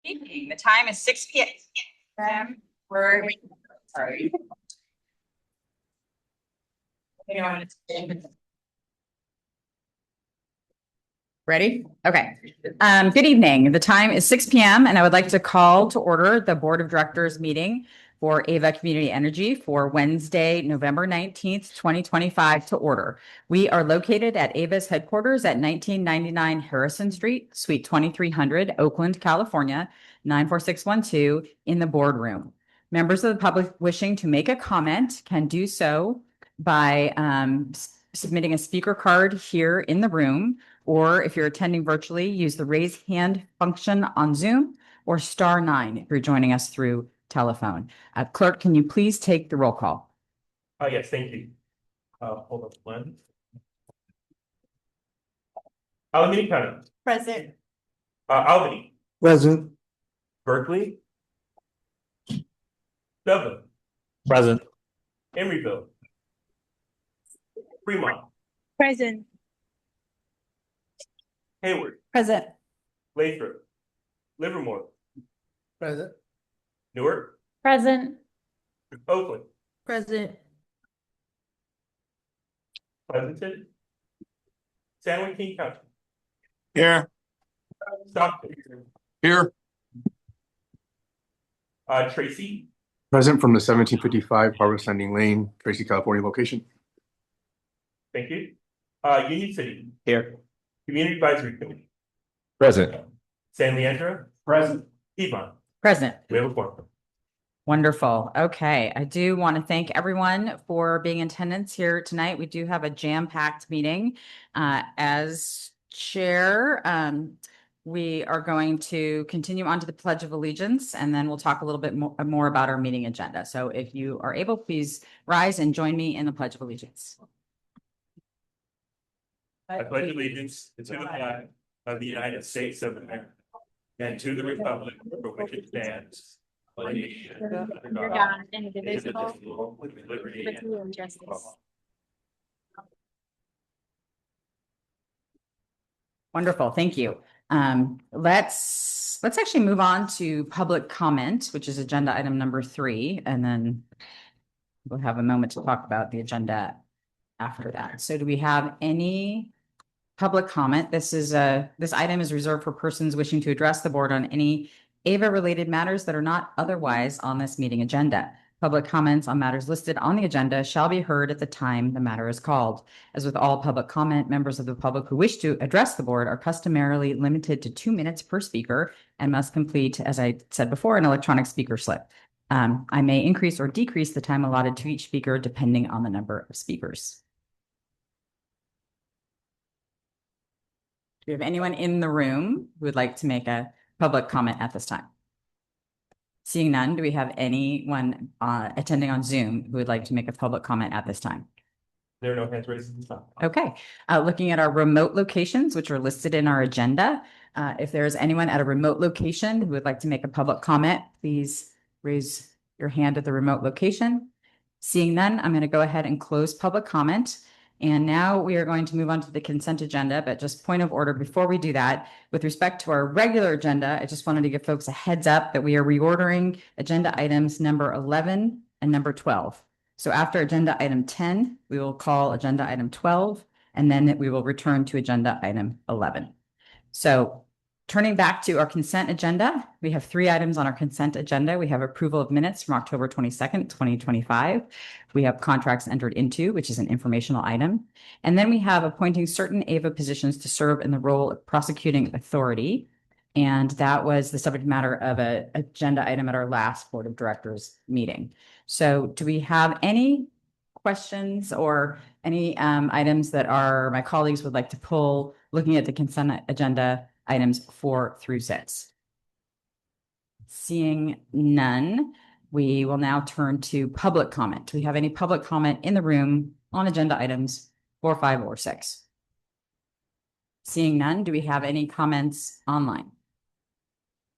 Evening. The time is 6 p.m. We're sorry. Ready? Okay. Good evening. The time is 6 p.m. and I would like to call to order the Board of Directors meeting for Ava Community Energy for Wednesday, November 19th, 2025 to order. We are located at Ava's headquarters at 1999 Harrison Street, Suite 2300, Oakland, California, 94612 in the boardroom. Members of the public wishing to make a comment can do so by submitting a speaker card here in the room, or if you're attending virtually, use the raise hand function on Zoom or *9 if you're joining us through telephone. Clerk, can you please take the roll call? Yes, thank you. Hold on one. Alameda County. Present. Albany. Present. Berkeley. Dublin. Present. Emeryville. Fremont. Present. Hayward. Present. Lathrop. Livermore. Present. Newark. Present. Oakland. Present. Pleasanton. San Joaquin County. Here. Stockton. Here. Tracy. Present from the 1755 Harvest Landing Lane, Tracy, California location. Thank you. Union City. Here. Community Advisory Committee. Present. San Leandro. Present. Piedmont. Present. We have a quorum. Wonderful. Okay. I do want to thank everyone for being in attendance here tonight. We do have a jam-packed meeting. As chair, we are going to continue on to the Pledge of Allegiance, and then we'll talk a little bit more about our meeting agenda. So if you are able, please rise and join me in the Pledge of Allegiance. I pledge allegiance to the flag of the United States of America and to the republic for which it stands, one nation, under God, indivisible, with liberty and justice. Wonderful. Thank you. Let's actually move on to public comment, which is agenda item number 3, and then we'll have a moment to talk about the agenda after that. So do we have any public comment? This item is reserved for persons wishing to address the board on any AVA-related matters that are not otherwise on this meeting agenda. Public comments on matters listed on the agenda shall be heard at the time the matter is called. As with all public comment, members of the public who wish to address the board are customarily limited to 2 minutes per speaker and must complete, as I said before, an electronic speaker slip. I may increase or decrease the time allotted to each speaker depending on the number of speakers. Do we have anyone in the room who would like to make a public comment at this time? Seeing none, do we have anyone attending on Zoom who would like to make a public comment at this time? There are no hands raised at this time. Okay. Looking at our remote locations, which are listed in our agenda, if there is anyone at a remote location who would like to make a public comment, please raise your hand at the remote location. Seeing none, I'm going to go ahead and close public comment. And now we are going to move on to the consent agenda, but just point of order before we do that, with respect to our regular agenda, I just wanted to give folks a heads up that we are reordering agenda items number 11 and number 12. So after agenda item 10, we will call agenda item 12, and then we will return to agenda item 11. So turning back to our consent agenda, we have 3 items on our consent agenda. We have approval of minutes from October 22nd, 2025. We have contracts entered into, which is an informational item. And then we have appointing certain AVA positions to serve in the role of prosecuting authority. And that was the subject matter of an agenda item at our last Board of Directors meeting. So do we have any questions or any items that my colleagues would like to pull looking at the consent agenda items 4 through 6? Seeing none, we will now turn to public comment. Do we have any public comment in the room on agenda items 4, 5, or 6? Seeing none, do we have any comments online?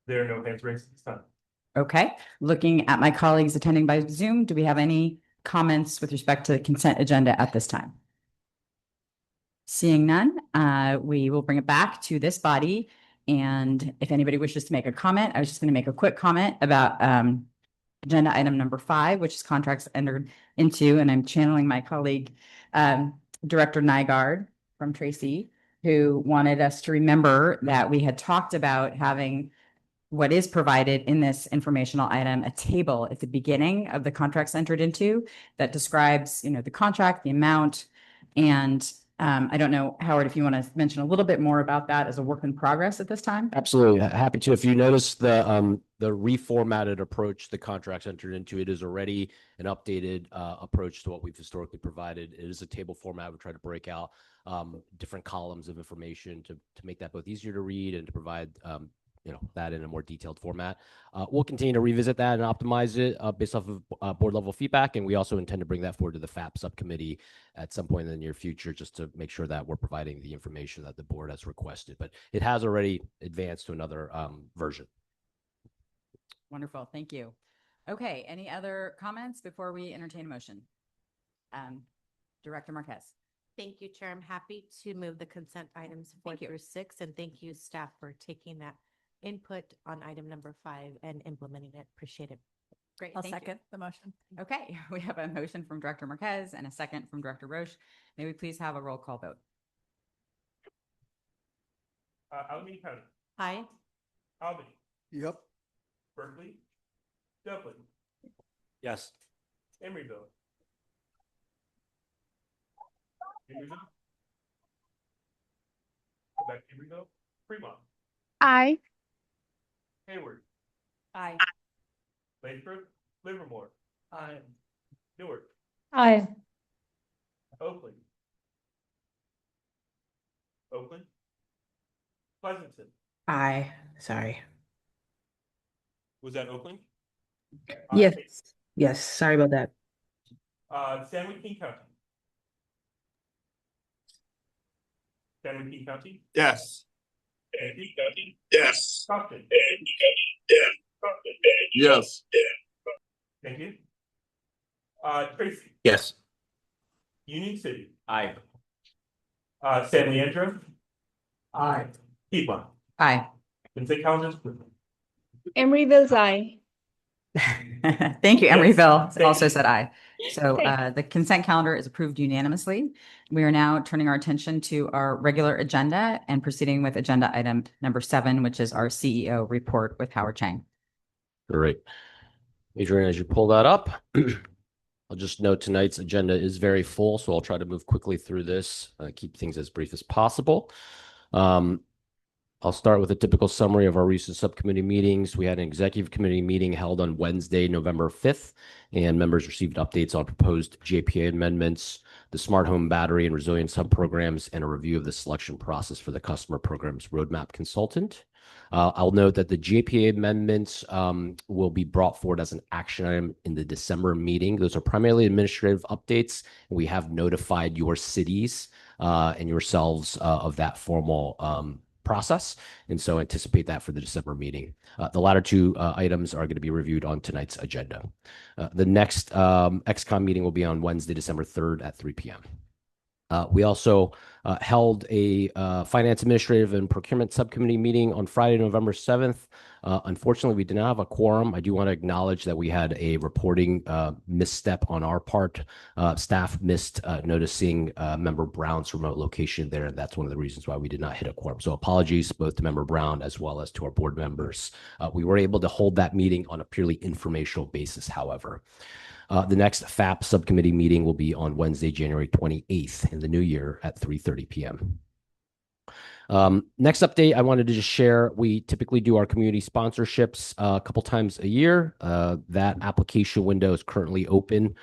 There are no hands raised at this time. Okay. Looking at my colleagues attending by Zoom, do we have any comments with respect to the consent agenda at this time? Seeing none, we will bring it back to this body And if anybody wishes to make a comment, I was just going to make a quick comment about agenda item number 5, which is contracts entered into, and I'm channeling my colleague, Director Nygaard from Tracy, who wanted us to remember that we had talked about having what is provided in this informational item, a table at the beginning of the contracts entered into that describes, the contract, the amount. And I don't know, Howard, if you want to mention a little bit more about that as a work in progress at this time. Absolutely. Happy to. If you notice the reformatted approach the contracts entered into, it is already an updated approach to what we've historically provided. It is a table format. We try to break out different columns of information to make that both easier to read and to provide that in a more detailed format. We'll continue to revisit that and optimize it based off of board level feedback. And we also intend to bring that forward to the FAP subcommittee at some point in the near future, just to make sure that we're providing the information that the board has requested. But it has already advanced to another version. Wonderful. Thank you. Okay. Any other comments before we entertain a motion? Director Marquez. Thank you, Chair. I'm happy to move the consent items 4 through 6, and thank you, staff, for taking that input on item number 5 and implementing it. Appreciate it. Great. I'll thank you. second the motion. Okay. We have a motion from Director Marquez and a second from Director Roche. May we please have a roll call vote? Alameda County, Aye. Albany, Yep. Berkeley, Dublin, Yes. Emeryville. Emeryville. Quebec, Emeryville, Fremont, Aye. Hayward, Aye. Lathrop, Livermore. Aye. Newark, Aye. Oakland. Oakland. Pleasanton. Aye, sorry. Was that Oakland? Yes, yes, sorry about that. San Joaquin County. San Joaquin County. Yes. Andy County. Yes. Compton. Yes. Thank you. Tracy. Yes. Union City. Aye. San Leandro. Aye. Piedmont. Aye. Vincent Collins. Emeryville's aye. Thank you. Yes. Emeryville Thank also you. said aye. So Thank the consent calendar is approved unanimously. We are now turning our attention to our regular agenda and proceeding with agenda item number 7, which is our CEO report with Howard Chang. Great. Adrian, as you pull that up, I'll just note tonight's agenda is very full, so I'll try to move quickly through this, keep things as brief as possible. I'll start with a typical summary of our recent subcommittee meetings. We had an executive committee meeting held on Wednesday, November 5th, and members received updates on proposed JPA amendments, the smart home battery and resilience hub programs, and a review of the selection process for the customer programs roadmap consultant. I'll note that the JPA amendments will be brought forward as an action item in the December meeting. Those are primarily administrative updates, and we have notified your cities and yourselves of that formal process. And so anticipate that for the December meeting. The latter two items are going to be reviewed on tonight's agenda. The next XCOM meeting will be on Wednesday, December 3rd at 3 p.m. We also held a finance administrative and procurement subcommittee meeting on Friday, November 7th. Unfortunately, we did not have a quorum. I do want to acknowledge that we had a reporting misstep on our part. Staff missed noticing Member Brown's remote location there, and that's one of the reasons why we did not hit a quorum. So apologies both to Member Brown as well as to our board members. We were able to hold that meeting on a purely informational basis, however. The next FAP subcommittee meeting will be on Wednesday, January 28th in the new year at 3:30 p.m. Next update, I wanted to just share, we typically do our community sponsorships a couple times a year. That application window is currently open.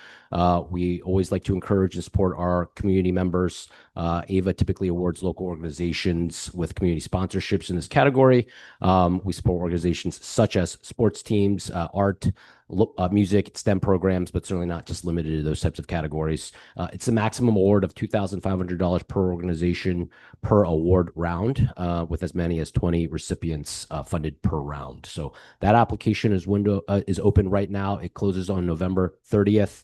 We always like to encourage and support our community members. AVA typically awards local organizations with community sponsorships in this category. We support organizations such as sports teams, art, music, STEM programs, but certainly not just limited to those types of categories. It's a maximum award of $2,500 per organization per award round, with as many as 20 recipients funded per round. So that application is open right now. It closes on November 30th.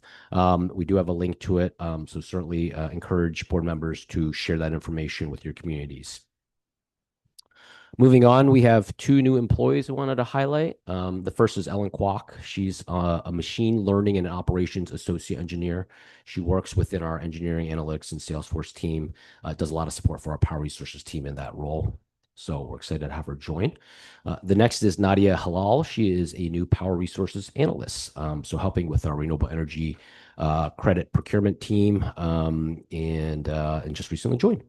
We do have a link to it, so certainly encourage board members to share that information with your communities. Moving on, we have two new employees I wanted to highlight. The first is Ellen Kwok. She's a machine learning and operations associate engineer. She works within our engineering, analytics, and Salesforce team. Does a lot of support for our power resources team in that role. So we're excited to have her join. The next is Nadia Halal. She is a new power resources analyst. So helping with our renewable energy credit procurement team and just recently joined.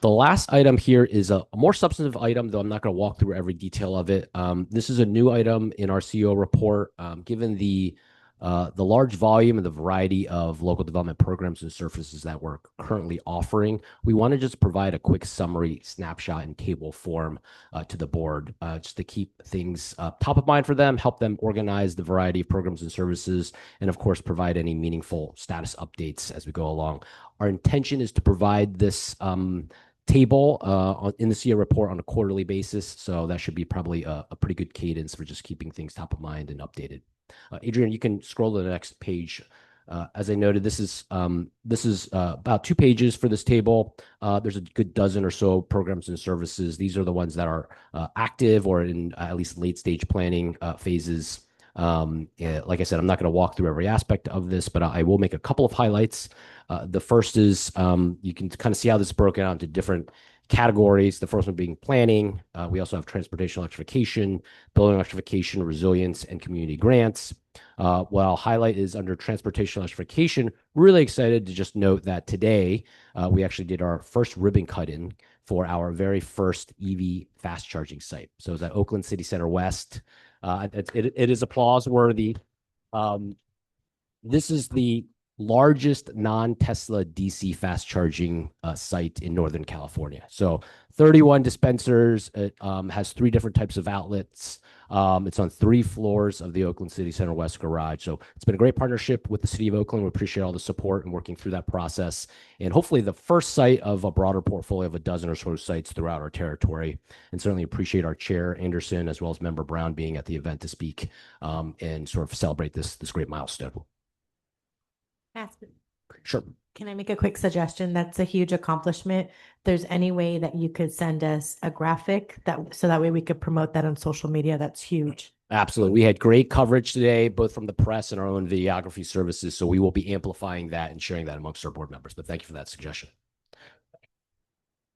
The last item here is a more substantive item, though I'm not going to walk through every detail of it. This is a new item in our CEO report. Given the large volume and the variety of local development programs and services that we're currently offering, we want to just provide a quick summary snapshot in table form to the board, just to keep things top of mind for them, help them organize the variety of programs and services, and of course, provide any meaningful status updates as we go along. Our intention is to provide this table in the CEO report on a quarterly basis. So that should be probably a pretty good cadence for just keeping things top of mind and updated. Adrian, you can scroll to the next page. As I noted, this is about 2 pages for this table. There's a good dozen or so programs and services. These are the ones that are active or in at least late stage planning phases. Like I said, I'm not going to walk through every aspect of this, but I will make a couple of highlights. The first is you can kind of see how this is broken out into different categories. The first one being planning. We also have transportation electrification, building electrification, resilience, and community grants. What I'll highlight is under transportation electrification, really excited to just note that today we actually did our first ribbon cut-in for our very first EV fast charging site. So it's at Oakland City Center West. It is applause worthy. This is the largest non-Tesla DC fast charging site in Northern California. So 31 dispensers. It has 3 different types of outlets. It's on 3 floors of the Oakland City Center West garage. So it's been a great partnership with the city of Oakland. We appreciate all the support and working through that process. And hopefully the first site of a broader portfolio of a dozen or so sites throughout our territory. And certainly appreciate our chair, Anderson, as well as member Brown being at the event to speak and sort of celebrate this great milestone. Sure. Can I make a quick suggestion? That's a huge accomplishment. If there's any way that you could send us a graphic so that way we could promote that on social media, that's huge. Absolutely. We had great coverage today, both from the press and our own videography services. So we will be amplifying that and sharing that amongst our board members. But thank you for that suggestion.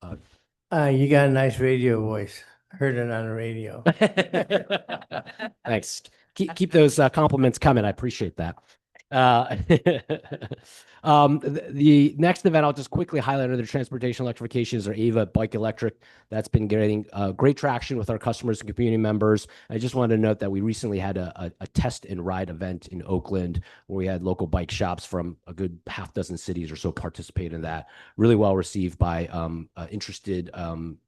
You got a nice radio voice. Heard it on the radio. Thanks. Keep those compliments coming. I appreciate that. The next event I'll just quickly highlight under the transportation electrification is our AVA Bike Electric. That's been getting great traction with our customers and community members. I just wanted to note that we recently had a test and ride event in Oakland where we had local bike shops from a good half dozen cities or so participate in that. Really well received by interested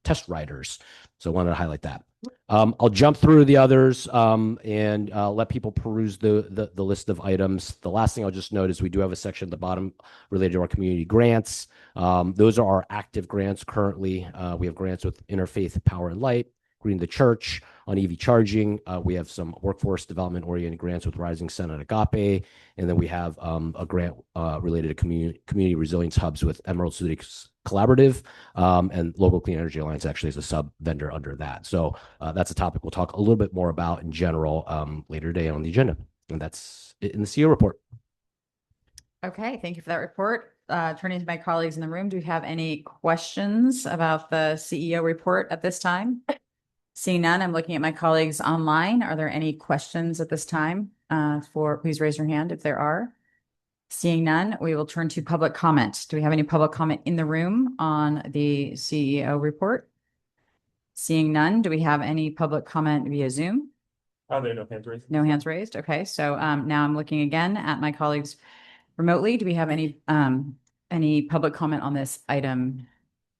test riders. So I wanted to highlight that. I'll jump through the others and let people peruse the list of items. The last thing I'll just note is we do have a section at the bottom related to our community grants. Those are our active grants currently. We have grants with Interfaith Power and Light, Green the Church on EV charging. We have some workforce development oriented grants with Rising Sun and Agape. And then we have a grant related to community resilience hubs with Emerald City Collaborative and Local Clean Energy Alliance actually is a sub vendor under that. So that's a topic we'll talk a little bit more about in general later today on the agenda. And that's it in the CEO report. Okay, thank you for that report. Turning to my colleagues in the room, do we have any questions about the CEO report at this time? Seeing none, I'm looking at my colleagues online. Are there any questions at this time? Please raise your hand if there are. Seeing none, we will turn to public comment. Do we have any public comment in the room on the CEO report? Seeing none, do we have any public comment via Zoom? Are there no hands raised? No hands raised. Okay, so now I'm looking again at my colleagues remotely. Do we have any public comment on this item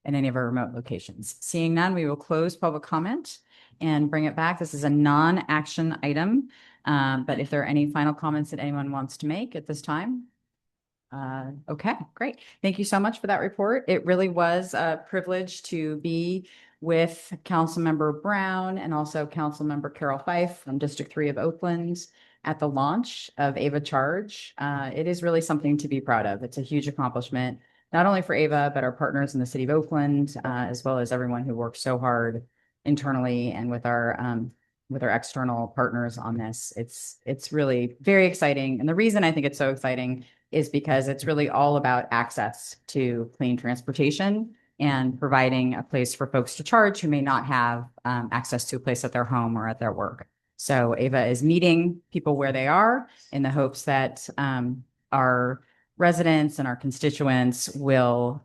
in any of our remote locations? Seeing none, we will close public comment and bring it back. This is a non-action item, but if there are any final comments that anyone wants to make at this time. Okay, great. Thank you so much for that report. It really was a privilege to be with Councilmember Brown and also Councilmember Carol Fife from District 3 of Oakland at the launch of AVA Charge. It is really something to be proud of. It's a huge accomplishment. not only for Ava, but our partners in the city of Oakland, as well as everyone who worked so hard internally and with our external partners on this. It's really very exciting. And the reason I think it's so exciting is because it's really all about access to clean transportation and providing a place for folks to charge who may not have access to a place at their home or at their work. So Ava is meeting people where they are in the hopes that our residents and our constituents will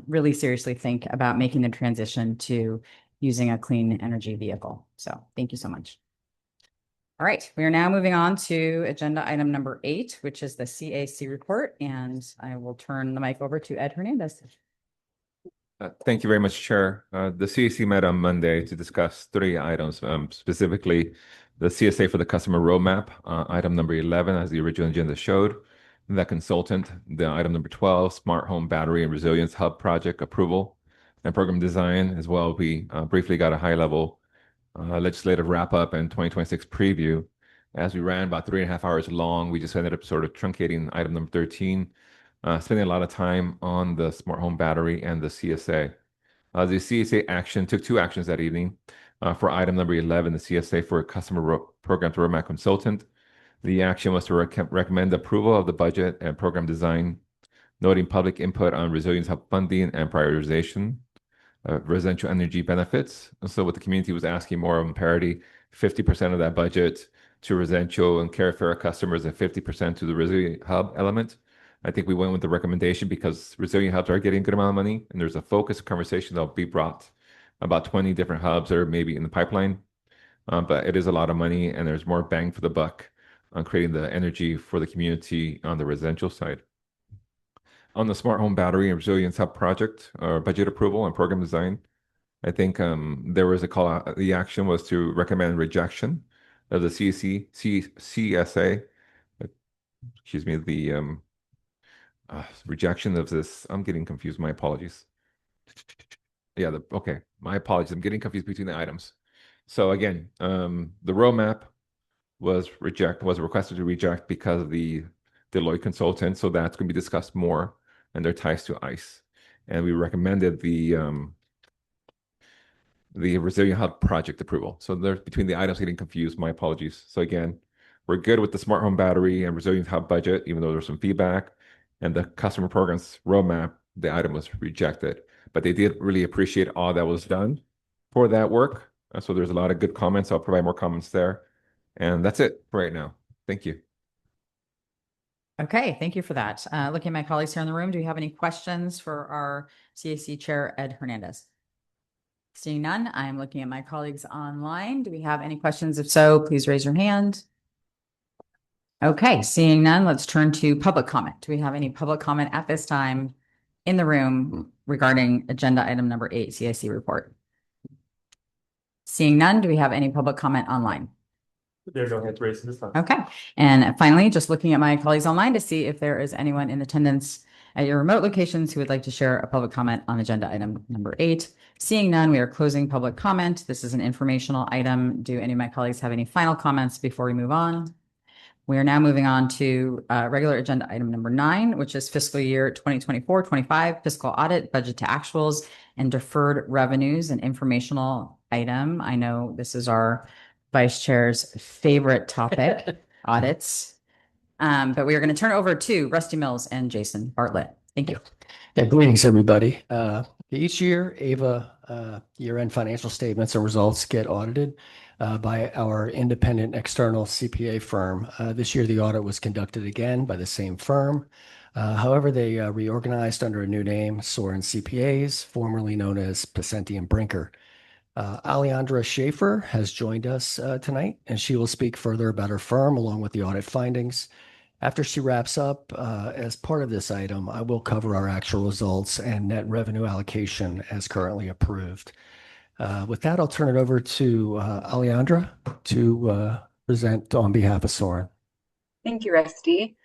really seriously think about making the transition to using a clean energy vehicle. So thank you so much. All right, we are now moving on to agenda item number 8, which is the CAC report, and I will turn the mic over to Ed Hernandez. Thank you very much, Chair. The CAC met on Monday to discuss 3 items, specifically the CSA for the customer roadmap, item number 11, as the original agenda showed, the consultant, the item number 12, smart home battery and resilience hub project approval, and program design as well. We briefly got a high-level legislative wrap-up and 2026 preview. As we ran about 3.5 hours long, we just ended up sort of truncating item number 13, spending a lot of time on the smart home battery and the CSA. The CSA action took 2 actions that evening. For item number 11, the CSA for customer program to roadmap consultant, the action was to recommend approval of the budget and program design, noting public input on resilience hub funding and prioritization, residential energy benefits. So what the community was asking more of parity, 50% of that budget to residential and care fair customers and 50% to the resilient hub element. I think we went with the recommendation because resilient hubs are getting a good amount of money, and there's a focused conversation that will be brought about 20 different hubs that are maybe in the pipeline. But it is a lot of money, and there's more bang for the buck on creating the energy for the community on the residential side. On the smart home battery and resilience hub project, budget approval and program design, I think there was a call out. The action was to recommend rejection of the CSA. Excuse me, the rejection of this. I'm getting confused. My apologies. Yeah, okay. My apologies. I'm getting confused between the items. So again, the roadmap was requested to reject because of the Deloitte consultant. So that's going to be discussed more and their ties to ICE. And we recommended the Resilient Hub project approval. So there's between the items getting confused. My apologies. So again, we're good with the smart home battery and Resilient Hub budget, even though there's some feedback. And the customer programs roadmap, the item was rejected. But they did really appreciate all that was done for that work. So there's a lot of good comments. I'll provide more comments there. And that's it for right now. Thank you. Okay, thank you for that. Looking at my colleagues here in the room, do you have any questions for our CAC Chair, Ed Hernandez? Seeing none, I am looking at my colleagues online. Do we have any questions? If so, please raise your hand. Okay, seeing none, let's turn to public comment. Do we have any public comment at this time in the room regarding agenda item number 8, CIC report? Seeing none, do we have any public comment online? There's no hands raised this time. Okay. And finally, just looking at my colleagues online to see if there is anyone in attendance at your remote locations who would like to share a public comment on agenda item number 8. Seeing none, we are closing public comment. This is an informational item. Do any of my colleagues have any final comments before we move on? We are now moving on to regular agenda item number 9, which is fiscal year 2024-25 fiscal audit, budget to actuals, and deferred revenues, an informational item. I know this is our Vice Chair's favorite topic, audits. But we are going to turn it over to Rusty Mills and Jason Bartlett. Thank you. Yeah, greetings, everybody. Each year, AVA year-end financial statements and results get audited by our independent external CPA firm. This year, the audit was conducted again by the same firm. However, they reorganized under a new name, Soren CPAs, formerly known as Pacenti and Brinker. Alejandra Schaefer has joined us tonight, and she will speak further about her firm along with the audit findings. After she wraps up, as part of this item, I will cover our actual results and net revenue allocation as currently approved. With that, I'll turn it over to Alejandra to present on behalf of Soren. Thank you, Rusty.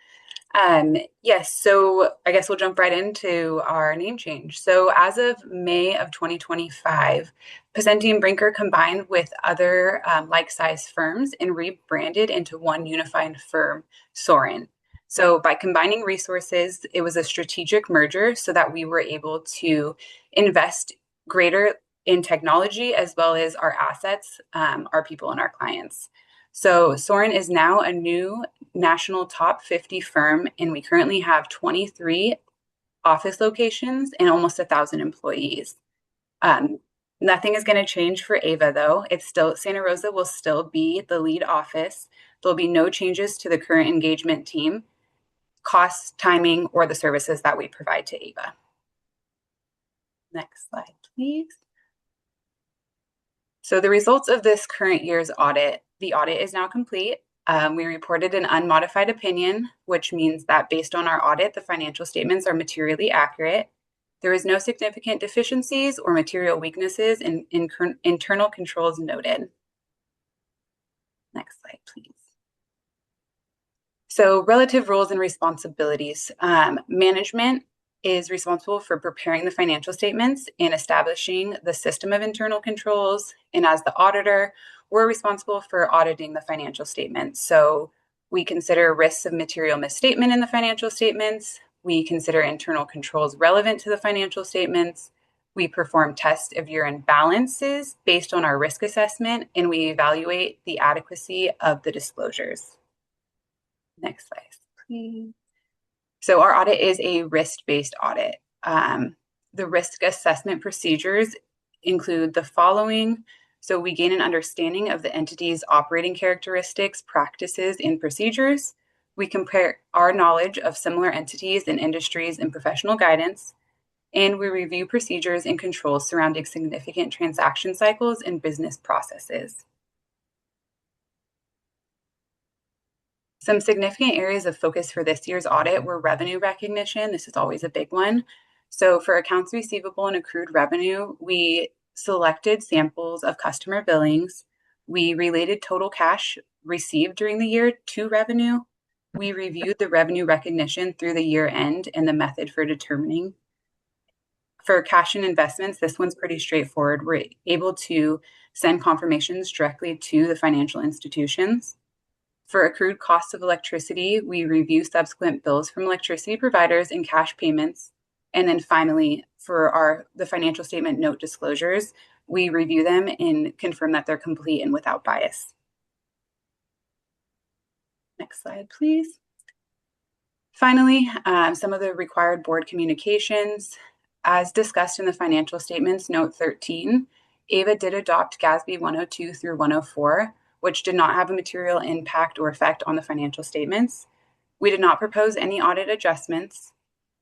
Yes, so I guess we'll jump right into our name change. So as of May of 2025, Pacenti and Brinker combined with other like-sized firms and rebranded into one unified firm, Soren. So by combining resources, it was a strategic merger so that we were able to invest greater in technology as well as our assets, our people and our clients. So Soren is now a new national top 50 firm, and we currently have 23 office locations and almost 1,000 employees. Nothing is going to change for Ava, though. It's still, Santa Rosa will still be the lead office. There'll be no changes to the current engagement team, cost, timing, or the services that we provide to Ava. Next slide, please. So the results of this current year's audit, the audit is now complete. We reported an unmodified opinion, which means that based on our audit, the financial statements are materially accurate. There is no significant deficiencies or material weaknesses in internal controls noted. Next slide, please. So relative roles and responsibilities. Management is responsible for preparing the financial statements and establishing the system of internal controls. And as the auditor, we're responsible for auditing the financial statements. So we consider risks of material misstatement in the financial statements. We consider internal controls relevant to the financial statements. We perform tests of year-end balances based on our risk assessment, and we evaluate the adequacy of the disclosures. Next slide, please. So our audit is a risk-based audit. The risk assessment procedures include the following. So we gain an understanding of the entity's operating characteristics, practices, and procedures. We compare our knowledge of similar entities and industries and professional guidance, and we review procedures and controls surrounding significant transaction cycles and business processes. Some significant areas of focus for this year's audit were revenue recognition. This is always a big one. So for accounts receivable and accrued revenue, we selected samples of customer billings. We related total cash received during the year to revenue. We reviewed the revenue recognition through the year end and the method for determining. For cash and investments, this one's pretty straightforward. We're able to send confirmations directly to the financial institutions. For accrued costs of electricity, we review subsequent bills from electricity providers and cash payments. And then finally, for the financial statement note disclosures, we review them and confirm that they're complete and without bias. Next slide, please. Finally, some of the required board communications. As discussed in the financial statements, note 13, Ava did adopt GASB 102 through 104, which did not have a material impact or effect on the financial statements. We did not propose any audit adjustments.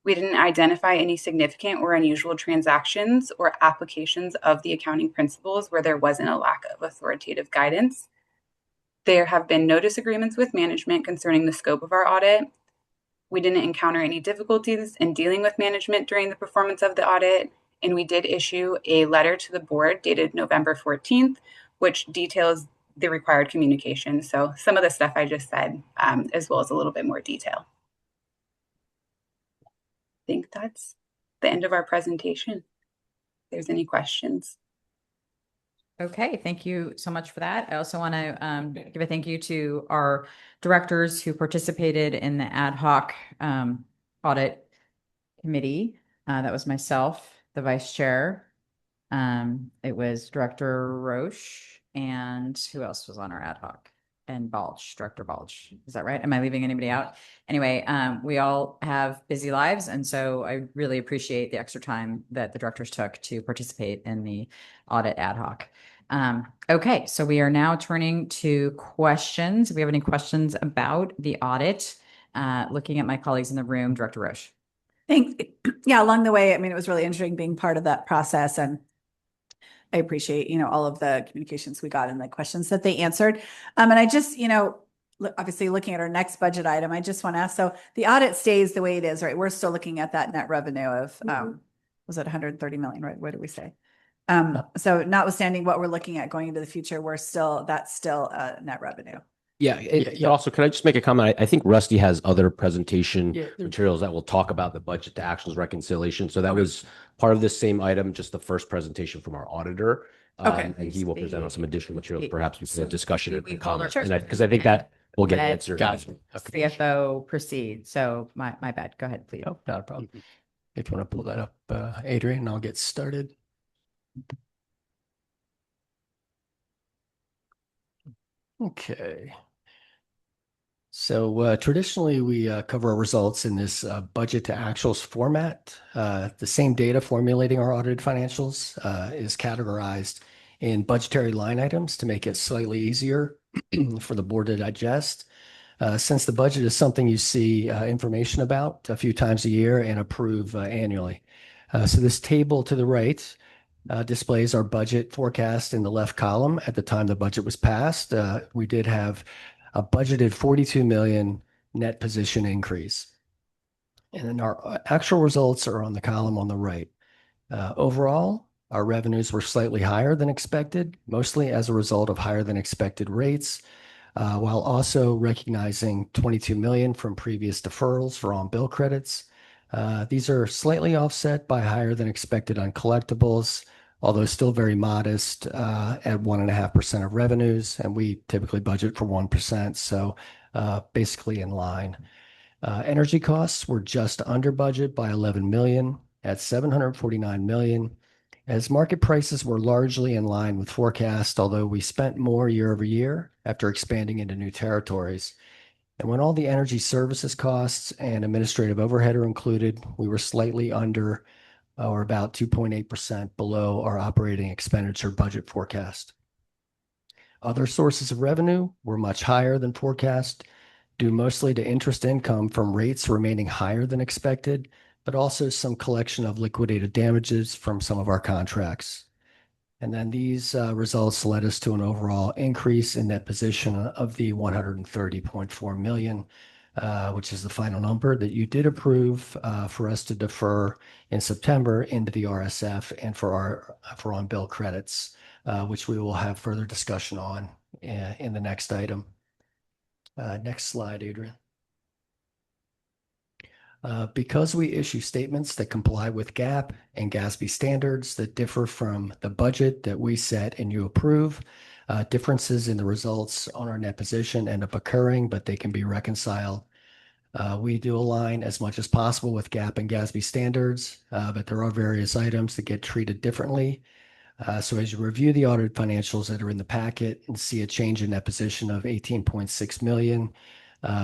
We didn't identify any significant or unusual transactions or applications of the accounting principles where there wasn't a lack of authoritative guidance. There have been no disagreements with management concerning the scope of our audit. We didn't encounter any difficulties in dealing with management during the performance of the audit, and we did issue a letter to the board dated November 14th, which details the required communication. So some of the stuff I just said, as well as a little bit more detail. I think that's the end of our presentation. If there's any questions. Okay, thank you so much for that. I also want to give a thank you to our directors who participated in the ad hoc audit committee. That was myself, the vice chair. It was Director Roche, and who else was on our ad hoc? And Balch, Director Balch. Is that right? Am I leaving anybody out? Anyway, we all have busy lives, and so I really appreciate the extra time that the directors took to participate in the audit ad hoc. Okay, so we are now turning to questions. Do we have any questions about the audit? Looking at my colleagues in the room, Director Roche. Thanks. Yeah, along the way, I mean, it was really interesting being part of that process, and I appreciate, all of the communications we got and the questions that they answered. And I just, obviously looking at our next budget item, I just want to ask, so the audit stays the way it is, right? We're still looking at that net revenue of, was it 130 million, right? What did we say? So notwithstanding what we're looking at going into the future, that's still net revenue. Yeah. Also, can I just make a comment? I think Rusty has other presentation materials that will talk about the budget to actuals reconciliation. So that was part of this same item, just the first presentation from our auditor. And he will present on some additional materials, perhaps we can have discussion and comment. Because I think that We'll get let answers. Gotcha. Okay. CFO proceed. So my bad. Go ahead, please. Nope, not a problem. If you want to pull that up, Adrian, I'll get started. Okay. So traditionally, we cover our results in this budget to actuals format. The same data formulating our audited financials is categorized in budgetary line items to make it slightly easier for the board to digest. Since the budget is something you see information about a few times a year and approve annually. So this table to the right displays our budget forecast in the left column at the time the budget was passed. We did have a budgeted 42 million net position increase. And then our actual results are on the column on the right. Overall, our revenues were slightly higher than expected, mostly as a result of higher than expected rates, while also recognizing 22 million from previous deferrals for on-bill credits. These are slightly offset by higher than expected uncollectibles, although still very modest at 1.5% of revenues, and we typically budget for 1%, so basically in line. Energy costs were just under budget by 11 million at 749 million, as market prices were largely in line with forecast, although we spent more year over year after expanding into new territories. And when all the energy services costs and administrative overhead are included, we were slightly under or about 2.8% below our operating expenditure budget forecast. Other sources of revenue were much higher than forecast, due mostly to interest income from rates remaining higher than expected, but also some collection of liquidated damages from some of our contracts. And then these results led us to an overall increase in net position of the 130.4 million, which is the final number that you did approve for us to defer in September into the RSF and for on-bill credits, which we will have further discussion on in the next item. Next slide, Adrian. Because we issue statements that comply with GAAP and GASB standards that differ from the budget that we set and you approve, differences in the results on our net position end up occurring, but they can be reconciled. We do align as much as possible with GAAP and GASB standards, but there are various items that get treated differently. So as you review the audited financials that are in the packet and see a change in net position of 18.6 million,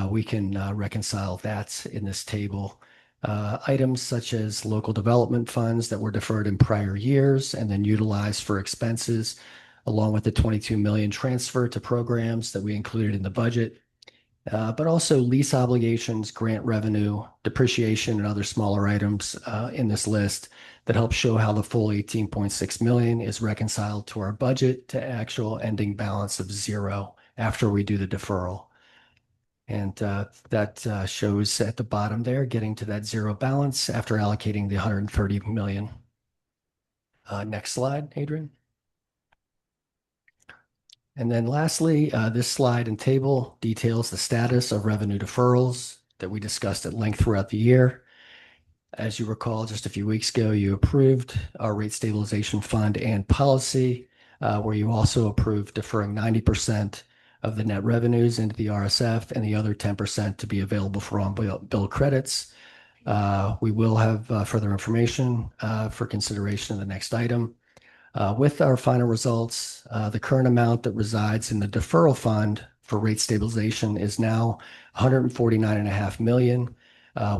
we can reconcile that in this table. Items such as local development funds that were deferred in prior years and then utilized for expenses, along with the 22 million transfer to programs that we included in the budget, but also lease obligations, grant revenue, depreciation, and other smaller items in this list that help show how the full 18.6 million is reconciled to our budget to actual ending balance of 0 after we do the deferral. And that shows at the bottom there, getting to that 0 balance after allocating the 130 million. Next slide, Adrian. And then lastly, this slide and table details the status of revenue deferrals that we discussed at length throughout the year. As you recall, just a few weeks ago, you approved our rate stabilization fund and policy, where you also approved deferring 90% of the net revenues into the RSF and the other 10% to be available for on-bill credits. We will have further information for consideration in the next item. With our final results, the current amount that resides in the deferral fund for rate stabilization is now 149.5 million,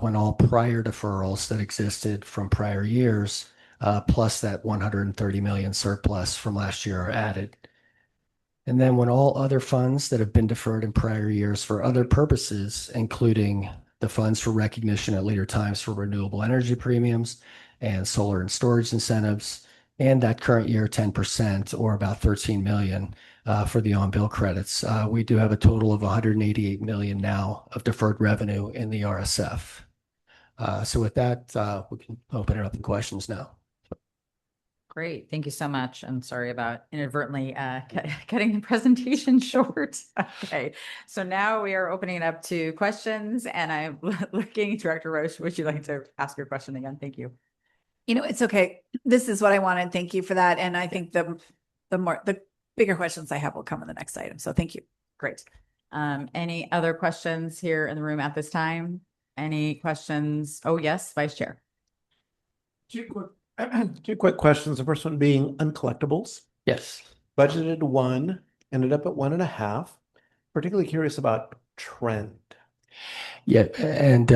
when all prior deferrals that existed from prior years, plus that 130 million surplus from last year are added. And then when all other funds that have been deferred in prior years for other purposes, including the funds for recognition at later times for renewable energy premiums and solar and storage incentives, and that current year 10% or about 13 million for the on-bill credits, we do have a total of 188 million now of deferred revenue in the RSF. So with that, we can open it up to questions now. Great. Thank you so much. I'm sorry about inadvertently cutting the presentation short. Okay. So now we are opening it up to questions, and I'm looking, Director Roche, would you like to ask your question again? Thank you. You know, it's okay. This is what I wanted. Thank you for that. And I think the bigger questions I have will come in the next item. So thank you. Great. Any other questions here in the room at this time? Any questions? Oh, yes, Vice Chair. Two quick questions. The first one being uncollectibles. Yes. Budgeted 1, ended up at 1.5. Particularly curious about trend. Yeah, and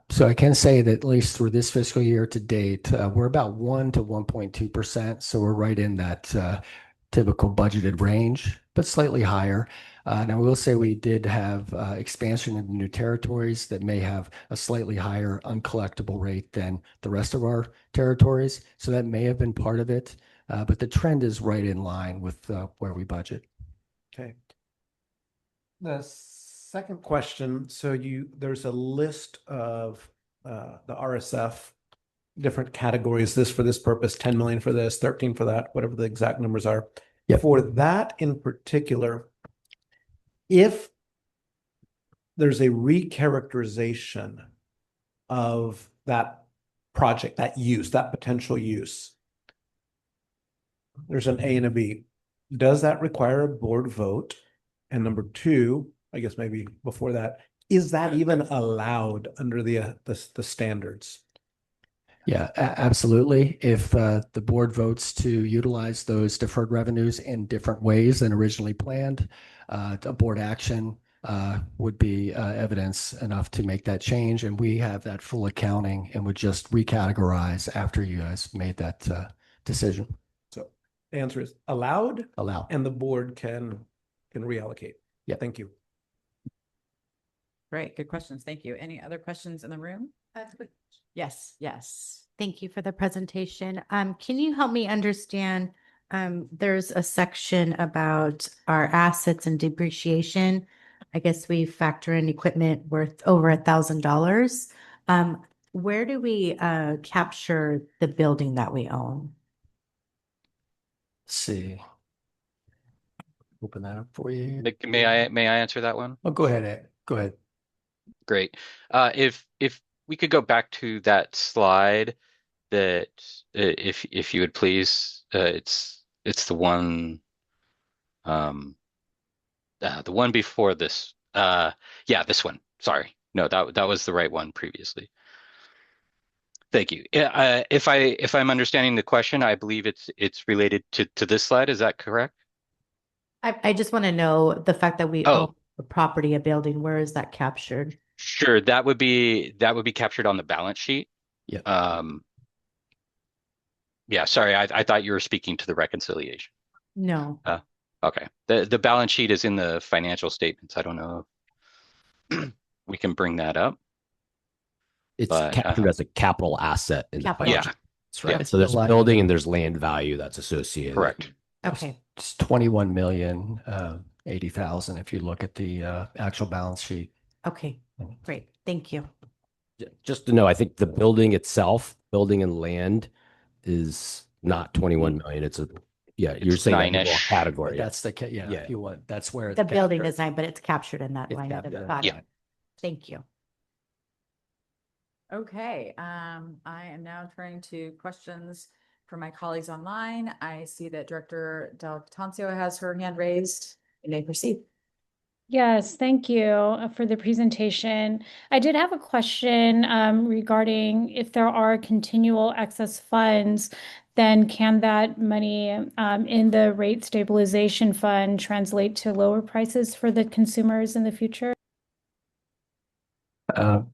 so I can say that at least through this fiscal year to date, we're about 1 to 1.2%. So we're right in that typical budgeted range, but slightly higher. And I will say we did have expansion into new territories that may have a slightly higher uncollectible rate than the rest of our territories. So that may have been part of it, but the trend is right in line with where we budget. Okay. The second question, so there's a list of the RSF different categories, this for this purpose, 10 million for this, 13 for that, whatever the exact numbers are. Yep. For that in particular, if there's a recharacterization of that project, that use, that potential use, there's an A and a B. Does that require a board vote? And number two, I guess maybe before that, is that even allowed under the standards? Yeah, absolutely. If the board votes to utilize those deferred revenues in different ways than originally planned, a board action would be evidence enough to make that change. And we have that full accounting and would just recategorize after you guys made that decision. So the answer is allowed, Allow. and the board can reallocate. Yeah. Thank you. Great, good questions. Thank you. Any other questions in the room? Yes, yes. Thank you for the presentation. Can you help me understand? There's a section about our assets and depreciation. I guess we factor in equipment worth over $1,000. Where do we capture the building that we own? Let's see. Open that up for you. Nick, may I answer that one? Oh, go ahead, Ed. Go ahead. Great. If we could go back to that slide that if you would please, it's the one before this. Yeah, this one. Sorry. No, that was the right one previously. Thank you. If I'm understanding the question, I believe it's related to this slide. Is that correct? I just want to know the fact that we own a property, a building, where is that captured? Sure, that would be captured on the balance sheet. Yeah. Yeah, sorry, I thought you were speaking to the reconciliation. No. Okay. The balance sheet is in the financial statements. I don't know if we can bring that up. It's captured as a capital asset in the budget. Yeah. That's right. Yeah. So there's building and there's land value that's associated. Correct. Okay. It's 21,080,000 if you look at the actual balance sheet. Okay, great. Thank you. Just to know, I think the building itself, building and land, is not 21 million. It's you're saying that little nine-ish. category. That's the if you want, that's where The it's building captured. is 9, but it's captured in that It's line item. captured. Got Yeah. it. Thank you. Okay, I am now turning to questions from my colleagues online. I see that Director Del Tancio has her hand raised. You may proceed. Yes, thank you for the presentation. I did have a question regarding if there are continual excess funds, then can that money in the rate stabilization fund translate to lower prices for the consumers in the future?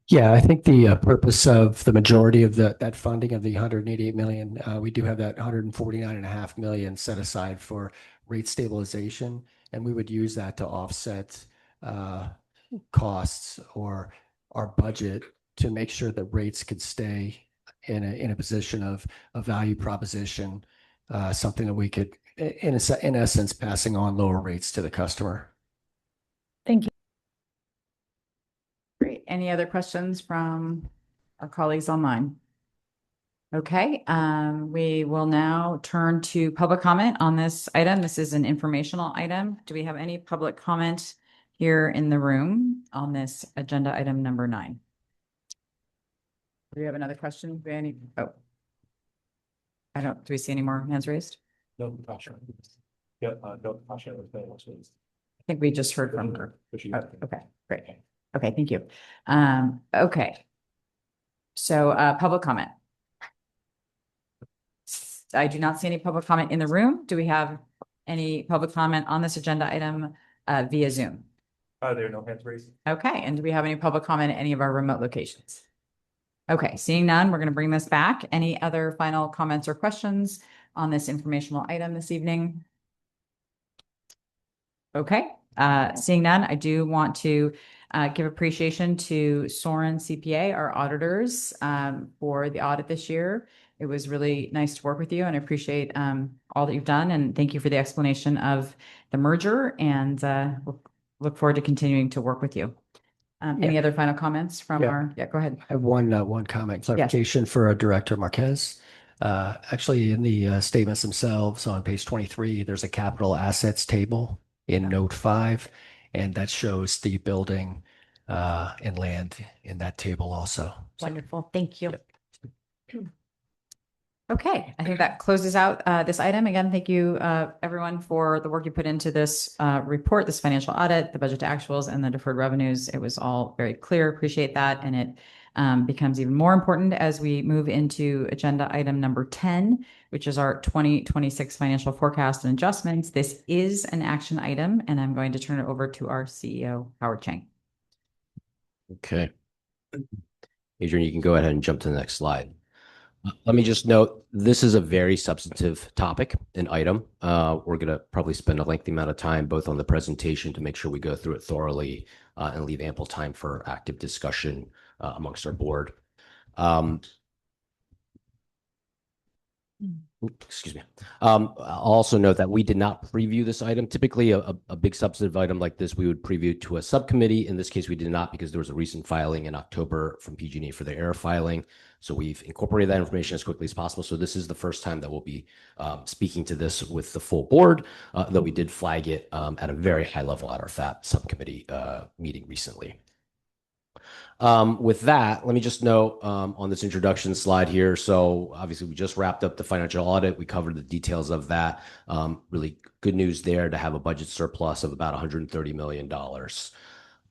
Yeah, I think the purpose of the majority of that funding of the 188 million, we do have that 149.5 million set aside for rate stabilization, and we would use that to offset costs or our budget to make sure that rates could stay in a position of a value proposition, something that we could, in essence, passing on lower rates to the customer. Thank you. Great. Any other questions from our colleagues online? Okay, we will now turn to public comment on this item. This is an informational item. Do we have any public comment here in the room on this agenda item number 9? Do we have another question? Do we have any? Oh, do we see any more hands raised? No pressure. Yeah, no pressure. think we just heard from her. Oh, okay, great. Okay, thank you. Okay. So, public comment. I do not see any public comment in the room. Do we have any public comment on this agenda item via Zoom? There are no hands raised. Okay, and do we have any public comment at any of our remote locations? Okay, seeing none, we're going to bring this back. Any other final comments or questions on this informational item this evening? Okay, seeing none, I do want to give appreciation to Soren CPA, our auditors, for the audit this year. It was really nice to work with you, and I appreciate all that you've done, and thank you for the explanation of the merger, and we'll look forward to continuing to work with you. Any other final comments from our, go ahead. I have one comment clarification for Director Marquez. Actually, in the statements themselves on page 23, there's a capital assets table in note 5, and that shows the building and land in that table also. Wonderful. Thank you. Okay, I think that closes out this item. Again, thank you, everyone, for the work you put into this report, this financial audit, the budget to actuals, and the deferred revenues. It was all very clear. Appreciate that. And it becomes even more important as we move into agenda item number 10, which is our 2026 financial forecast and adjustments. This is an action item, and I'm going to turn it over to our CEO, Howard Chang. Okay. Adrian, you can go ahead and jump to the next slide. Let me just note, this is a very substantive topic and item. We're going to probably spend a lengthy amount of time both on the presentation to make sure we go through it thoroughly and leave ample time for active discussion amongst our board. Excuse me. I'll also note that we did not preview this item. Typically, a big substantive item like this, we would preview to a subcommittee. In this case, we did not because there was a recent filing in October from PG&E for their error filing. So we've incorporated that information as quickly as possible. So this is the first time that we'll be speaking to this with the full board, though we did flag it at a very high level at our FAP subcommittee meeting recently. With that, let me just note on this introduction slide here. So obviously we just wrapped up the financial audit. We covered the details of that. Really good news there to have a budget surplus of about $130 million.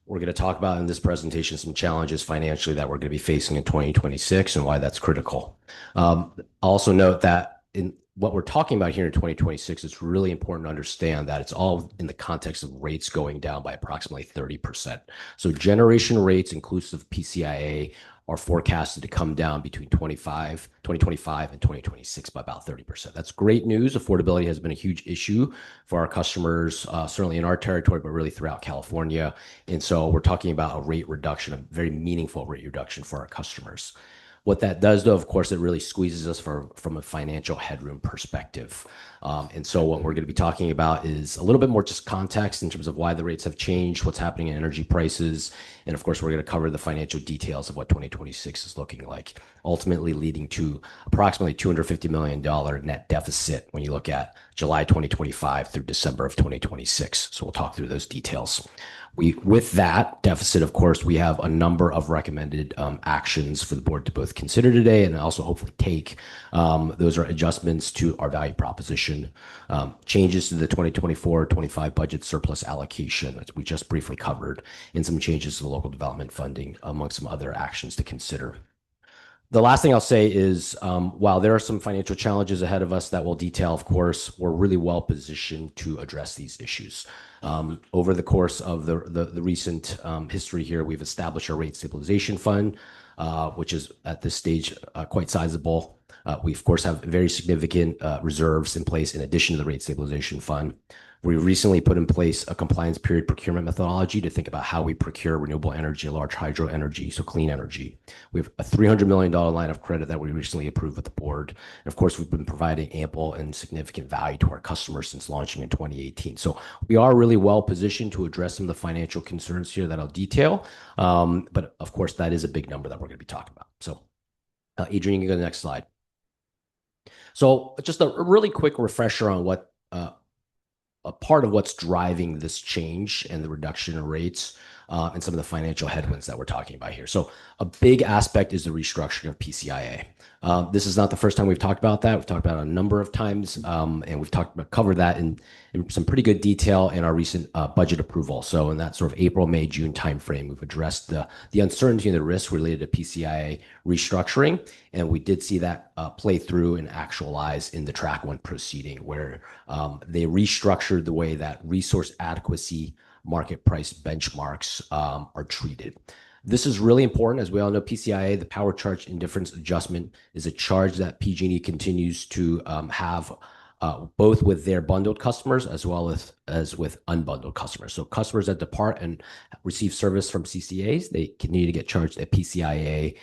We're going to talk about in this presentation some challenges financially that we're going to be facing in 2026 and why that's critical. Also note that in what we're talking about here in 2026, it's really important to understand that it's all in the context of rates going down by approximately 30%. So generation rates, inclusive of PCIA, are forecasted to come down between 2025 and 2026 by about 30%. That's great news. Affordability has been a huge issue for our customers, certainly in our territory, but really throughout California. And so we're talking about a rate reduction, a very meaningful rate reduction for our customers. What that does, though, of course, it really squeezes us from a financial headroom perspective. And so what we're going to be talking about is a little bit more just context in terms of why the rates have changed, what's happening in energy prices. And of course, we're going to cover the financial details of what 2026 is looking like, ultimately leading to approximately $250 million net deficit when you look at July 2025 through December of 2026. So we'll talk through those details. With that deficit, of course, we have a number of recommended actions for the board to both consider today and also hopefully take. Those are adjustments to our value proposition, changes to the 2024-25 budget surplus allocation that we just briefly covered, and some changes to the local development funding, among some other actions to consider. The last thing I'll say is, while there are some financial challenges ahead of us that we'll detail, of course, we're really well positioned to address these issues. Over the course of the recent history here, we've established our rate stabilization fund, which is at this stage quite sizable. We, of course, have very significant reserves in place in addition to the rate stabilization fund. We recently put in place a compliance period procurement methodology to think about how we procure renewable energy, large hydro energy, so clean energy. We have a $300 million line of credit that we recently approved with the board. And of course, we've been providing ample and significant value to our customers since launching in 2018. So we are really well positioned to address some of the financial concerns here that I'll detail. But of course, that is a big number that we're going to be talking about. So Adrian, you can go to the next slide. So just a really quick refresher on what a part of what's driving this change and the reduction in rates. and some of the financial headwinds that we're talking about here. So a big aspect is the restructuring of PCIA. This is not the first time we've talked about that. We've talked about it a number of times, and we've covered that in some pretty good detail in our recent budget approval. So in that sort of April, May, June timeframe, we've addressed the uncertainty and the risk related to PCIA restructuring, and we did see that play through and actualize in the Track 1 proceeding, where they restructured the way that resource adequacy market price benchmarks are treated. This is really important. As we all know, PCIA, the power charge indifference adjustment, is a charge that PG&E continues to have both with their bundled customers as well as with unbundled customers. So customers that depart and receive service from CCAs, they continue to get charged at PCIA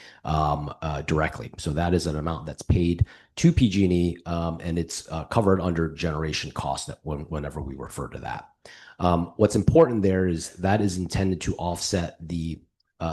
directly. So that is an amount that's paid to PG&E, and it's covered under generation costs whenever we refer to that. What's important there is that is intended to offset the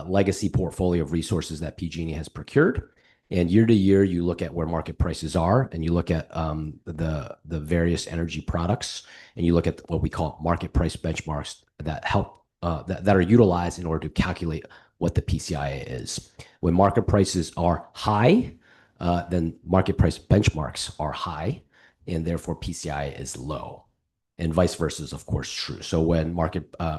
legacy portfolio of resources that PG&E has procured. And year to year, you look at where market prices are, and you look at the various energy products, and you look at what we call market price benchmarks that help that are utilized in order to calculate what the PCIA is. When market prices are high, then market price benchmarks are high, and therefore PCIA is low. And vice versa is, of course, true. So when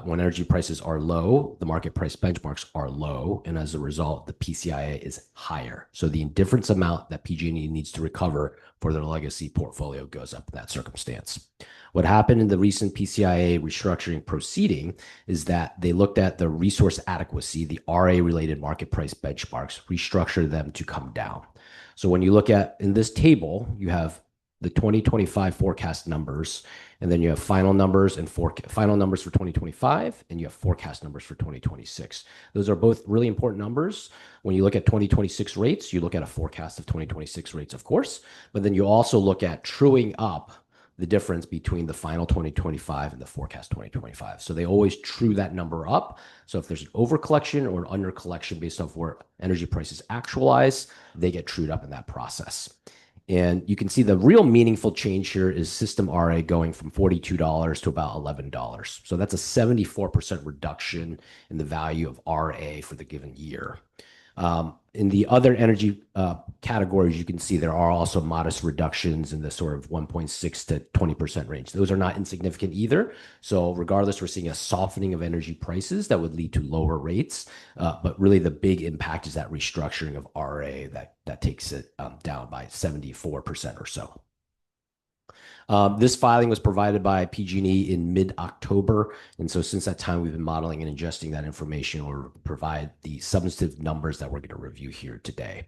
energy prices are low, the market price benchmarks are low, and as a result, the PCIA is higher. So the indifference amount that PG&E needs to recover for their legacy portfolio goes up in that circumstance. What happened in the recent PCIA restructuring proceeding is that they looked at the resource adequacy, the RA-related market price benchmarks, restructured them to come down. So when you look at in this table, you have the 2025 forecast numbers, and then you have final numbers for 2025, and you have forecast numbers for 2026. Those are both really important numbers. When you look at 2026 rates, you look at a forecast of 2026 rates, of course, but then you also look at truing up the difference between the final 2025 and the forecast 2025. So they always true that number up. So if there's an overcollection or an undercollection based off where energy prices actualize, they get trued up in that process. And you can see the real meaningful change here is system RA going from $42 to about $11. So that's a 74% reduction in the value of RA for the given year. In the other energy categories, you can see there are also modest reductions in the sort of 1.6 to 20% range. Those are not insignificant either. So regardless, we're seeing a softening of energy prices that would lead to lower rates. But really the big impact is that restructuring of RA that takes it down by 74% or so. This filing was provided by PG&E in mid-October, and so since that time, we've been modeling and ingesting that information or provide the substantive numbers that we're going to review here today.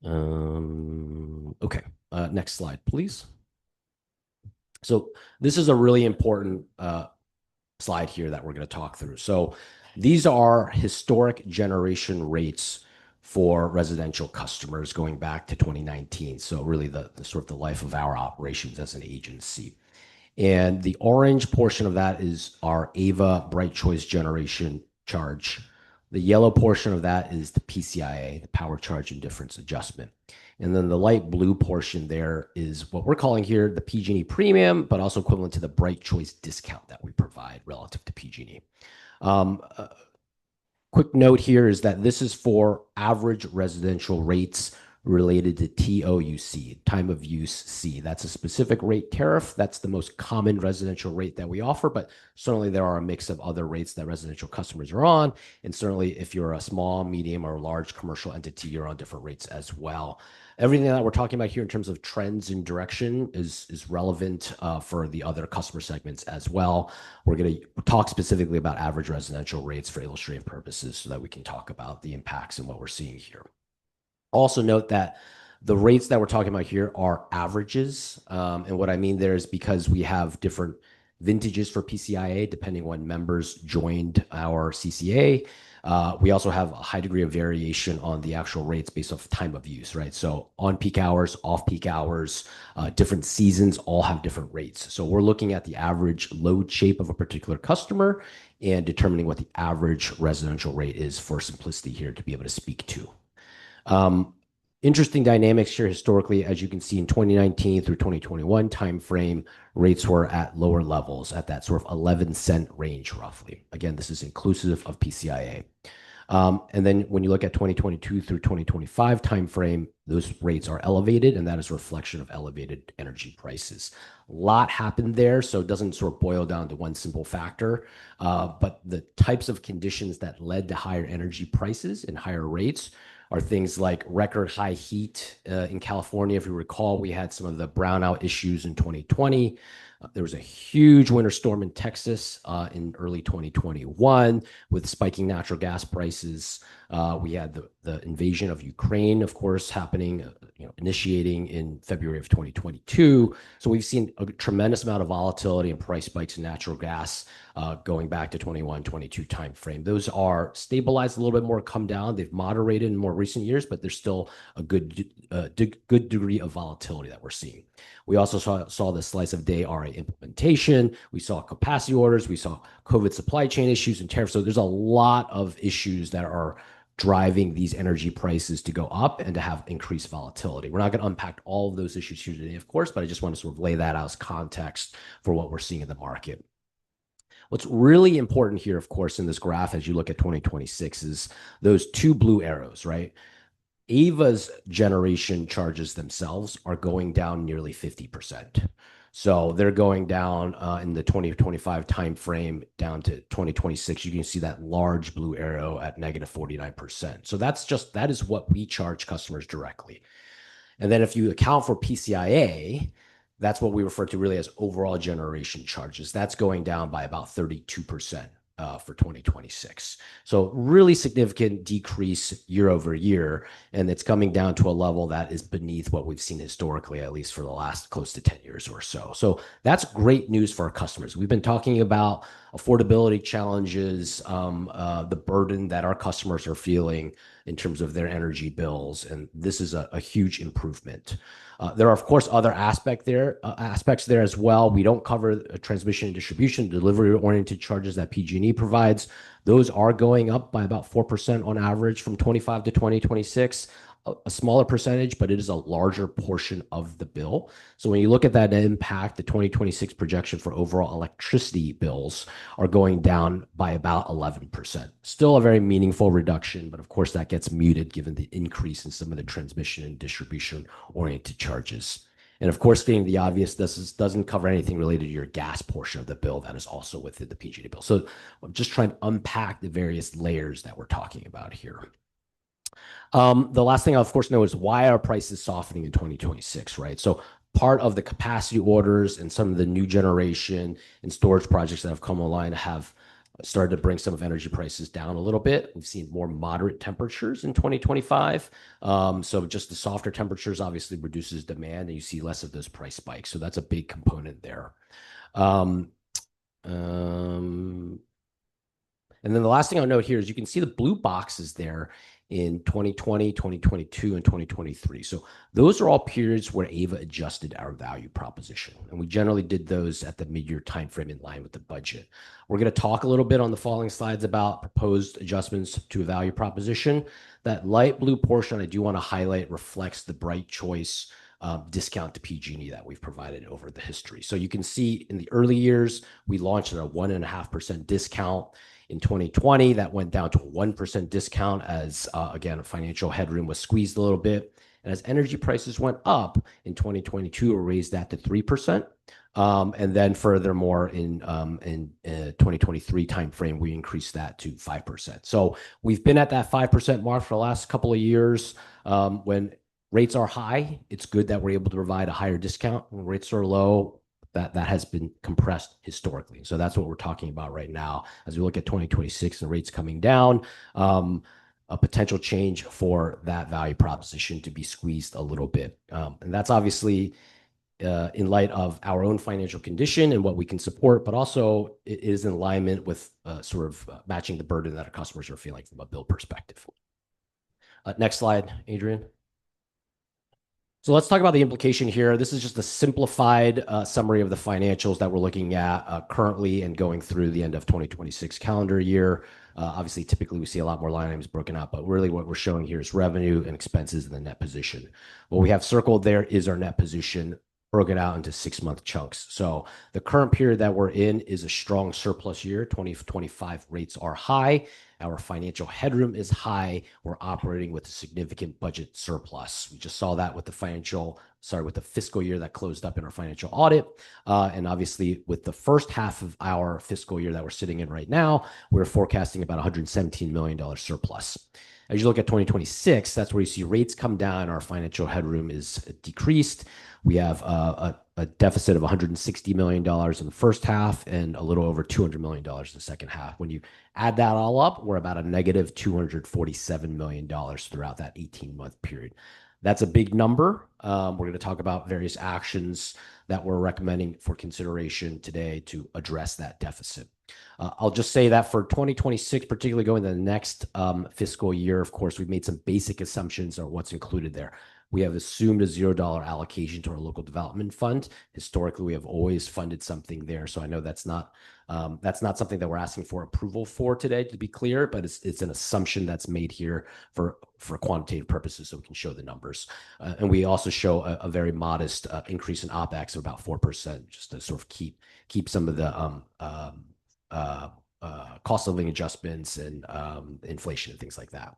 Okay, next slide, please. So this is a really important slide here that we're going to talk through. So these are historic generation rates for residential customers going back to 2019. So really the sort of the life of our operations as an agency. And the orange portion of that is our AVA Bright Choice generation charge. The yellow portion of that is the PCIA, the power charge indifference adjustment. And then the light blue portion there is what we're calling here the PG&E premium, but also equivalent to the Bright Choice discount that we provide relative to PG&E. Quick note here is that this is for average residential rates related to TOUC, time of use C. That's a specific rate tariff. That's the most common residential rate that we offer, but certainly there are a mix of other rates that residential customers are on. And certainly if you're a small, medium, or large commercial entity, you're on different rates as well. Everything that we're talking about here in terms of trends and direction is relevant for the other customer segments as well. We're going to talk specifically about average residential rates for illustrative purposes so that we can talk about the impacts and what we're seeing here. Also note that the rates that we're talking about here are averages. And what I mean there is because we have different vintages for PCIA depending when members joined our CCA. We also have a high degree of variation on the actual rates based off time of use, right? So on peak hours, off peak hours, different seasons all have different rates. So we're looking at the average load shape of a particular customer and determining what the average residential rate is for simplicity here to be able to speak to. Interesting dynamics here historically, as you can see in 2019 through 2021 timeframe, rates were at lower levels at that sort of 11-cent range roughly. Again, this is inclusive of PCIA. And then when you look at 2022 through 2025 timeframe, those rates are elevated, and that is a reflection of elevated energy prices. A lot happened there, so it doesn't sort of boil down to one simple factor. But the types of conditions that led to higher energy prices and higher rates are things like record high heat in California. If you recall, we had some of the brownout issues in 2020. There was a huge winter storm in Texas in early 2021 with spiking natural gas prices. We had the invasion of Ukraine, of course, happening, initiating in February of 2022. So we've seen a tremendous amount of volatility and price spikes in natural gas going back to 21, 22 timeframe. Those are stabilized a little bit more, come down. They've moderated in more recent years, but there's still a good degree of volatility that we're seeing. We also saw the slice of day RA implementation. We saw capacity orders. We saw COVID supply chain issues and tariffs. So there's a lot of issues that are driving these energy prices to go up and to have increased volatility. We're not going to unpack all of those issues here today, of course, but I just want to sort of lay that out as context for what we're seeing in the market. What's really important here, of course, in this graph, as you look at 2026, is those two blue arrows, right? Ava's generation charges themselves are going down nearly 50%. So they're going down in the 2025 timeframe down to 2026. You can see that large blue arrow at negative 49%. So that is what we charge customers directly. And then if you account for PCIA, that's what we refer to really as overall generation charges. That's going down by about 32%. For 2026. So really significant decrease year over year, and it's coming down to a level that is beneath what we've seen historically, at least for the last close to 10 years or so. So that's great news for our customers. We've been talking about affordability challenges, the burden that our customers are feeling in terms of their energy bills, and this is a huge improvement. There are, of course, other aspects there as well. We don't cover transmission and distribution, delivery-oriented charges that PG&E provides. Those are going up by about 4% on average from 25 to 2026. A smaller percentage, but it is a larger portion of the bill. So when you look at that impact, the 2026 projection for overall electricity bills are going down by about 11%. Still a very meaningful reduction, but of course that gets muted given the increase in some of the transmission and distribution oriented charges. And of course, stating the obvious, this doesn't cover anything related to your gas portion of the bill that is also within the PG&E bill. So I'm just trying to unpack the various layers that we're talking about here. The last thing I'll, of course, know is why are prices softening in 2026, right? So part of the capacity orders and some of the new generation and storage projects that have come online have started to bring some of energy prices down a little bit. We've seen more moderate temperatures in 2025. So just the softer temperatures obviously reduces demand, and you see less of those price spikes. So that's a big component there. And then the last thing I'll note here is you can see the blue boxes there in 2020, 2022, and 2023. So those are all periods where AVA adjusted our value proposition. And we generally did those at the mid-year timeframe in line with the budget. We're going to talk a little bit on the following slides about proposed adjustments to a value proposition. That light blue portion I do want to highlight reflects the Bright Choice discount to PG&E that we've provided over the history. So you can see in the early years, we launched at a 1.5% discount. In 2020, that went down to a 1% discount as, again, financial headroom was squeezed a little bit. And as energy prices went up in 2022, we raised that to 3%. And then furthermore, in 2023 timeframe, we increased that to 5%. So we've been at that 5% mark for the last couple of years. When rates are high, it's good that we're able to provide a higher discount. When rates are low, that has been compressed historically. So that's what we're talking about right now as we look at 2026 and rates coming down, a potential change for that value proposition to be squeezed a little bit. And that's obviously in light of our own financial condition and what we can support, but also it is in alignment with sort of matching the burden that our customers are feeling from a bill perspective. Next slide, Adrian. So let's talk about the implication here. This is just a simplified summary of the financials that we're looking at currently and going through the end of 2026 calendar year. Obviously, typically we see a lot more line items broken out, but really what we're showing here is revenue and expenses and the net position. What we have circled there is our net position broken out into 6-month chunks. So the current period that we're in is a strong surplus year. 2025 rates are high. Our financial headroom is high. We're operating with a significant budget surplus. We just saw that with the fiscal year that closed up in our financial audit. And obviously with the first half of our fiscal year that we're sitting in right now, we're forecasting about $117 million surplus. As you look at 2026, that's where you see rates come down. Our financial headroom is decreased. We have a deficit of $160 million in the first half and a little over $200 million in the second half. When you add that all up, we're about a negative $247 million throughout that 18-month period. That's a big number. We're going to talk about various actions that we're recommending for consideration today to address that deficit. I'll just say that for 2026, particularly going to the next fiscal year, of course, we've made some basic assumptions on what's included there. We have assumed a $0 allocation to our local development fund. Historically, we have always funded something there. So I know that's not something that we're asking for approval for today, to be clear, but it's an assumption that's made here for quantitative purposes so we can show the numbers. And we also show a very modest increase in OpEx of about 4%, just to sort of keep some of the cost of living adjustments and inflation and things like that.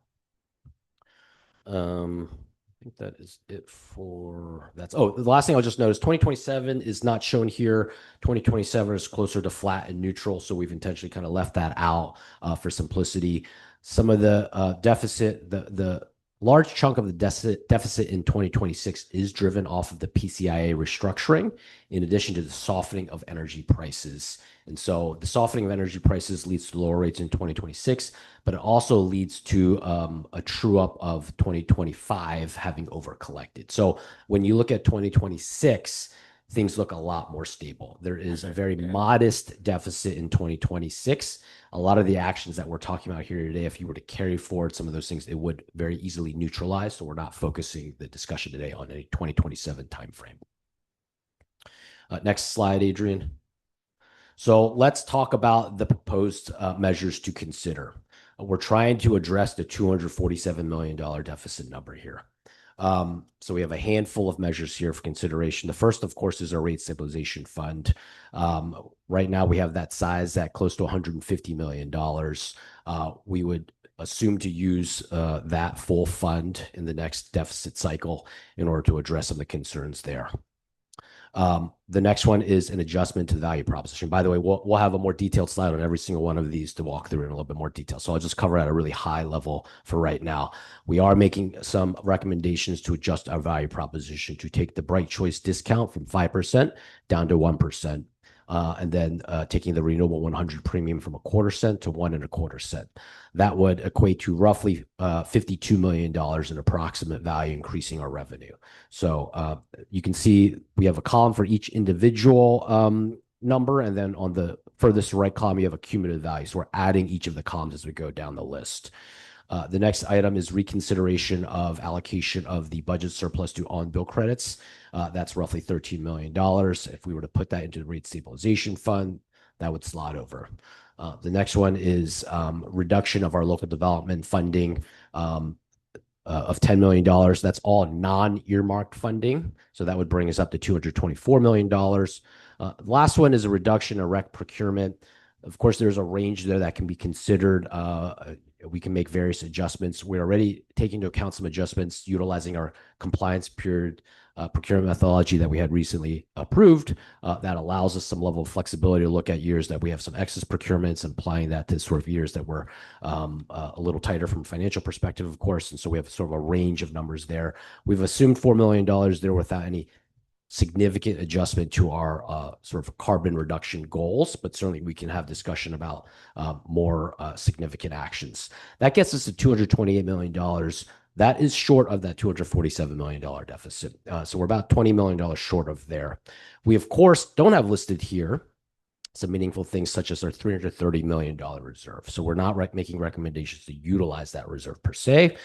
I think that is it for that. Oh, the last thing I'll just notice, 2027 is not shown here. 2027 is closer to flat and neutral. So we've intentionally kind of left that out for simplicity. Some of the deficit, the large chunk of the deficit in 2026 is driven off of the PCIA restructuring, in addition to the softening of energy prices. And so the softening of energy prices leads to lower rates in 2026, but it also leads to a true up of 2025 having over collected. So when you look at 2026, things look a lot more stable. There is a very modest deficit in 2026. A lot of the actions that we're talking about here today, if you were to carry forward some of those things, it would very easily neutralize. So we're not focusing the discussion today on a 2027 timeframe. Next slide, Adrian. So let's talk about the proposed measures to consider. We're trying to address the $247 million deficit number here. So we have a handful of measures here for consideration. The first, of course, is our rate stabilization fund. Right now, we have that size at close to $150 million. We would assume to use that full fund in the next deficit cycle in order to address some of the concerns there. The next one is an adjustment to the value proposition. By the way, we'll have a more detailed slide on every single one of these to walk through in a little bit more detail. So I'll just cover at a really high level for right now. We are making some recommendations to adjust our value proposition to take the Bright Choice discount from 5% down to 1%. And then taking the Renewable 100 premium from 1/4 cent to 1.25 cents. That would equate to roughly $52 million in approximate value, increasing our revenue. So you can see we have a column for each individual number, and then on the furthest right column, you have a cumulative value. So we're adding each of the columns as we go down the list. The next item is reconsideration of allocation of the budget surplus to on-bill credits. That's roughly $13 million. If we were to put that into the rate stabilization fund, that would slot over. The next one is reduction of our local development funding of $10 million. That's all non-earmarked funding. So that would bring us up to $224 million. The last one is a reduction in rec procurement. Of course, there's a range there that can be considered. We can make various adjustments. We're already taking into account some adjustments utilizing our compliance period procurement methodology that we had recently approved. That allows us some level of flexibility to look at years that we have some excess procurements and applying that to sort of years that were a little tighter from a financial perspective, of course. And so we have sort of a range of numbers there. We've assumed $4 million there without any significant adjustment to our sort of carbon reduction goals, but certainly we can have discussion about more significant actions. That gets us to $228 million. That is short of that $247 million deficit. So we're about $20 million short of there. We, of course, don't have listed here some meaningful things such as our $330 million reserve. So we're not making recommendations to utilize that reserve per se.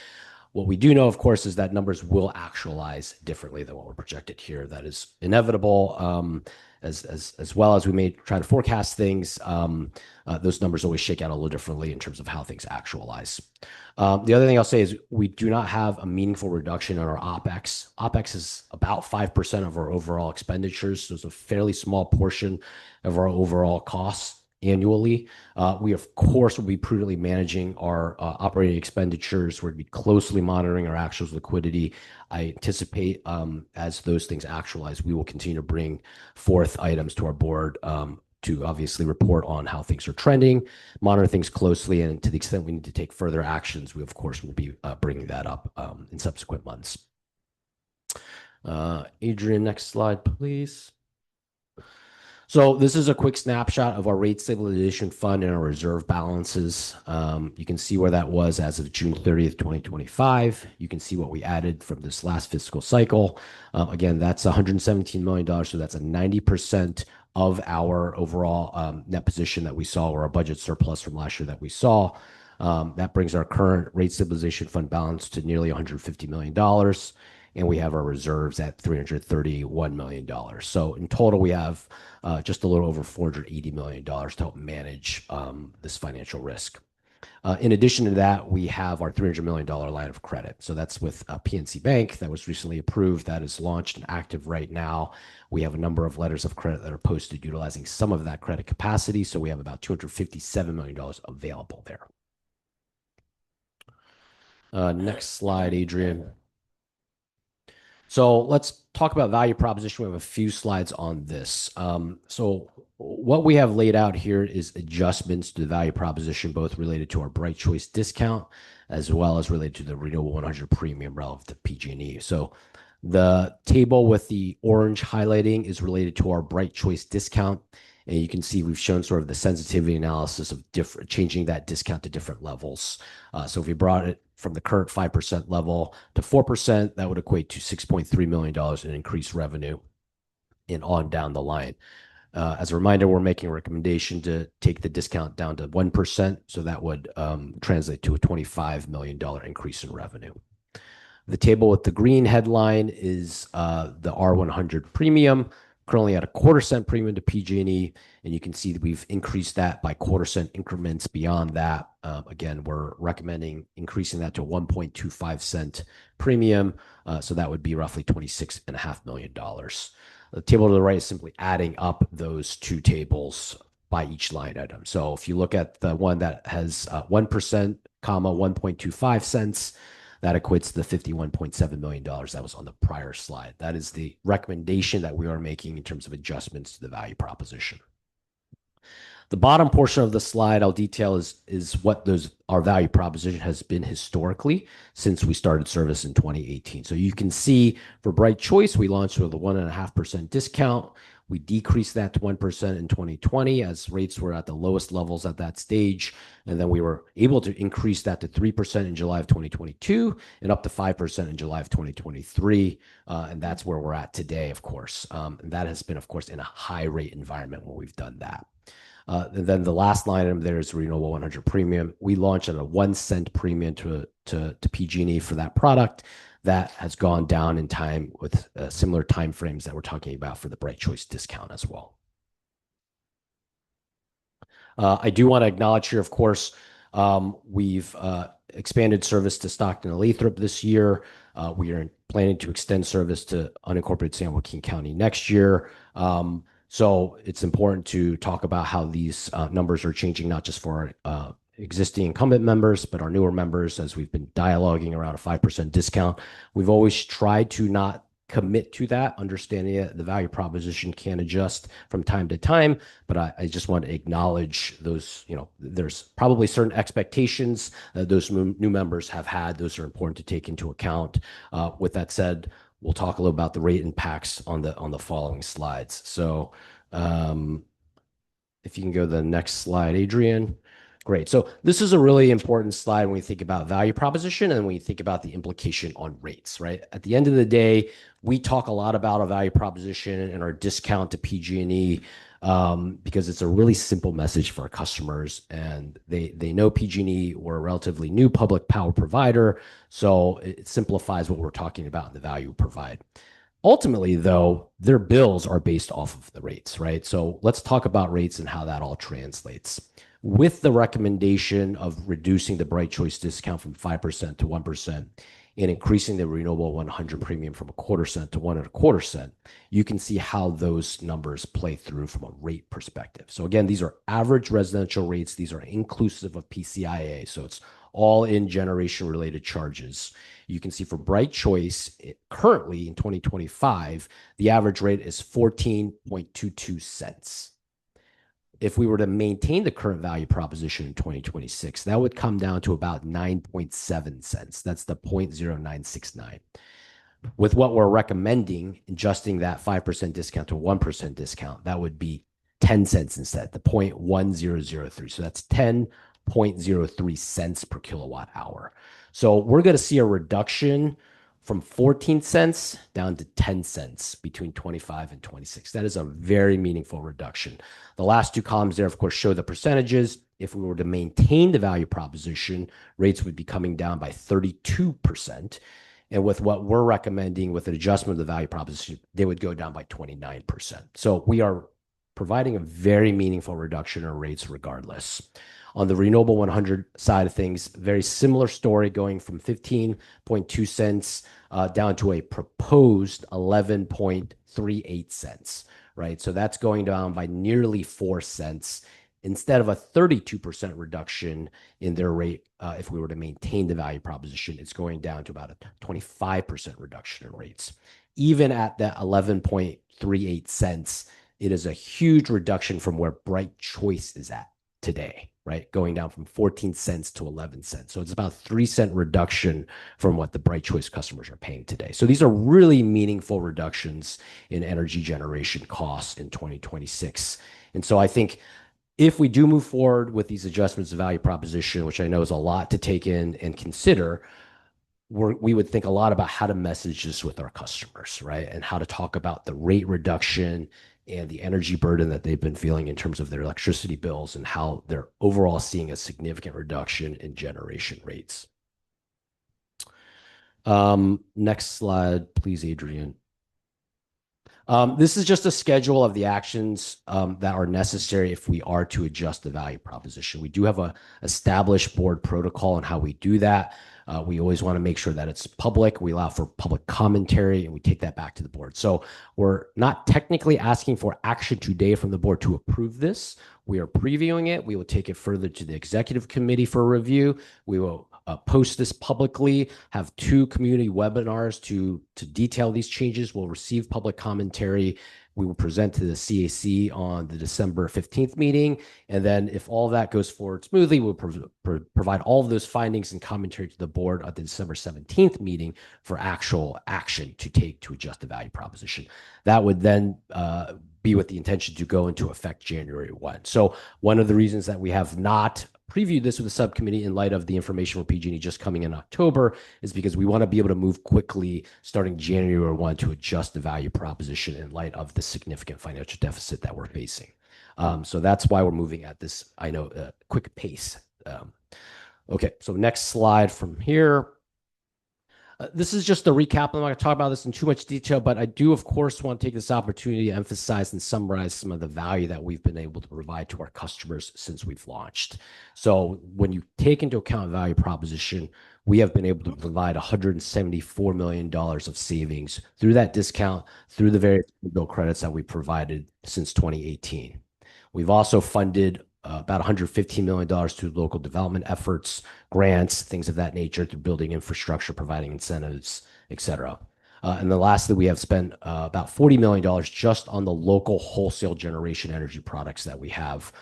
What we do know, of course, is that numbers will actualize differently than what we're projected here. That is inevitable. As well as we may try to forecast things, those numbers always shake out a little differently in terms of how things actualize. The other thing I'll say is we do not have a meaningful reduction in our OPEX. OPEX is about 5% of our overall expenditures, so it's a fairly small portion of our overall costs annually. We, of course, will be prudently managing our operating expenditures. We're going to be closely monitoring our actual liquidity. I anticipate as those things actualize, we will continue to bring forth items to our board to obviously report on how things are trending, monitor things closely, and to the extent we need to take further actions, we, of course, will be bringing that up in subsequent months. Adrian, next slide, please. So this is a quick snapshot of our rate stabilization fund and our reserve balances. You can see where that was as of June 30th, 2025. You can see what we added from this last fiscal cycle. Again, that's $117 million. So that's a 90% of our overall net position that we saw, or our budget surplus from last year that we saw. That brings our current rate stabilization fund balance to nearly $150 million. And we have our reserves at $331 million. So in total, we have just a little over $480 million to help manage this financial risk. In addition to that, we have our $300 million line of credit. So that's with PNC Bank that was recently approved. That is launched and active right now. We have a number of letters of credit that are posted utilizing some of that credit capacity. So we have about $257 million available there. Next slide, Adrian. So let's talk about value proposition. We have a few slides on this. So what we have laid out here is adjustments to the value proposition, both related to our Bright Choice discount, as well as related to the Renewable 100 premium relative to PG&E. So the table with the orange highlighting is related to our Bright Choice discount. And you can see we've shown sort of the sensitivity analysis of changing that discount to different levels. So if we brought it from the current 5% level to 4%, that would equate to $6.3 million in increased revenue and on down the line. As a reminder, we're making a recommendation to take the discount down to 1%. So that would translate to a $25 million increase in revenue. The table with the green headline is the R100 premium, currently at a 1/4 cent premium to PG&E. And you can see that we've increased that by 1/4 cent increments beyond that. Again, we're recommending increasing that to 1.25 cent premium. So that would be roughly $26.5 million. The table to the right is simply adding up those two tables by each line item. So if you look at the one that has 1%, 1.25 cents, that equates to the $51.7 million that was on the prior slide. That is the recommendation that we are making in terms of adjustments to the value proposition. The bottom portion of the slide I'll detail is what our value proposition has been historically since we started service in 2018. So you can see for Bright Choice, we launched with a 1.5% discount. We decreased that to 1% in 2020 as rates were at the lowest levels at that stage. And then we were able to increase that to 3% in July of 2022 and up to 5% in July of 2023. And that's where we're at today, of course. And that has been, of course, in a high rate environment when we've done that. And then the last line item there is Renewable 100 premium. We launched at a 1 cent premium to PG&E for that product. That has gone down in time with similar timeframes that we're talking about for the Bright Choice discount as well. I do want to acknowledge here, of course, we've expanded service to Stockton and Lathrop this year. We are planning to extend service to unincorporated San Joaquin County next year. So it's important to talk about how these numbers are changing, not just for our existing incumbent members, but our newer members, as we've been dialoguing around a 5% discount. We've always tried to not commit to that, understanding that the value proposition can adjust from time to time. But I just want to acknowledge those, there's probably certain expectations that those new members have had. Those are important to take into account. With that said, we'll talk a little about the rate impacts on the following slides. So if you can go to the next slide, Adrian. Great. So this is a really important slide when we think about value proposition and when we think about the implication on rates, right? At the end of the day, We talk a lot about a value proposition and our discount to PG&E because it's a really simple message for our customers, and they know PG&E, we're a relatively new public power provider, so it simplifies what we're talking about in the value we provide. Ultimately, though, their bills are based off of the rates, right? So let's talk about rates and how that all translates. With the recommendation of reducing the Bright Choice discount from 5% to 1% and increasing the Renewable 100 premium from 1/4 cent to 1 1/4 cent, you can see how those numbers play through from a rate perspective. So again, these are average residential rates. These are inclusive of PCIA. So it's all in generation related charges. You can see for Bright Choice, currently in 2025, the average rate is 14.22 cents. If we were to maintain the current value proposition in 2026, that would come down to about 9.7 cents. That's the 0.0969. With what we're recommending, adjusting that 5% discount to 1% discount, that would be 10 cents instead, the 0.1003. So that's 10.03 cents per kilowatt hour. So we're going to see a reduction from 14 cents down to 10 cents between 25 and 26. That is a very meaningful reduction. The last two columns there, of course, show the percentages. If we were to maintain the value proposition, rates would be coming down by 32%. And with what we're recommending with an adjustment of the value proposition, they would go down by 29%. So we are providing a very meaningful reduction in rates regardless. On the Renewable 100 side of things, very similar story, going from 15.2 cents down to a proposed 11.38 cents, right? So that's going down by nearly 4 cents instead of a 32% reduction in their rate. If we were to maintain the value proposition, it's going down to about a 25% reduction in rates. Even at that 11.38 cents, it is a huge reduction from where Bright Choice is at today, right? Going down from 14 cents to 11 cents. So it's about 3-cent reduction from what the Bright Choice customers are paying today. So these are really meaningful reductions in energy generation costs in 2026. And so I think if we do move forward with these adjustments of value proposition, which I know is a lot to take in and consider, we would think a lot about how to message this with our customers, right? And how to talk about the rate reduction and the energy burden that they've been feeling in terms of their electricity bills and how they're overall seeing a significant reduction in generation rates. Next slide, please, Adrian. This is just a schedule of the actions that are necessary if we are to adjust the value proposition. We do have an established board protocol on how we do that. We always want to make sure that it's public. We allow for public commentary, and we take that back to the board. So we're not technically asking for action today from the board to approve this. We are previewing it. We will take it further to the executive committee for review. We will post this publicly, have 2 community webinars to detail these changes. We'll receive public commentary. We will present to the CAC on the December 15th meeting. And then if all that goes forward smoothly, we'll provide all of those findings and commentary to the board at the December 17th meeting for actual action to take to adjust the value proposition. That would then be with the intention to go into effect January 1. So one of the reasons that we have not previewed this with the subcommittee in light of the information from PG&E just coming in October is because we want to be able to move quickly starting January 1 to adjust the value proposition in light of the significant financial deficit that we're facing. So that's why we're moving at this, I know, quick pace. Okay, so next slide from here. This is just a recap. I'm not going to talk about this in too much detail, but I do, of course, want to take this opportunity to emphasize and summarize some of the value that we've been able to provide to our customers since we've launched. So when you take into account value proposition, we have been able to provide $174 million of savings through that discount, through the various bill credits that we provided since 2018. We've also funded about $115 million to local development efforts, grants, things of that nature, through building infrastructure, providing incentives, et cetera. And then lastly, we have spent about $40 million just on the local wholesale generation energy products that we have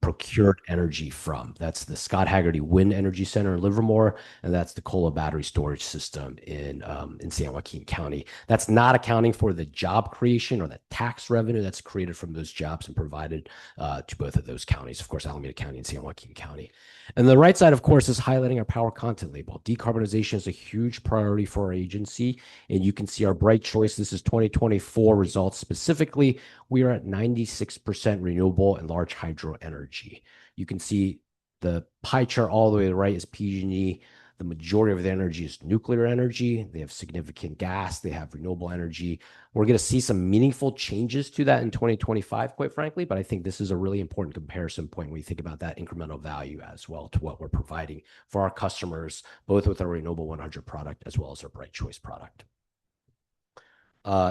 procured energy from. That's the Scott Haggerty Wind Energy Center in Livermore, and that's the Kola Battery Storage System in San Joaquin County. That's not accounting for the job creation or the tax revenue that's created from those jobs and provided to both of those counties, of course, Alameda County and San Joaquin County. And the right side, of course, is highlighting our power content label. Decarbonization is a huge priority for our agency, and you can see our Bright Choice. This is 2024 results specifically. We are at 96% renewable and large hydro energy. You can see the pie chart all the way to the right is PG&E. The majority of the energy is nuclear energy. They have significant gas. They have renewable energy. We're going to see some meaningful changes to that in 2025, quite frankly, but I think this is a really important comparison point when you think about that incremental value as well to what we're providing for our customers, both with our Renewable 100 product as well as our Bright Choice product.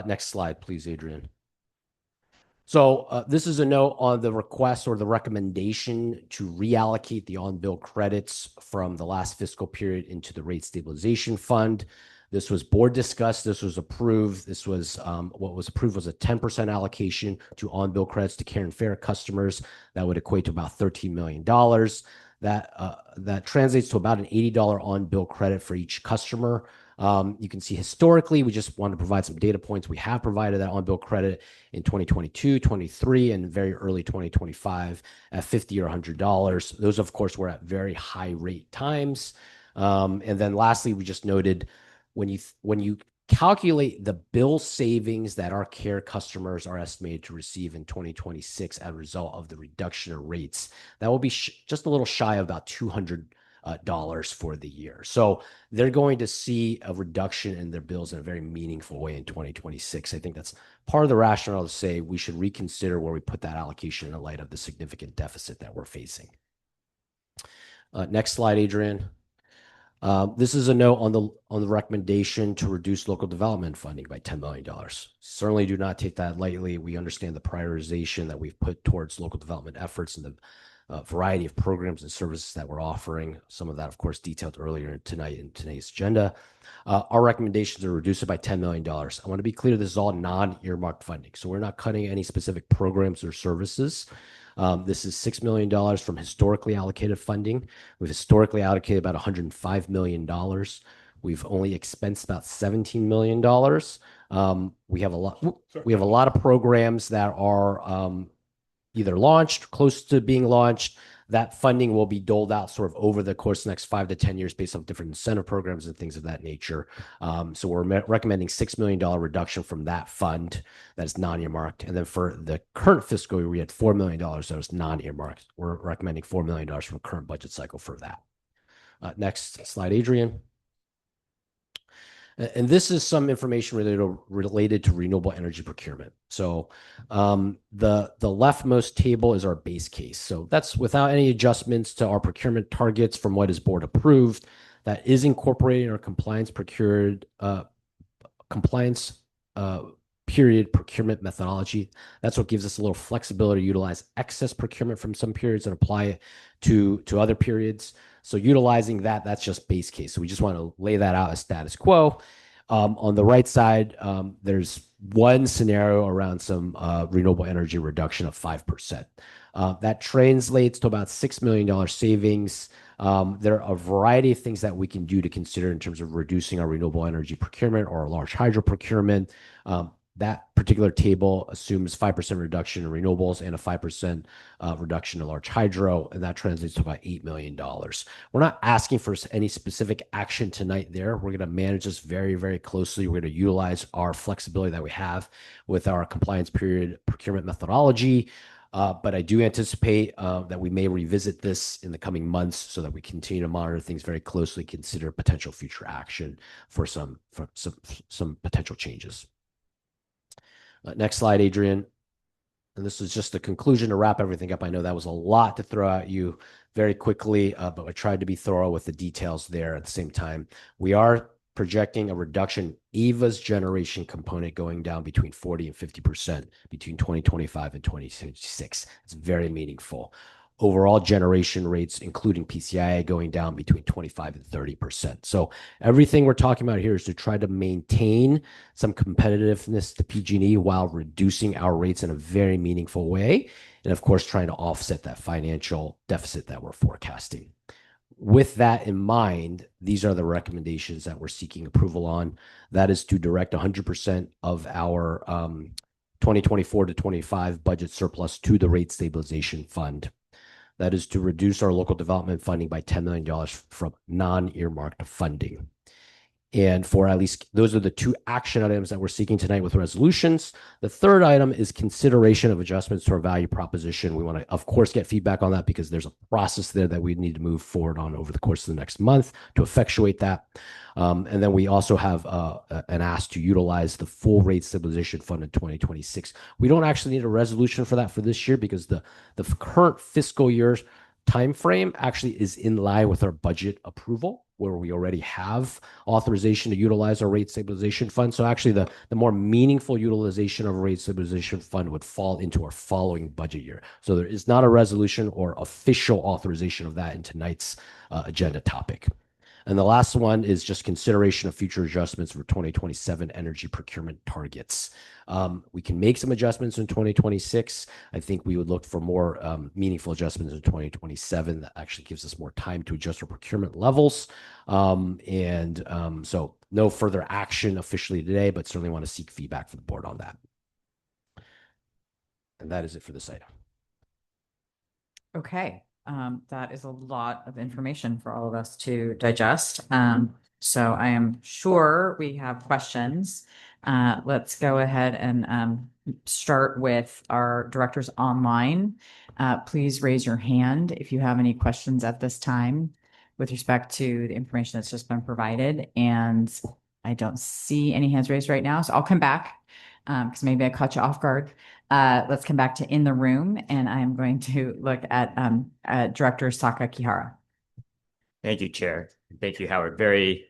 Next slide, please, Adrian. So this is a note on the request or the recommendation to reallocate the on-bill credits from the last fiscal period into the rate stabilization fund. This was board discussed. This was approved. This was what was approved was a 10% allocation to on-bill credits to Care and Fair customers. That would equate to about $13 million. That translates to about an $80 on-bill credit for each customer. You can see historically, we just want to provide some data points. We have provided that on-bill credit in 2022, 23, and very early 2025 at $50 or $100. Those, of course, were at very high rate times. And then lastly, we just noted when you calculate the bill savings that our care customers are estimated to receive in 2026 as a result of the reduction in rates, that will be just a little shy of about $200 for the year. So they're going to see a reduction in their bills in a very meaningful way in 2026. I think that's part of the rationale to say we should reconsider where we put that allocation in light of the significant deficit that we're facing. Next slide, Adrian. This is a note on the recommendation to reduce local development funding by $10 million. Certainly do not take that lightly. We understand the prioritization that we've put towards local development efforts and the variety of programs and services that we're offering. Some of that, of course, detailed earlier tonight in today's agenda. Our recommendations are reduce it by $10 million. I want to be clear, this is all non-earmarked funding. So we're not cutting any specific programs or services. This is $6 million from historically allocated funding. We've historically allocated about $105 million. We've only expensed about $17 million. We have a lot of programs that are either launched, close to being launched. That funding will be doled out sort of over the course of the next 5 to 10 years based on different incentive programs and things of that nature. So we're recommending $6 million reduction from that fund that is non-earmarked. And then for the current fiscal year, we had $4 million that was non-earmarked. We're recommending $4 million from the current budget cycle for that. Next slide, Adrian. And this is some information related to renewable energy procurement. So the leftmost table is our base case. So that's without any adjustments to our procurement targets from what is board approved. That is incorporating our period procurement methodology. That's what gives us a little flexibility to utilize excess procurement from some periods and apply it to other periods. So utilizing that, that's just base case. So we just want to lay that out as status quo. On the right side, there's one scenario around some renewable energy reduction of 5%. That translates to about $6 million savings. There are a variety of things that we can do to consider in terms of reducing our renewable energy procurement or our large hydro procurement. That particular table assumes 5% reduction in renewables and a 5% reduction in large hydro, and that translates to about $8 million. We're not asking for any specific action tonight there. We're going to manage this very, very closely. We're going to utilize our flexibility that we have with our compliance period procurement methodology. But I do anticipate that we may revisit this in the coming months so that we continue to monitor things very closely, consider potential future action for some potential changes. Next slide, Adrian. And this is just the conclusion to wrap everything up. I know that was a lot to throw at you very quickly, but I tried to be thorough with the details there at the same time. We are projecting a reduction EVA's generation component going down between 40 and 50% between 2025 and 2026. It's very meaningful. overall generation rates, including PCIA, going down between 25 and 30%. So everything we're talking about here is to try to maintain some competitiveness to PG&E while reducing our rates in a very meaningful way. And of course, trying to offset that financial deficit that we're forecasting. With that in mind, these are the recommendations that we're seeking approval on. That is to direct 100% of our 2024 to 25 budget surplus to the rate stabilization fund. That is to reduce our local development funding by $10 million from non-earmarked funding. And for at least, those are the two action items that we're seeking tonight with resolutions. The third item is consideration of adjustments to our value proposition. We want to, of course, get feedback on that because there's a process there that we need to move forward on over the course of the next month to effectuate that. And then we also have an ask to utilize the full rate stabilization fund in 2026. We don't actually need a resolution for that for this year because the current fiscal year's timeframe actually is in line with our budget approval, where we already have authorization to utilize our rate stabilization fund. So actually the more meaningful utilization of a rate stabilization fund would fall into our following budget year. So there is not a resolution or official authorization of that in tonight's agenda topic. And the last one is just consideration of future adjustments for 2027 energy procurement targets. We can make some adjustments in 2026. I think we would look for more meaningful adjustments in 2027. That actually gives us more time to adjust our procurement levels. So no further action officially today, but certainly want to seek feedback from the board on that. And that is it for this item. Okay. That is a lot of information for all of us to digest. So I am sure we have questions. Let's go ahead and start with our directors online. Please raise your hand if you have any questions at this time with respect to the information that's just been provided. And I don't see any hands raised right now, so I'll come back because maybe I caught you off guard. Let's come back to in the room, and I'm going to look at Director Sakakihara. Thank you, Chair. Thank you, Howard. Very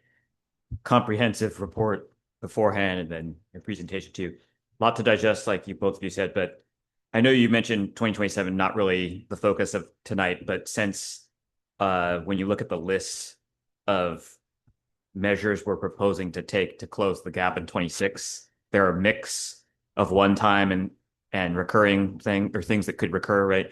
comprehensive report beforehand and then your presentation too. A lot to digest, like you both of you said, but I know you mentioned 2027, not really the focus of tonight, but since when you look at the list of measures we're proposing to take to close the gap in 26, there are a mix of one-time and recurring things that could recur, right?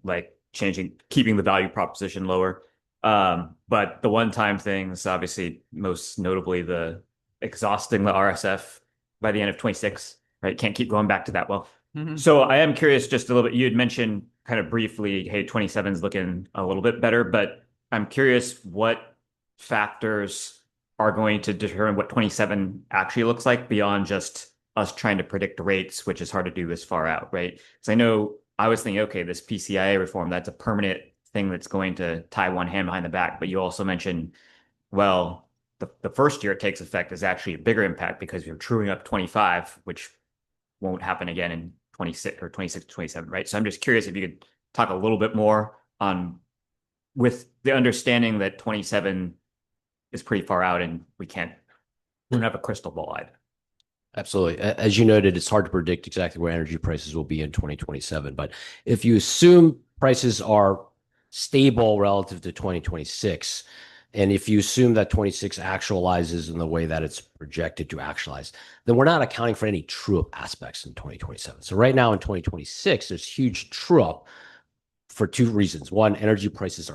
Like keeping the value proposition lower. But the one-time things, obviously, most notably the exhausting the RSF by the end of 26, right? Can't keep going back to that well. So I am curious just a little bit, you had mentioned kind of briefly, hey, 27 is looking a little bit better, but I'm curious what factors are going to determine what 27 actually looks like beyond just us trying to predict rates, which is hard to do this far out, right? Because I know I was thinking, okay, this PCIA reform, that's a permanent thing that's going to tie one hand behind the back. But you also mentioned, well, the first year it takes effect is actually a bigger impact because you're truing up 25, which won't happen again in 26 or 26 to 27, right? So I'm just curious if you could talk a little bit more on with the understanding that 27 is pretty far out and we don't have a crystal ball either. Absolutely. As you noted, it's hard to predict exactly where energy prices will be in 2027. But if you assume prices are stable relative to 2026, and if you assume that 26 actualizes in the way that it's projected to actualize, then we're not accounting for any true-up aspects in 2027. So right now in 2026, there's huge true-up for two reasons. One, energy prices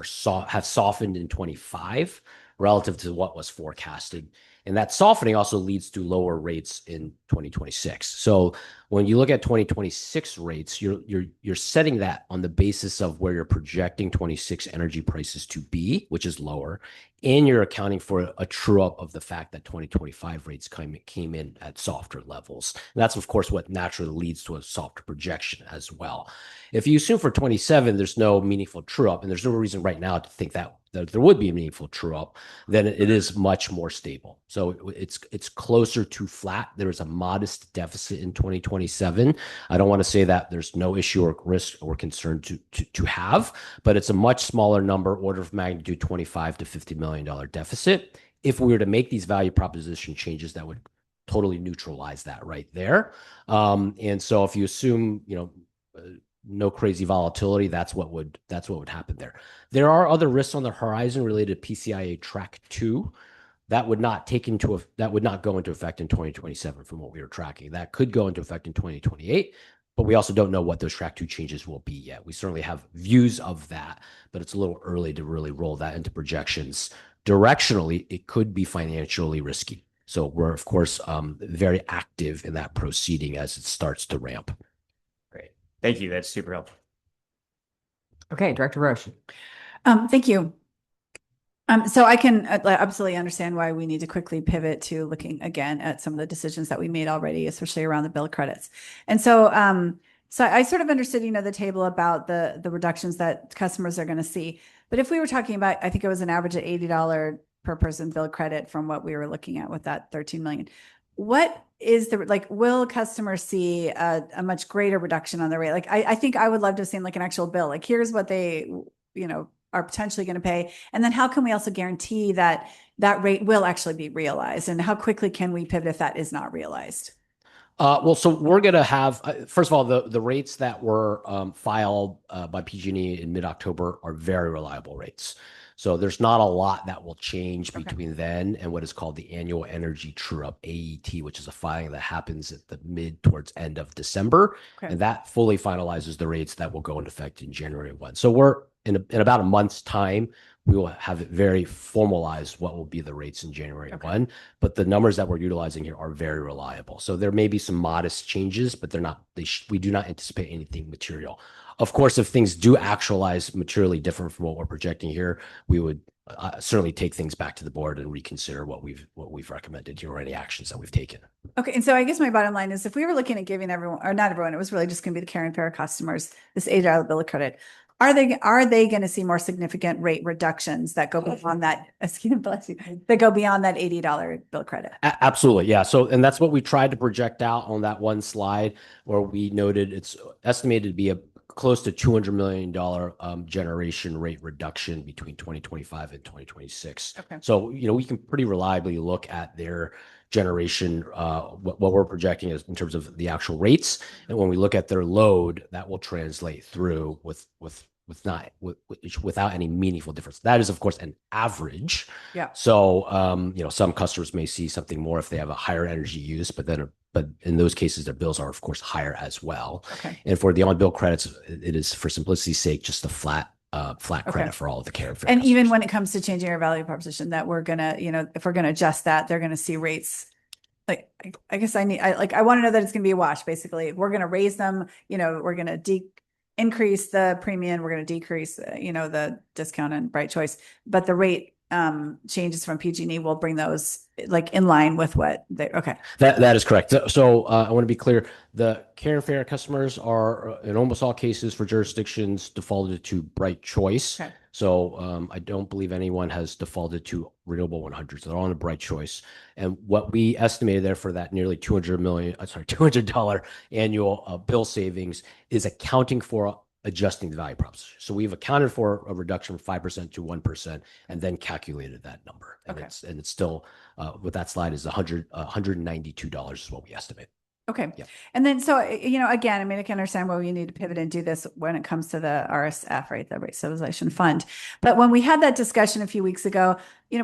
have softened in 25 relative to what was forecasted. And that softening also leads to lower rates in 2026. So when you look at 2026 rates, you're setting that on the basis of where you're projecting 26 energy prices to be, which is lower, and you're accounting for a true up of the fact that 2025 rates came in at softer levels. And that's, of course, what naturally leads to a softer projection as well. If you assume for 27, there's no meaningful true up, and there's no reason right now to think that there would be a meaningful true up, then it is much more stable. So it's closer to flat. There is a modest deficit in 2027. I don't want to say that there's no issue or risk or concern to have, but it's a much smaller number, order of magnitude $25 to $50 million deficit. If we were to make these value proposition changes, that would totally neutralize that right there. And so if you assume, no crazy volatility, that's what would happen there. There are other risks on the horizon related to PCIA Track 2 that would not go into effect in 2027 from what we were tracking. That could go into effect in 2028, but we also don't know what those Track 2 changes will be yet. We certainly have views of that, but it's a little early to really roll that into projections. Directionally, it could be financially risky. So we're, of course, very active in that proceeding as it starts to ramp. Great. Thank you. That's super helpful. Okay, Director Roche. Thank you. So I can absolutely understand why we need to quickly pivot to looking again at some of the decisions that we made already, especially around the bill of credits. And so, so I sort of understood, the table about the reductions that customers are going to see. But if we were talking about, I think it was an average of $80 per person bill credit from what we were looking at with that 13 million. What is will customers see a much greater reduction on the rate? I think I would love to have seen an actual bill. Here's what they, are potentially going to pay. And then how can we also guarantee that that rate will actually be realized? And how quickly can we pivot if that is not realized? Well, so we're going to have, first of all, the rates that were filed by PG&E in mid-October are very reliable rates. So there's not a lot that will change between then and what is called the annual energy true-up, AET, which is a filing that happens at the mid towards end of December. And that fully finalizes the rates that will go into effect in January 1. So we're in about a month's time, we will have it very formalized what will be the rates in January 1. But the numbers that we're utilizing here are very reliable. So there may be some modest changes, but they're not. We do not anticipate anything material. Of course, if things do actualize materially different from what we're projecting here, we would certainly take things back to the board and reconsider what we've recommended here or any actions that we've taken. Okay, and so I guess my bottom line is, if we were looking at giving everyone, or not everyone, it was really just going to be the Care and Fair customers, this $80 bill of credit. Are they going to see more significant rate reductions that go beyond that? Bless you, that go beyond that $80 bill credit? Absolutely, yeah. So, and that's what we tried to project out on that one slide where we noted it's estimated to be a close to $200 million generation rate reduction between 2025 and 2026. So, we can pretty reliably look at their generation, what we're projecting is in terms of the actual rates. And when we look at their load, that will translate through without any meaningful difference. That is, of course, an average. Yeah. So, some customers may see something more if they have a higher energy use, but in those cases, their bills are, of course, higher as well. And for the on-bill credits, it is, for simplicity's sake, just a flat credit for all of the Care and Fair And customers. even when it comes to changing our value proposition, that we're gonna, if we're gonna adjust that, they're gonna see rates. I guess I want to know that it's gonna be a wash. Basically, we're gonna raise them. We're gonna increase the premium. We're gonna decrease, the discount and Bright Choice, but the rate changes from PG&E will bring those in line with what they. That is correct. So I want to be clear. The Care and Fair customers are, in almost all cases for jurisdictions, defaulted to Bright Choice. So I don't believe anyone has defaulted to Renewable 100. So they're on a Bright Choice. And what we estimated there for that nearly $200 annual bill savings is accounting for adjusting the value proposition. So we've accounted for a reduction from 5% to 1% and then calculated that number. And it's still, with that slide, is $192 is what we estimate. Okay. Yeah. And then, so, again, I can understand why we need to pivot and do this when it comes to the RSF, right? The Rate Stabilization Fund. But when we had that discussion a few weeks ago,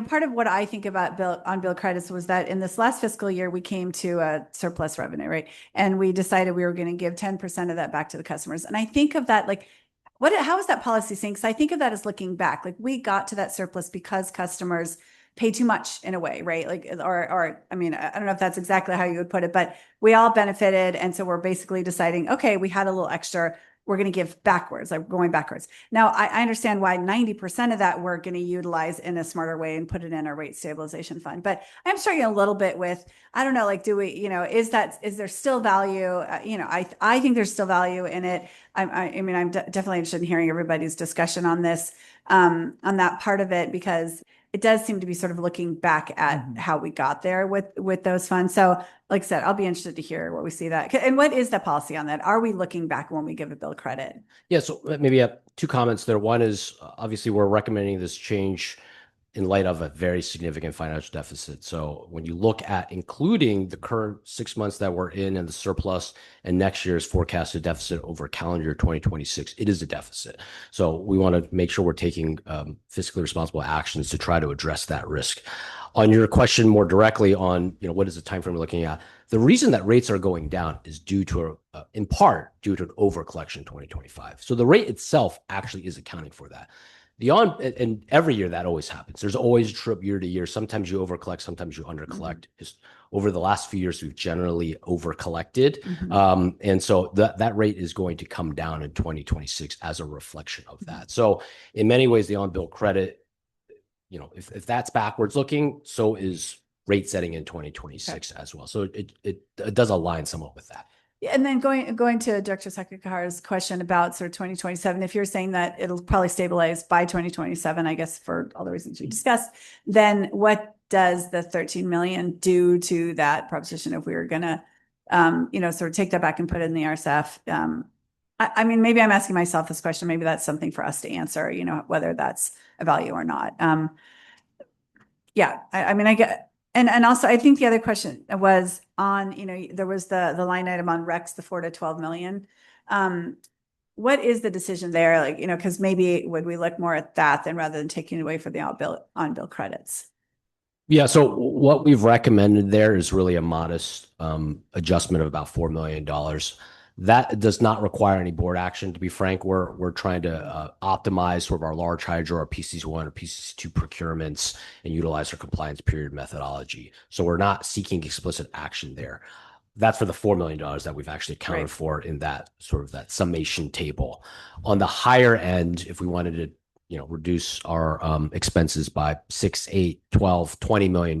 part of what I think about bill credits was that in this last fiscal year, we came to a surplus revenue, right? And we decided we were going to give 10% of that back to the customers. And I think of that, how is that policy seen? Because I think of that as looking back, we got to that surplus because customers pay too much in a way, right? I don't know if that's exactly how you would put it, but we all benefited. And so we're basically deciding, okay, we had a little extra, we're going to give backwards, going backwards. Now, I understand why 90% of that we're going to utilize in a smarter way and put it in our Rate Stabilization Fund. But I'm struggling a little bit with, I don't know, do we, is there still value? I think there's still value in it. I'm definitely interested in hearing everybody's discussion on this, on that part of it, because it does seem to be sort of looking back at how we got there with those funds. So like I said, I'll be interested to hear what we see that. And what is the policy on that? Are we looking back when we give a bill credit? Yeah, so maybe I have two comments there. One is, obviously, we're recommending this change in light of a very significant financial deficit. So when you look at including the current 6 months that we're in and the surplus and next year's forecasted deficit over calendar year 2026, it is a deficit. So we want to make sure we're taking fiscally responsible actions to try to address that risk. On your question more directly on, what is the time frame we're looking at? The reason that rates are going down is due to, in part, due to an overcollection in 2025. So the rate itself actually is accounting for that. And every year that always happens. There's always a trip year to year. Sometimes you overcollect, sometimes you undercollect. Just over the last few years, we've generally overcollected. And so that rate is going to come down in 2026 as a reflection of that. So in many ways, the on-bill credit, if that's backwards looking, so is rate setting in 2026 as well. So it does align somewhat with that. And then going to Director Sakakar's question about sort of 2027, if you're saying that it'll probably stabilize by 2027, I guess for all the reasons you discussed, then what does the 13 million do to that proposition if we were going to, sort of take that back and put it in the RSF? I mean, maybe I'm asking myself this question. Maybe that's something for us to answer, whether that's a value or not. I mean, I get. And also, I think the other question was on, there was the line item on Rex, the 4 to 12 million. What is the decision there? Because maybe would we look more at that than rather than taking away for the on-bill credits? Yeah. So what we've recommended there is really a modest adjustment of about $4 million. That does not require any board action. To be frank, we're trying to optimize sort of our large hydro, our PCS1 or PCS2 procurements and utilize our compliance period methodology. So we're not seeking explicit action there. That's for the $4 million that we've actually accounted for in that sort of that summation table. On the higher end, if we wanted to reduce our expenses by $6, $8, $12, $20 million,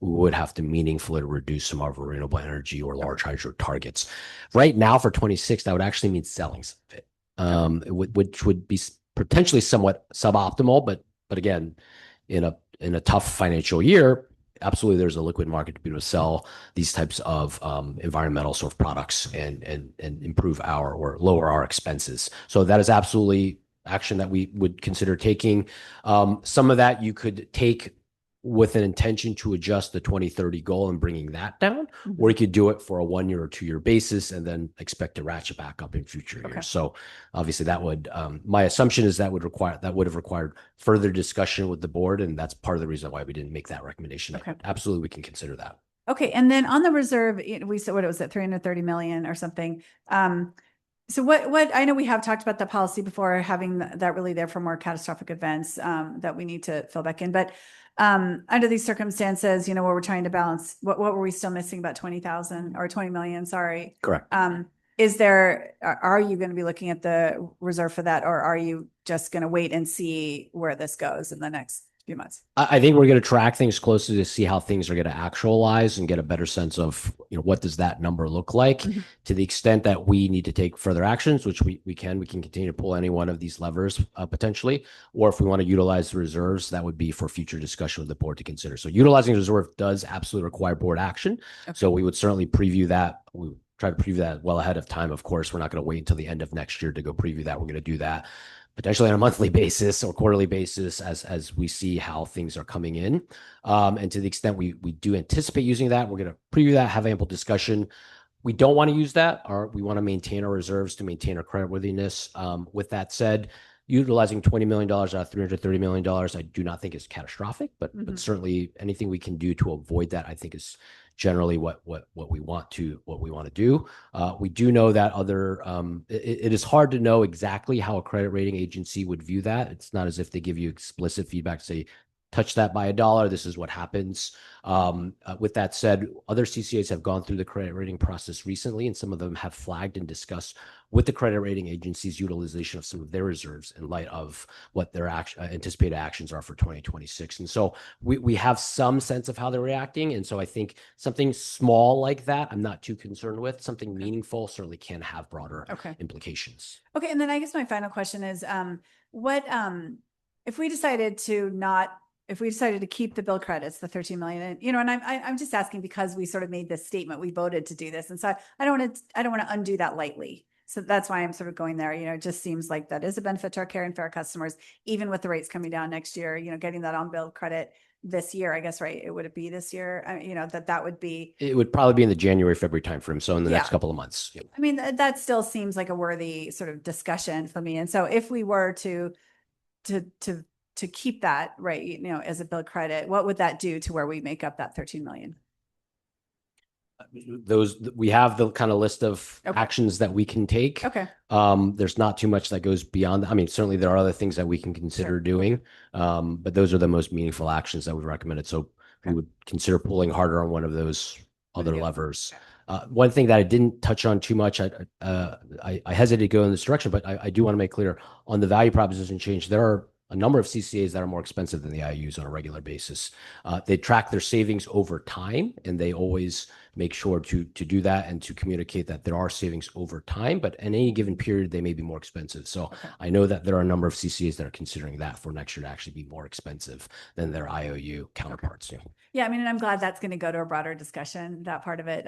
we would have to meaningfully reduce some of our renewable energy or large hydro targets. Right now for 26, that would actually mean selling some of it, which would be potentially somewhat suboptimal. But again, in a tough financial year, absolutely there's a liquid market to be able to sell these types of environmental sort of products and improve or lower our expenses. So that is absolutely action that we would consider taking. Some of that you could take with an intention to adjust the 2030 goal and bringing that down, or you could do it for a 1 year or 2 year basis and then expect to ratchet back up in future years. So obviously that would, my assumption is that would have required further discussion with the board. And that's part of the reason why we didn't make that recommendation. Absolutely. We can consider that. Okay. And then on the reserve, we said, what was it, 330 million or something? So what I know we have talked about the policy before, having that really there for more catastrophic events that we need to fill back in. But under these circumstances, where we're trying to balance, what were we still missing? About 20,000 or 20 million? Sorry. Correct. Are you going to be looking at the reserve for that, or are you just going to wait and see where this goes in the next few months? I think we're going to track things closely to see how things are going to actualize and get a better sense of, what does that number look like. To the extent that we need to take further actions, which we can continue to pull any one of these levers potentially, or if we want to utilize the reserves, that would be for future discussion with the board to consider. So utilizing reserve does absolutely require board action. So we would certainly preview that. We would try to preview that well ahead of time. Of course, we're not going to wait until the end of next year to go preview that. We're going to do that potentially on a monthly basis or quarterly basis as we see how things are coming in. And to the extent we do anticipate using that, we're going to preview that, have ample discussion. We don't want to use that, or we want to maintain our reserves to maintain our creditworthiness. With that said, utilizing $20 million out of $330 million, I do not think is catastrophic, but certainly anything we can do to avoid that, I think is generally what we want to do. We do know that it is hard to know exactly how a credit rating agency would view that. It's not as if they give you explicit feedback, say, touch that by $1, this is what happens. With that said, other CCAs have gone through the credit rating process recently, and some of them have flagged and discussed with the credit rating agencies utilization of some of their reserves in light of what their anticipated actions are for 2026. And so we have some sense of how they're reacting. And so I think something small like that, I'm not too concerned with. Something meaningful certainly can have broader implications. Okay. And then I guess my final question is, if we decided to keep the bill credits, the 13 million, and I'm just asking because we sort of made this statement, we voted to do this. And so I don't want to undo that lightly. So that's why I'm sort of going there. It just seems like that is a benefit to our care and fair customers, even with the rates coming down next year, getting that on bill credit this year, I guess, right? Would it be this year? That would be. It would probably be in the January, February timeframe. So in the next Yeah. couple of months. Yeah. I mean, that still seems like a worthy sort of discussion for me. And so if we were to keep that, right, as a bill credit, what would that do to where we make up that 13 million? We have the kind of list of Okay. actions that we can take. Okay. There's not too much that goes beyond. I mean, certainly there are other things that we can consider Sure. doing, but those are the most meaningful actions that we've recommended. So we would consider pulling harder on one of those other levers. One thing that I didn't touch on too much, I hesitate to go in this direction, but I do want to make clear on the value proposition change. There are a number of CCAs that are more expensive than the IOUs on a regular basis. They track their savings over time, and they always make sure to do that and to communicate that there are savings over time, but in any given period, they may be more expensive. So I know that there are a number of CCAs that are considering that for next year to actually be more expensive than their IOU counterparts. Yeah, I mean, and I'm glad that's going to go to a broader discussion, that part of it,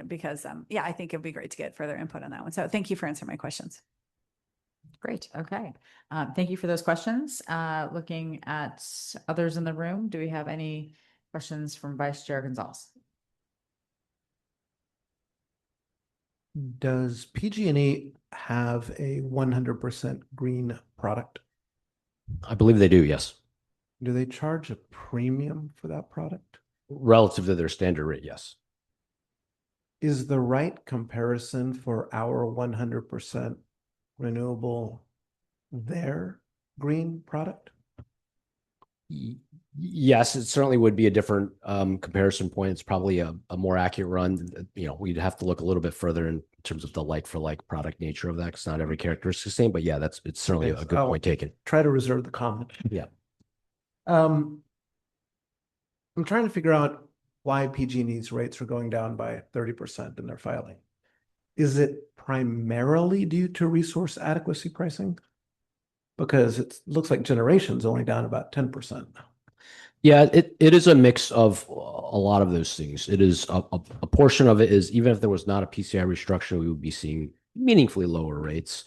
because, I think it'd be great to get further input on that one. So thank you for answering my questions. Great. Okay. Thank you for those questions. Looking at others in the room, do we have any questions from Vice Chair Gonzalez? Does PG&E have a 100% green product? I believe they do, yes. Do they charge a premium for that product? Relative to their standard rate, yes. Is the right comparison for our 100% renewable their green product? Yes, it certainly would be a different comparison point. It's probably a more accurate run. We'd have to look a little bit further in terms of the like for like product nature of that, because not every characteristic is the same. But yeah, it's certainly a good point taken. Try to reserve the comment. Yeah. I'm trying to figure out why PG&E's rates are going down by 30% in their filing. Is it primarily due to resource adequacy pricing? Because it looks like generation's only down about 10%. Yeah, it is a mix of a lot of those things. It is a portion of it is, even if there was not a PCI restructure, we would be seeing meaningfully lower rates.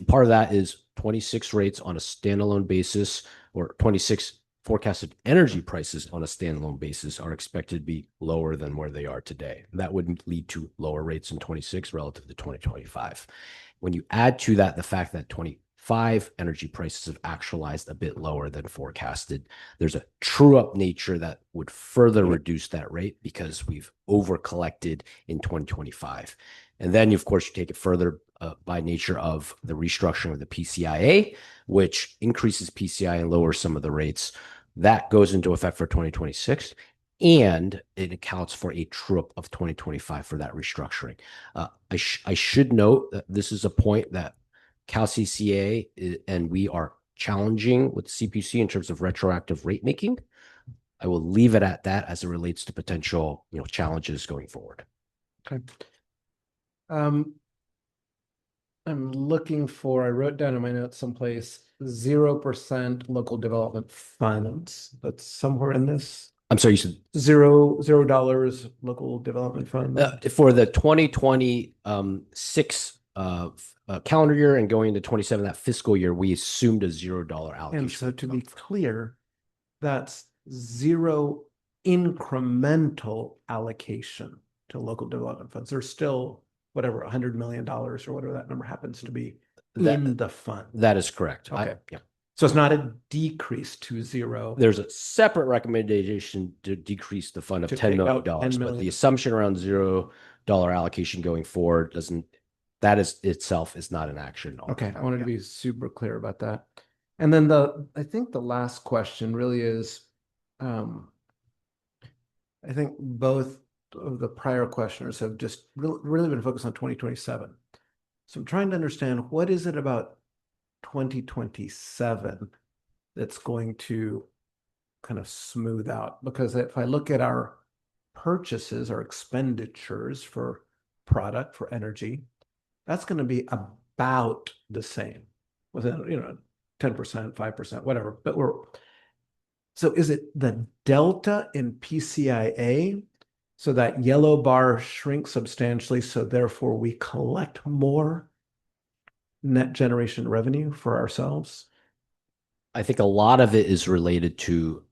Part of that is 26 rates on a standalone basis, or 26 forecasted energy prices on a standalone basis are expected to be lower than where they are today. That would lead to lower rates in 26 relative to 2025. When you add to that the fact that 25 energy prices have actualized a bit lower than forecasted, there's a true up nature that would further reduce that rate because we've over collected in 2025. And then, of course, you take it further by nature of the restructuring of the PCIA, which increases PCI and lowers some of the rates. That goes into effect for 2026, and it accounts for a true-up of 2025 for that restructuring. I should note that this is a point that CalCCA and we are challenging with CPUC in terms of retroactive rate making. I will leave it at that as it relates to potential, challenges going forward. Okay. I'm looking for, I wrote down in my notes someplace, 0% local development funds. That's somewhere in this. I'm sorry, you said $0 local development fund for the 2026 calendar year and going into 27, that fiscal year, we assumed a $0 allocation. And so to be clear, that's zero incremental allocation to local development funds. There's still whatever, $100 million or whatever that number happens to be in the fund. That is correct. Okay. Yeah. So it's not a decrease to zero. There's a separate recommendation to decrease the fund of $10 million, but the assumption around $0 allocation going forward that is itself is not an action. Okay. I wanted to be super clear about that. And then I think the last question really is, I think both of the prior questioners have just really been focused on 2027. So I'm trying to understand, what is it about 2027 that's going to kind of smooth out? Because if I look at our purchases, our expenditures for product, for energy, that's going to be about the same within, 10%, 5%, whatever. But so is it the delta in PCIA? So that yellow bar shrinks substantially, so therefore we collect more net generation revenue for ourselves? I think a lot of it is related to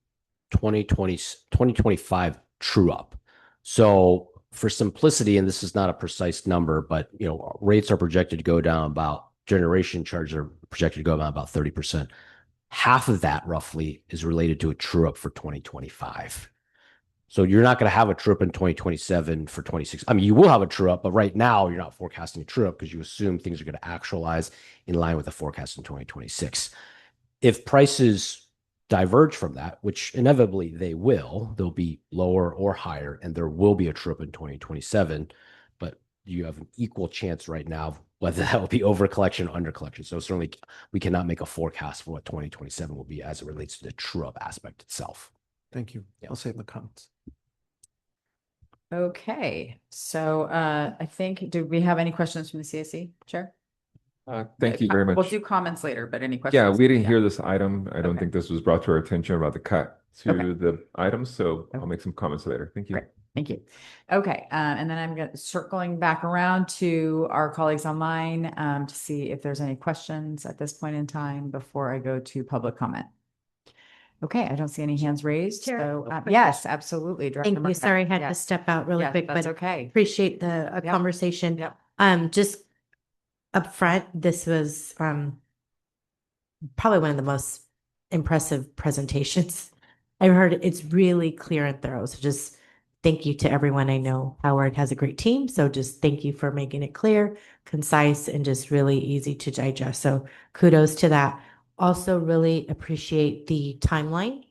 2025 true up. So for simplicity, and this is not a precise number, but rates are projected to go down about generation charges are projected to go down about 30%. Half of that roughly is related to a true up for 2025. So you're not going to have a true up in 2027 for 26. I mean, you will have a true up, but right now you're not forecasting a true up because you assume things are going to actualize in line with the forecast in 2026. If prices diverge from that, which inevitably they will, they'll be lower or higher, and there will be a true up in 2027, but you have an equal chance right now whether that will be over collection or under collection. So certainly we cannot make a forecast for what 2027 will be as it relates to the true up aspect itself. Thank you. I'll save the comments. Okay, so I think, do we have any questions from the CSE, Chair? Thank you very much. We'll do comments later, but any questions? Yeah, we didn't hear this item. I don't think this was brought to our attention about the cut to the items, so I'll make some comments later. Thank you. Great. Thank you. Okay, and then I'm circling back around to our colleagues online to see if there's any questions at this point in time before I go to public comment. Okay, I don't see any hands raised. Chair, So yes, absolutely. Director Thank you. Markgraf. Sorry, I had to Yes. step out really Yes, quick, that's but okay. appreciate the conversation. Yep. Just up front, this was probably one of the most impressive presentations I've heard. It's really clear and thorough. So just thank you to everyone. I know Howard has a great team, so just thank you for making it clear, concise, and just really easy to digest. So kudos to that. Also really appreciate the timeline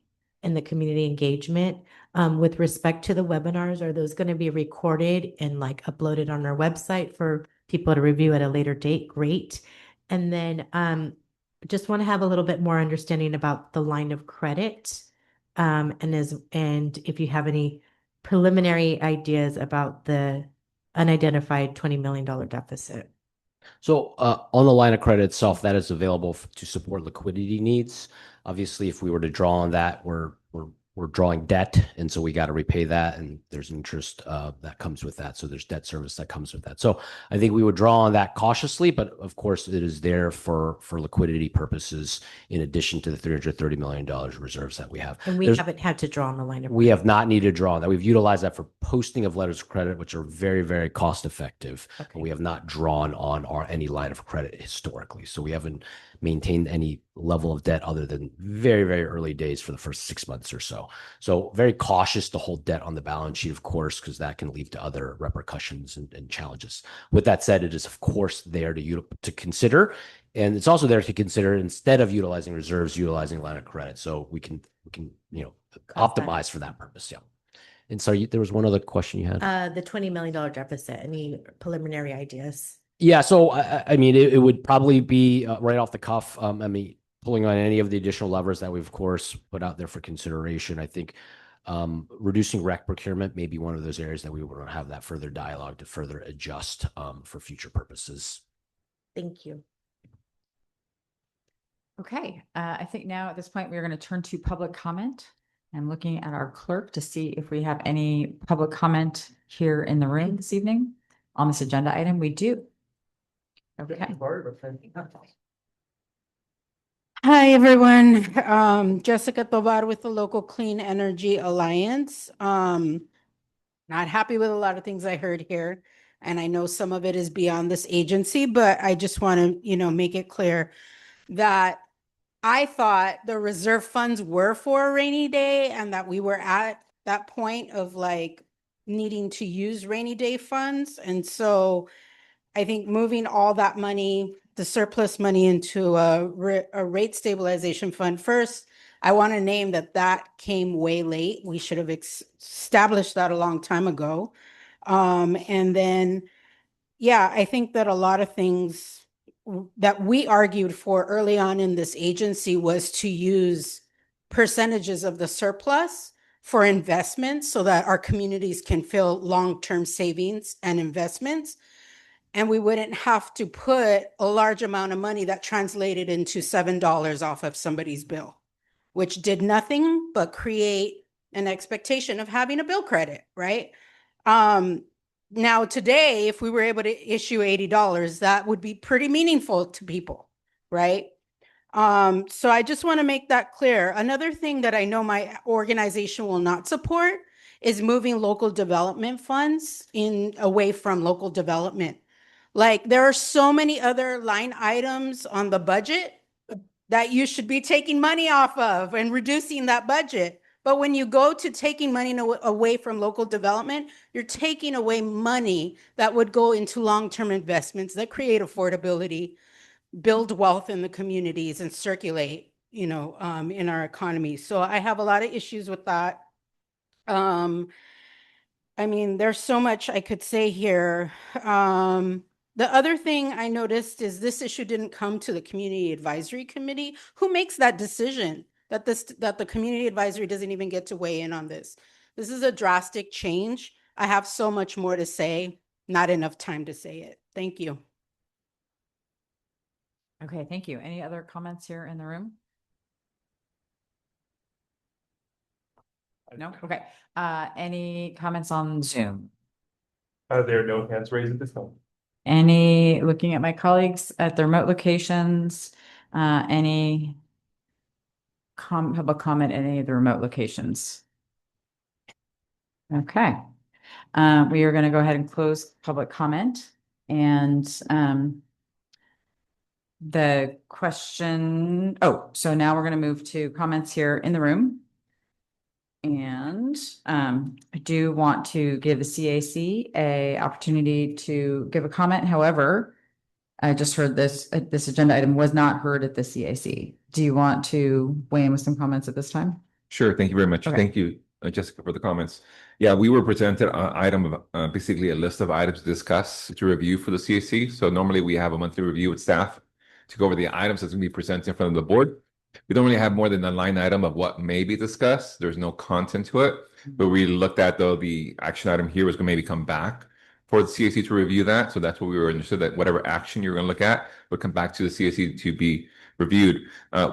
and the community engagement. With respect to the webinars, are those going to be recorded and like uploaded on our website for people to review at a later date? Great. And then just want to have a little bit more understanding about the line of credit. And if you have any preliminary ideas about the unidentified $20 million deficit. So on the line of credit itself, that is available to support liquidity needs. Obviously, if we were to draw on that, we're drawing debt, and so we got to repay that, and there's interest that comes with that. So there's debt service that comes with that. So I think we would draw on that cautiously, but of course it is there for liquidity purposes in addition to the $330 million reserves that we have. And we haven't had to draw on the line of We have not needed to draw on that. We've utilized that for posting of letters of credit, which are very, very cost effective. Okay. And we have not drawn on any line of credit historically. So we haven't maintained any level of debt other than very, very early days for the first 6 months or so. So very cautious to hold debt on the balance sheet, of course, because that can lead to other repercussions and challenges. With that said, it is, of course, there to consider. And it's also there to consider, instead of utilizing reserves, utilizing line of credit. So we can optimize for that purpose. Yeah. And so there was one other question you had. The $20 million deficit. Any preliminary ideas? Yeah, so I mean, it would probably be right off the cuff. I mean, pulling on any of the additional levers that we've, of course, put out there for consideration. I think reducing rec procurement may be one of those areas that we want to have that further dialogue to further adjust for future purposes. Thank you. Okay, I think now at this point, we're going to turn to public comment. I'm looking at our clerk to see if we have any public comment here in the room this evening on this agenda item. We do. Okay. Hi, everyone. Jessica Tovar with the Local Clean Energy Alliance. Not happy with a lot of things I heard here, and I know some of it is beyond this agency, but I just want to, make it clear that I thought the reserve funds were for a rainy day and that we were at that point of like needing to use rainy day funds. And so I think moving all that money, the surplus money, into a rate stabilization fund first, I want to name that came way late. We should have established that a long time ago. And then, yeah, I think that a lot of things that we argued for early on in this agency was to use percentages of the surplus for investments so that our communities can feel long-term savings and investments. And we wouldn't have to put a large amount of money that translated into $7 off of somebody's bill, which did nothing but create an expectation of having a bill credit, right? Now, today, if we were able to issue $80, that would be pretty meaningful to people, right? So I just want to make that clear. Another thing that I know my organization will not support is moving local development funds away from local development. Like, there are so many other line items on the budget that you should be taking money off of and reducing that budget. But when you go to taking money away from local development, you're taking away money that would go into long-term investments that create affordability, build wealth in the communities, and circulate, in our economy. So I have a lot of issues with that. I mean, there's so much I could say here. The other thing I noticed is this issue didn't come to the Community Advisory Committee. Who makes that decision that the Community Advisory doesn't even get to weigh in on this? This is a drastic change. I have so much more to say, not enough time to say it. Thank you. Okay, thank you. Any other comments here in the room? No? Okay. Any comments on Zoom? There are no hands raised at this time. Any, looking at my colleagues at the remote locations, any public comment at any of the remote locations? Okay. We are going to go ahead and close public comment, and the question, so now we're going to move to comments here in the room. And I do want to give the CAC a opportunity to give a comment. However, I just heard this agenda item was not heard at the CAC. Do you want to weigh in with some comments at this time? Sure. Thank you very much. Okay. Thank you, Jessica, for the comments. Yeah, we were presented an item of basically a list of items to discuss, to review for the CAC. So normally we have a monthly review with staff to go over the items that's going to be presented in front of the board. We don't really have more than a line item of what may be discussed. There's no content to it. But we looked at, though, the action item here was going to maybe come back for the CAC to review that. So that's what we were understood, that whatever action you're going to look at would come back to the CAC to be reviewed.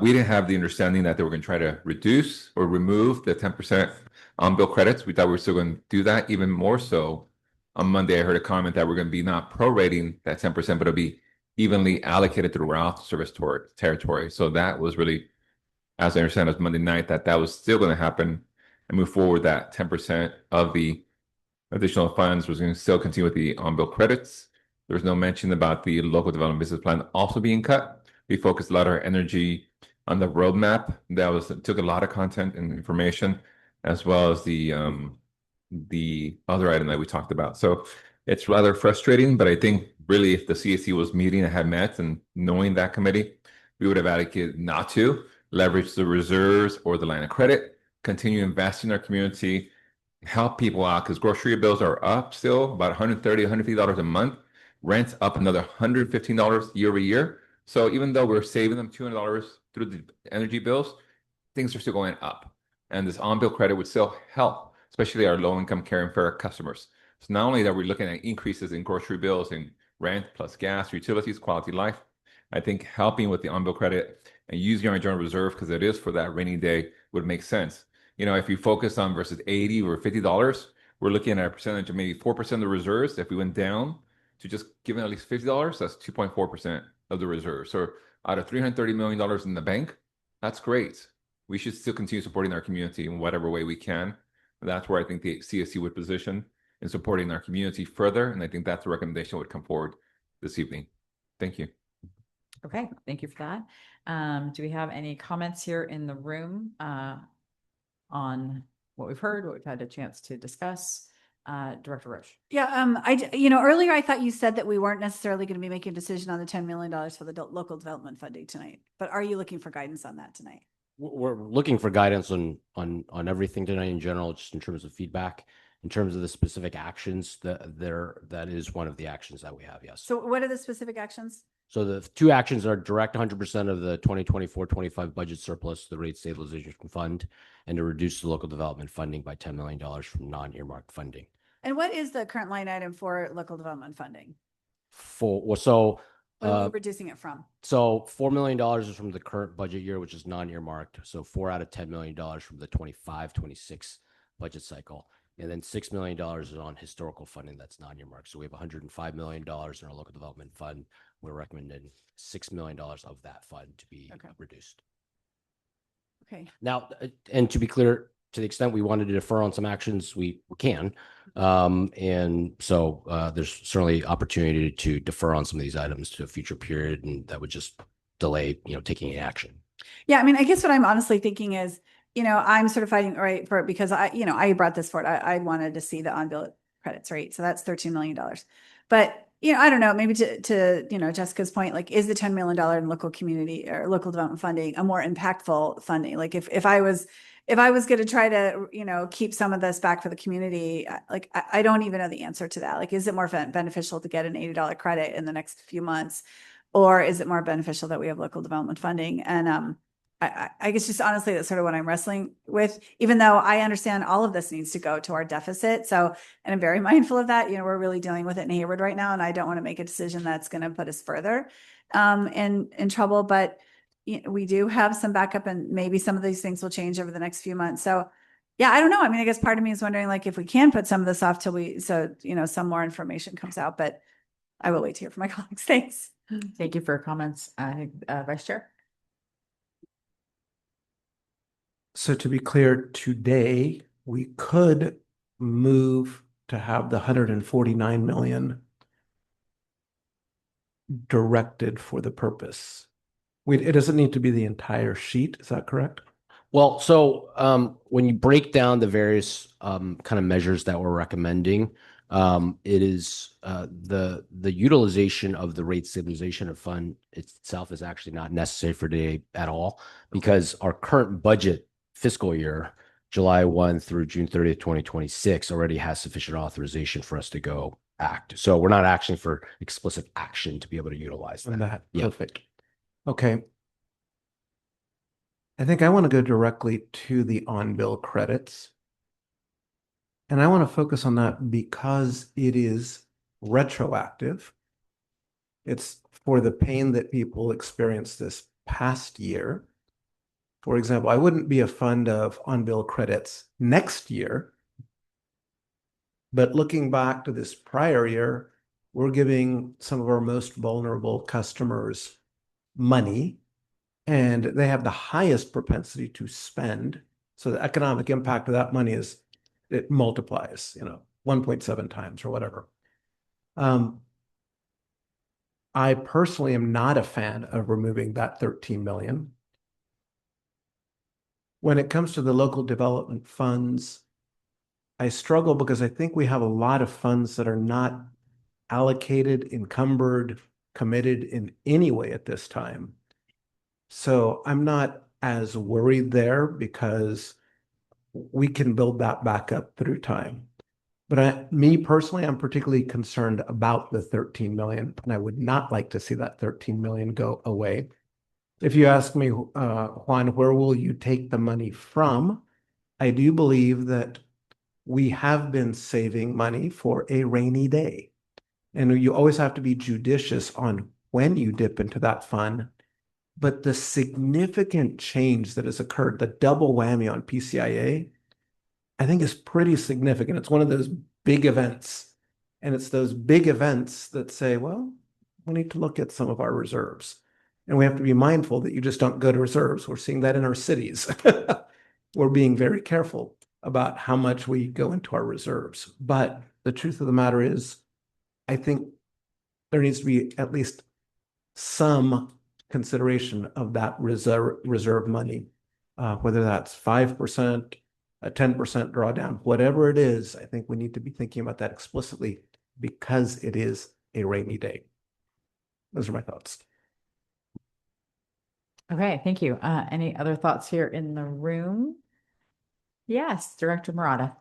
We didn't have the understanding that they were going to try to reduce or remove the 10% on-bill credits. We thought we were still going to do that. Even more so, on Monday, I heard a comment that we're going to be not prorating that 10%, but it'll be evenly allocated throughout the service territory. So that was really, as I understand, it was Monday night, that was still going to happen and move forward. That 10% of the additional funds was going to still continue with the on-bill credits. There was no mention about the local development business plan also being cut. We focused a lot of our energy on the roadmap. That took a lot of content and information, as well as the other item that we talked about. So it's rather frustrating, but I think really if the CAC was meeting and had met and knowing that committee, we would have advocated not to leverage the reserves or the line of credit, continue investing in our community, help people out, because grocery bills are up still about $130, $150 a month. Rent's up another $115 year over year. So even though we're saving them $200 through the energy bills, things are still going up. And this on-bill credit would still help, especially our low-income care and fair customers. So not only that we're looking at increases in grocery bills and rent plus gas, utilities, quality of life, I think helping with the on-bill credit and using our general reserve, because it is for that rainy day, would make sense. If you focus on versus $80 or $50, we're looking at a percentage of maybe 4% of the reserves. If we went down to just giving at least $50, that's 2.4% of the reserves. So out of $330 million in the bank, that's great. We should still continue supporting our community in whatever way we can. That's where I think the CSC would position in supporting our community further. And I think that's the recommendation that would come forward this evening. Thank you. Okay, thank you for that. Do we have any comments here in the room on what we've heard, what we've had a chance to discuss? Director Roche. Yeah, earlier I thought you said that we weren't necessarily going to be making a decision on the $10 million for the local development funding tonight, but are you looking for guidance on that tonight? We're looking for guidance on everything tonight in general, just in terms of feedback, in terms of the specific actions that is one of the actions that we have. Yes. So what are the specific actions? So the two actions are direct 100% of the 2024-25 budget surplus to the rate stabilization fund, and to reduce the local development funding by $10 million from non-earmarked funding. And what is the current line item for local development funding? What are we reducing it from? So $4 million is from the current budget year, which is non-earmarked. So 4 out of $10 million from the 25-26 budget cycle. And then $6 million is on historical funding that's non-earmarked. So we have $105 million in our local development fund. We're recommending $6 million of that fund to be reduced. Okay. Now, and to be clear, to the extent we wanted to defer on some actions, we can. And so there's certainly opportunity to defer on some of these items to a future period, and that would just delay, taking any action. Yeah, I mean, I guess what I'm honestly thinking is, I'm sort of fighting right for it because I brought this forward. I wanted to see the on-bill credits, right? So that's $13 million. But, I don't know, maybe to Jessica's point, like, is the $10 million in local community or local development funding a more impactful funding? Like if I was going to try to, keep some of this back for the community, like, I don't even know the answer to that. Like, is it more beneficial to get an $80 credit in the next few months? Or is it more beneficial that we have local development funding? And I guess just honestly, that's sort of what I'm wrestling with, even though I understand all of this needs to go to our deficit. So, and I'm very mindful of that. We're really dealing with it in Hayward right now, and I don't want to make a decision that's going to put us further in trouble. But we do have some backup, and maybe some of these things will change over the next few months. So, yeah, I don't know. I mean, I guess part of me is wondering, like, if we can put some of this off till some more information comes out. But I will wait to hear from my colleagues. Thanks. Thank you for your comments, Vice Chair. So to be clear, today we could move to have the 149 million directed for the purpose. It doesn't need to be the entire sheet. Is that correct? Well, so when you break down the various kind of measures that we're recommending, it is the utilization of the rate stabilization fund itself is actually not necessary for today at all, because our current budget fiscal year, July 1 through June 30th, 2026, already has sufficient authorization for us to go act. So we're not asking for explicit action to be able to utilize that. Perfect. Okay. I think I want to go directly to the on-bill credits. And I want to focus on that because it is retroactive. It's for the pain that people experienced this past year. For example, I wouldn't be a fund of on-bill credits next year. But looking back to this prior year, we're giving some of our most vulnerable customers money, and they have the highest propensity to spend. So the economic impact of that money it multiplies, 1.7 times or whatever. I personally am not a fan of removing that 13 million. When it comes to the local development funds, I struggle because I think we have a lot of funds that are not allocated, encumbered, committed in any way at this time. So I'm not as worried there because we can build that back up through time. But me personally, I'm particularly concerned about the 13 million, and I would not like to see that 13 million go away. If you ask me, Juan, where will you take the money from? I do believe that we have been saving money for a rainy day. And you always have to be judicious on when you dip into that fund. But the significant change that has occurred, the double whammy on PCIA, I think is pretty significant. It's one of those big events. And it's those big events that say, well, we need to look at some of our reserves. And we have to be mindful that you just don't go to reserves. We're seeing that in our cities. We're being very careful about how much we go into our reserves. But the truth of the matter is, I think there needs to be at least some consideration of that reserve money, whether that's 5%, a 10% drawdown, whatever it is. I think we need to be thinking about that explicitly because it is a rainy day. Those are my thoughts. Okay, thank you. Any other thoughts here in the room? Yes, Director Murata.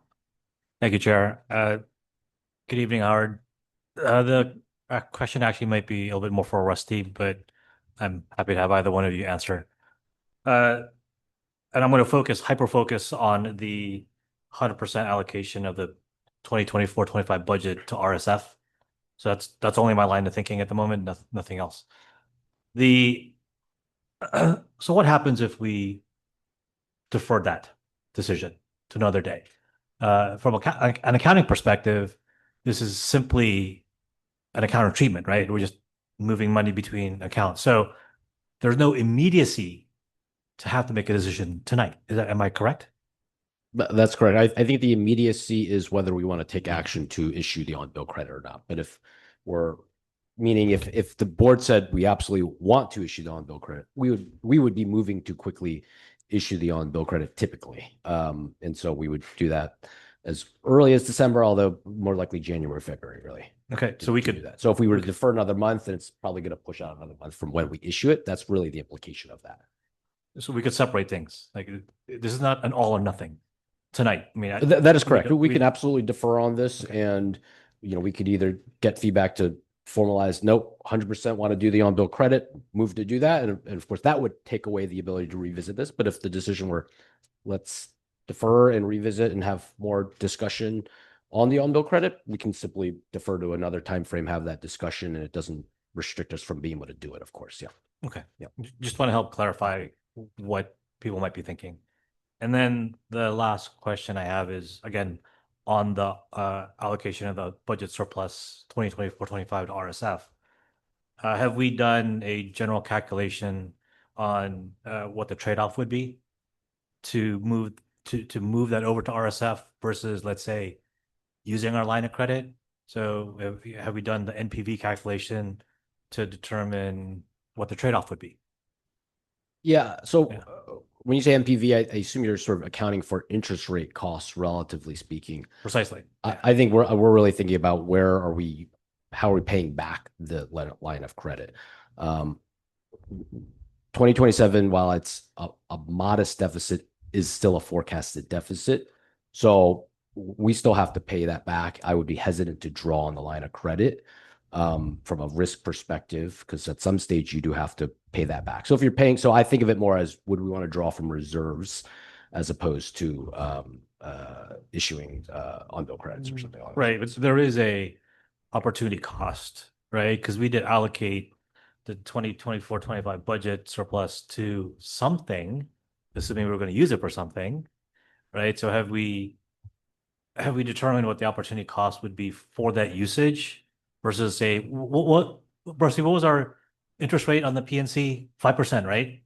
Thank you, Chair. Good evening, Howard. The question actually might be a little bit more for Rusty, but I'm happy to have either one of you answer. And I'm going to hyper-focus on the 100% allocation of the 2024-25 budget to RSF. So that's only my line of thinking at the moment, nothing else. So what happens if we defer that decision to another day? from an accounting perspective, this is simply an accounting treatment, right? We're just moving money between accounts. So there's no immediacy to have to make a decision tonight. Am I correct? That's correct. I think the immediacy is whether we want to take action to issue the on-bill credit or not. But if the board said we absolutely want to issue the on-bill credit, we would be moving to quickly issue the on-bill credit typically. And so we would do that as early as December, although more likely January, February, really. Okay, so we could do that. So if we were to defer another month, then it's probably going to push out another month from when we issue it. That's really the implication of that. So we could separate things. Like this is not an all or nothing tonight. I mean, That is correct. We can absolutely defer on this, and we could either get feedback to formalize, nope, 100% want to do the on-bill credit, move to do that, and of course that would take away the ability to revisit this. But if the decision were, let's defer and revisit and have more discussion on the on-bill credit, we can simply defer to another time frame, have that discussion, and it doesn't restrict us from being able to do it. Of course, yeah. Okay. Yeah. Just want to help clarify what people might be thinking. And then the last question I have is, again, on the allocation of the budget surplus 2024-25 to RSF. Have we done a general calculation on what the trade-off would be to move that over to RSF versus, let's say, using our line of credit? So have we done the NPV calculation to determine what the trade-off would be? Yeah. So when you say NPV, I assume you're sort of accounting for interest rate costs, relatively speaking. Precisely. I think we're really thinking about how are we paying back the line of credit. 2027, while it's a modest deficit, is still a forecasted deficit. So we still have to pay that back. I would be hesitant to draw on the line of credit from a risk perspective, because at some stage you do have to pay that back. So if you're paying, so I think of it more as, would we want to draw from reserves as opposed to issuing on-bill credits or something like that. Right, but there is a opportunity cost, right? Because we did allocate the 2024-25 budget surplus to something, assuming we were going to use it for something, right? So have we determined what the opportunity cost would be for that usage versus, say, Rusty, what was our interest rate on the PNC? 5%, right?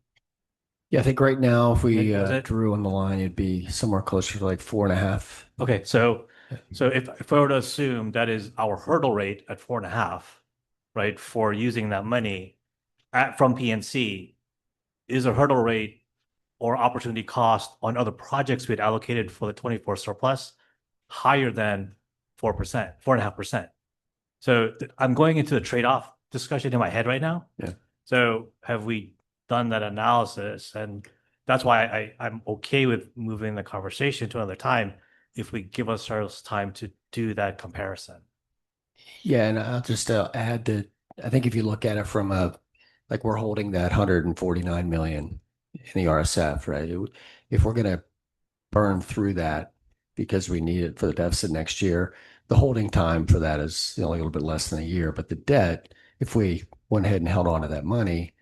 Yeah, I think right now, if we drew on the line, it'd be somewhere closer to like 4.5. Okay, so if I were to assume that is our hurdle rate at 4.5, right, for using that money from PNC, is a hurdle rate or opportunity cost on other projects we had allocated for the 24 surplus higher than 4%, 4.5%. So I'm going into the trade-off discussion in my head right now. Yeah. So have we done that analysis? And that's why I'm okay with moving the conversation to another time if we give ourselves time to do that comparison. Yeah, and I'll just add that I think if you look at it from like we're holding that 149 million in the RSF, right? If we're going to burn through that because we need it for the deficit next year, the holding time for that is only a little bit less than a year. But the debt, if we went ahead and held on to that money,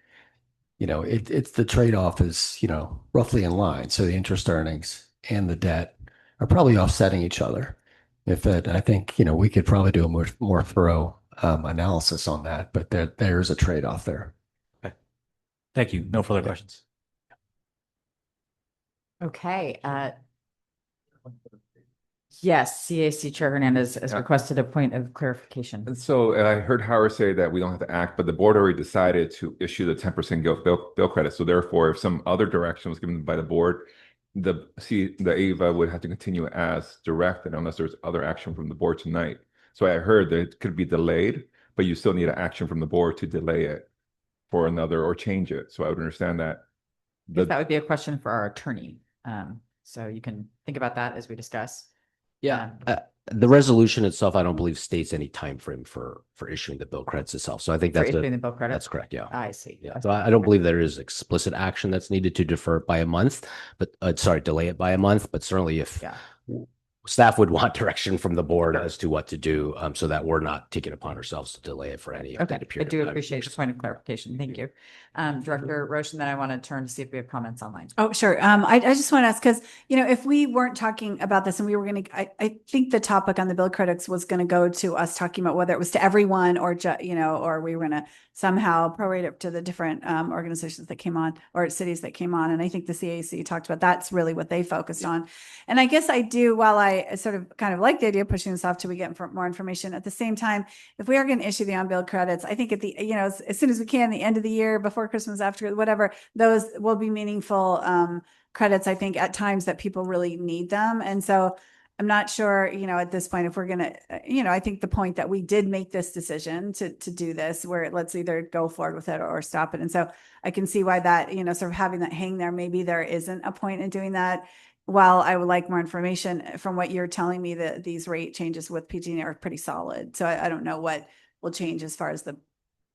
it's the trade-off is, roughly in line. So the interest earnings and the debt are probably offsetting each other. I think, we could probably do a more thorough analysis on that, but there's a trade-off there. Okay. Thank you. No further questions. Okay. Yes, CAC Chair Hernandez has requested a point of clarification. So I heard Howard say that we don't have to act, but the board already decided to issue the 10% bill credit. So therefore, if some other direction was given by the board, the AVA would have to continue as directed unless there's other action from the board tonight. So I heard that it could be delayed, but you still need an action from the board to delay it for another or change it. So I would understand that. That would be a question for our attorney. So you can think about that as we discuss. Yeah. The resolution itself, I don't believe states any time frame for issuing the bill credits itself. So I think For issuing the bill credit? that's correct. Yeah. I see. Yeah. So I don't believe there is explicit action that's needed to defer it by a month, but delay it by a month. But certainly if staff would want direction from the board as to what to do, so that we're not taking upon ourselves to delay it for any Okay, extended I period. do of time. appreciate the point of clarification. Thank you. Director Roche, and then I want to turn to see if we have comments online. Oh, sure. I just want to ask, because, if we weren't talking about this and we were going to, I think the topic on the bill credits was going to go to us talking about whether it was to everyone or or we were going to somehow prorate it to the different organizations that came on or cities that came on. And I think the CAC talked about that's really what they focused on. And I guess I do, while I sort of kind of like the idea of pushing this off till we get more information, at the same time, if we are going to issue the on-bill credits, I think at the, as soon as we can, the end of the year, before Christmas, after whatever, those will be meaningful credits, I think, at times that people really need them. And so I'm not sure, at this point, if we're going to, I think the point that we did make this decision to do this, where let's either go forward with it or stop it. And so I can see why that, sort of having that hang there, maybe there isn't a point in doing that. While I would like more information, from what you're telling me, that these rate changes with PG&E are pretty solid. So I don't know what will change as far as the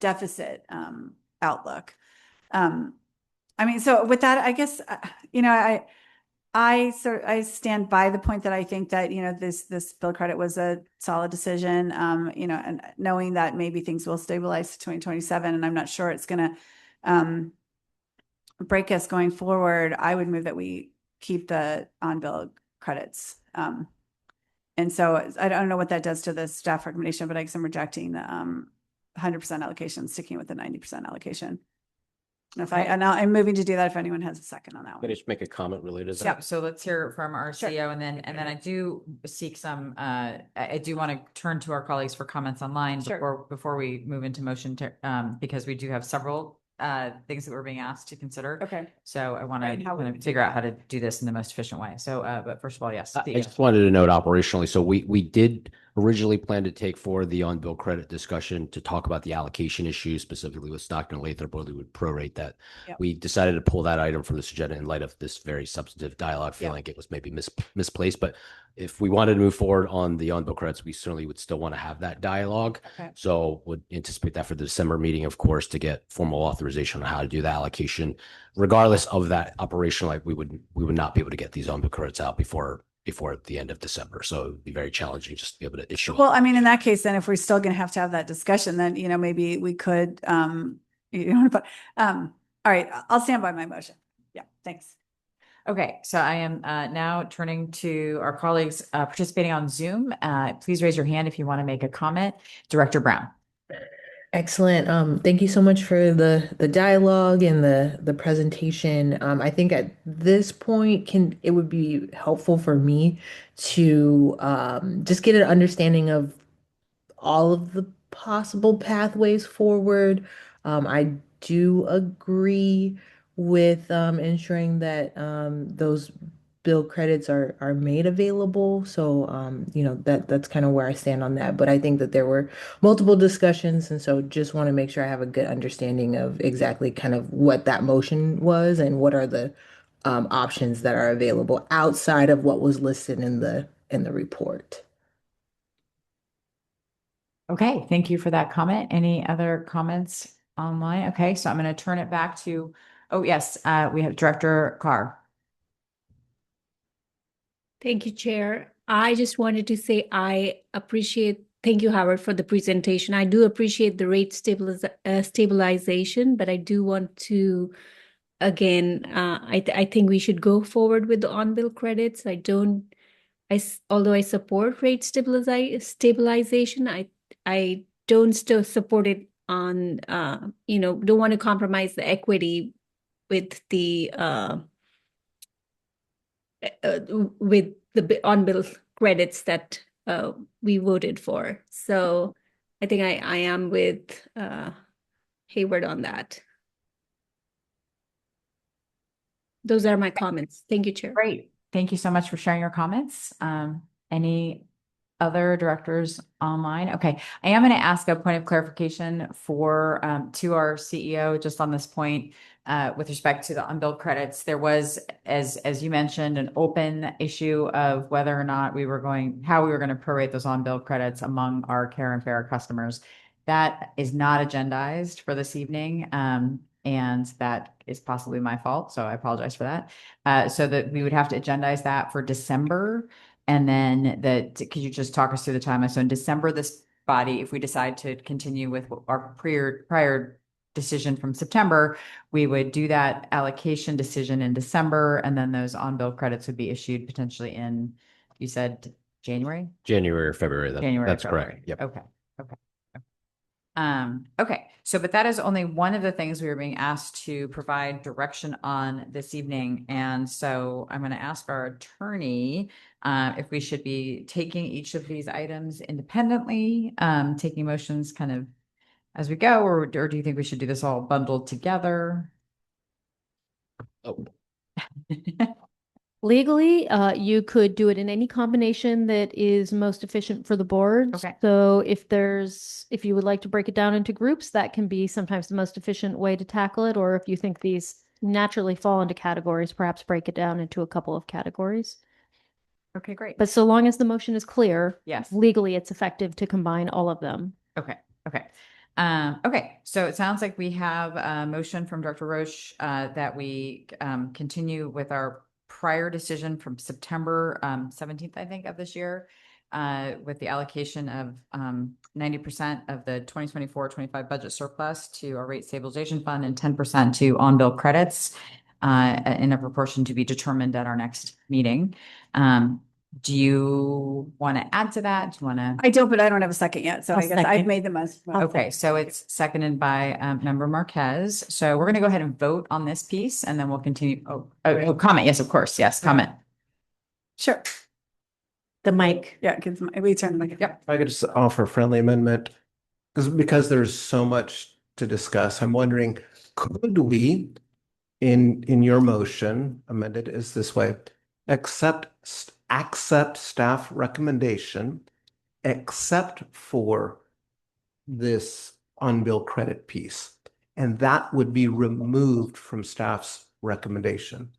deficit outlook. So with that, I guess, I stand by the point that I think that, this bill credit was a solid decision, and knowing that maybe things will stabilize to 2027, and I'm not sure it's going to break us going forward. I would move that we keep the on-bill credits. And so I don't know what that does to the staff recommendation, but I guess I'm rejecting the 100% allocation, sticking with the 90% allocation. And I'm moving to do that if anyone has a second on that Can I one. just make a comment related to Yeah, that? so let's hear from our Sure. CEO, and then I do seek some, I do want to turn to our colleagues for comments online Sure. before we move into motion to, because we do have several things that we're being asked to consider. Okay. So I want And how would to we do figure out how to do this in the most efficient way. So, but first of all, yes. I CEO. just wanted to note operationally, so we did originally plan to take forward the on-bill credit discussion to talk about the allocation issue, specifically with Stockton and Lathrop, where we would prorate that. Yep. We decided to pull that item from this agenda in light of this very substantive dialogue, feeling Yep. like it was maybe misplaced. But if we wanted to move forward on the on-bill credits, we certainly would still want to have that dialogue. Okay. So would anticipate that for the December meeting, of course, to get formal authorization on how to do the allocation. Regardless of that operational, like we would not be able to get these on-bill credits out before the end of December. So it would be very challenging just to be able to issue. Well, in that case, then if we're still going to have that discussion, then, maybe we could, all right, I'll stand by my motion. Yeah, thanks. Okay, so I am now turning to our colleagues participating on Zoom. Please raise your hand if you want to make a comment. Director Brown. Excellent. Thank you so much for the dialogue and the presentation. I think at this point it would be helpful for me to just get an understanding of all of the possible pathways forward. I do agree with ensuring that those bill credits are made available. So that's kind of where I stand on that. But I think that there were multiple discussions, and so just want to make sure I have a good understanding of exactly kind of what that motion was and what are the options that are available outside of what was listed in the report. Okay, thank you for that comment. Any other comments online? Okay, so I'm going to turn it back to, we have Director Carr. Thank you, Chair. I just wanted to say thank you, Howard, for the presentation. I do appreciate the rate stabilization, but I do want to, again, I think we should go forward with the on-bill credits. Although I support rate stabilization, I don't still support it on, don't want to compromise the equity with the on-bill credits that we voted for. So I think I am with Hayward on that. Those are my comments. Thank you, Chair. Great. Thank you so much for sharing your comments. Any other directors online? Okay, I am going to ask a point of clarification to our CEO just on this point with respect to the unbilled credits. There was, as you mentioned, an open issue of whether or not how we were going to prorate those unbilled credits among our care and fair customers. That is not agendized for this evening. And that is possibly my fault, so I apologize for that. So that we would have to agendize that for December. And then could you just talk us through the timeline? So in December, this body, if we decide to continue with our prior decision from September, we would do that allocation decision in December, and then those on-bill credits would be issued potentially in, you said January? January or February. January, That's February. correct. Yep. Okay. Okay. So, but that is only one of the things we were being asked to provide direction on this evening. And so I'm going to ask our attorney, if we should be taking each of these items independently, taking motions kind of as we go, or do you think we should do this all bundled together? Oh. Legally, you could do it in any combination that is most efficient for the board. Okay. So if you would like to break it down into groups, that can be sometimes the most efficient way to tackle it. Or if you think these naturally fall into categories, perhaps break it down into a couple of categories. Okay, great. But so long as the motion is clear, Yes. legally it's effective to combine all of them. Okay. Okay. So it sounds like we have a motion from Dr. Roche that we continue with our prior decision from September 17th, I think, of this year, with the allocation of 90% of the 2024-25 budget surplus to our rate stabilization fund and 10% to on-bill credits in a proportion to be determined at our next meeting. Do you want to add to that? Do you want to? I don't, but I don't have a second yet. So I'll I guess I've second. made the most. Okay, so it's seconded by Member Marquez. So we're going to go ahead and vote on this piece, and then we'll continue. Comment. Yes, of course. Yes, comment. Sure. The mic. Yeah, we turn the mic. Yep. I could just offer a friendly amendment because there's so much to discuss. I'm wondering, could we, in your motion, amended is this way, accept staff recommendation, except for this on-bill credit piece, and that would be removed from staff's recommendation.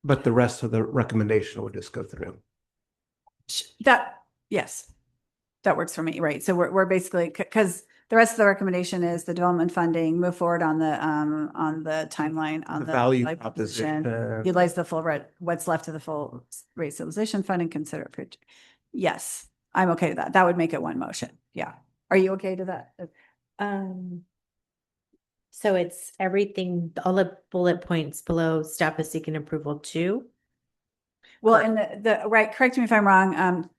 But the rest of the recommendation would just go through. Yes, that works for me. Right. So we're basically, because the rest of the recommendation is the development funding, move forward on the timeline on The the value life proposition. utilize the full what's left of the full rate stabilization fund and consider it. Yes, I'm okay to that. That would make it one motion. Yeah. Are you okay to that? So it's everything, all the bullet points below staff is seeking approval to. Well, and the right, correct me if I'm wrong,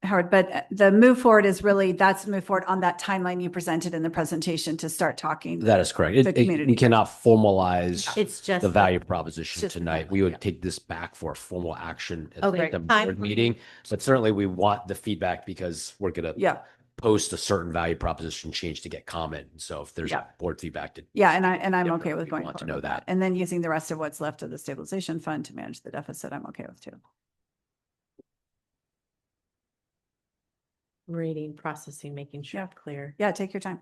Howard, but the move forward is really, that's move forward on that timeline you presented in the presentation to start talking. That is correct. The community. We cannot formalize It's just the value proposition just- tonight. We would take this back for a formal action at Okay. the board meeting. But certainly we want the feedback because we're going to Yeah. post a certain value proposition change to get comment. So if there's Yeah. board feedback to Yeah, and I'm Yeah, okay with we going want to forward know with that. And then using the rest of what's left of the stabilization fund to manage the deficit, I'm okay with too. reading, processing, making sure I'm clear. Yeah, take your time.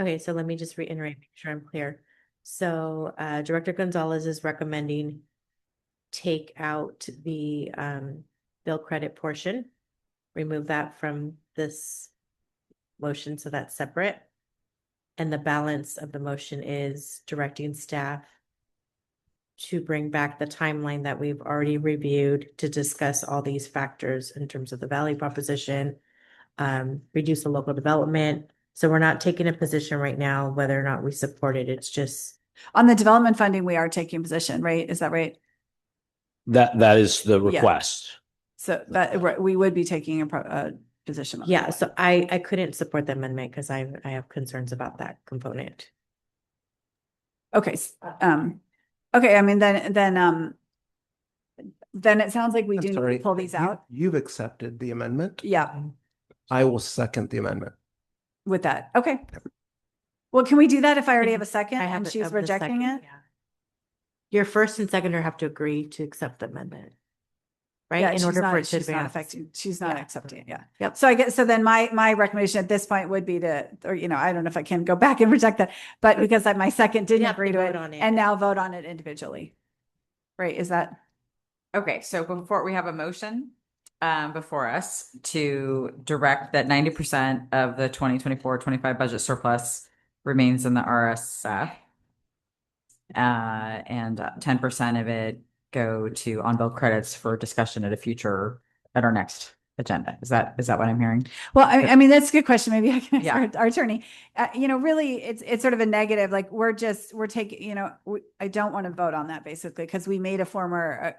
Okay, so let me just reiterate, make sure I'm clear. So Director Gonzalez is recommending take out the bill credit portion, remove that from this motion, so that's separate. And the balance of the motion is directing staff to bring back the timeline that we've already reviewed to discuss all these factors in terms of the value proposition, reduce the local development. So we're not taking a position right now whether or not we support it. It's just On the development funding, we are taking position, right? Is that right? that is the Yeah. request. So that we would be taking a position. On yeah. that. So I couldn't support the amendment because I have concerns about that component. Okay. Okay. I mean, then it sounds like we I'm do need sorry, to pull these out. You've accepted the amendment. Yeah, I will second the amendment. with that. Okay. Well, can we do that if I already have a second I have and it she's of the rejecting second, it? yeah. Your first and seconder have to agree to accept the amendment. Right? Yeah, In she's order not- for it to she's not advance. affecting, she's not Yeah. accepting it, yeah. Yep. So I guess, so then my recommendation at this point would be to, or, I don't know if I can go back and reject that, but because my second didn't You have agree to to vote it on it. and now vote on it individually. Right, is that? Okay, so before we have a motion before us to direct that 90% of the 2024-25 budget surplus remains in the RSF. And 10% of it go to on-bill credits for discussion at our next agenda. Is that what I'm hearing? Well, I mean, that's a good question. Maybe I can ask Yeah. our attorney. Really, it's sort of a negative. Like we're taking, I don't want to vote on that basically because we made a former,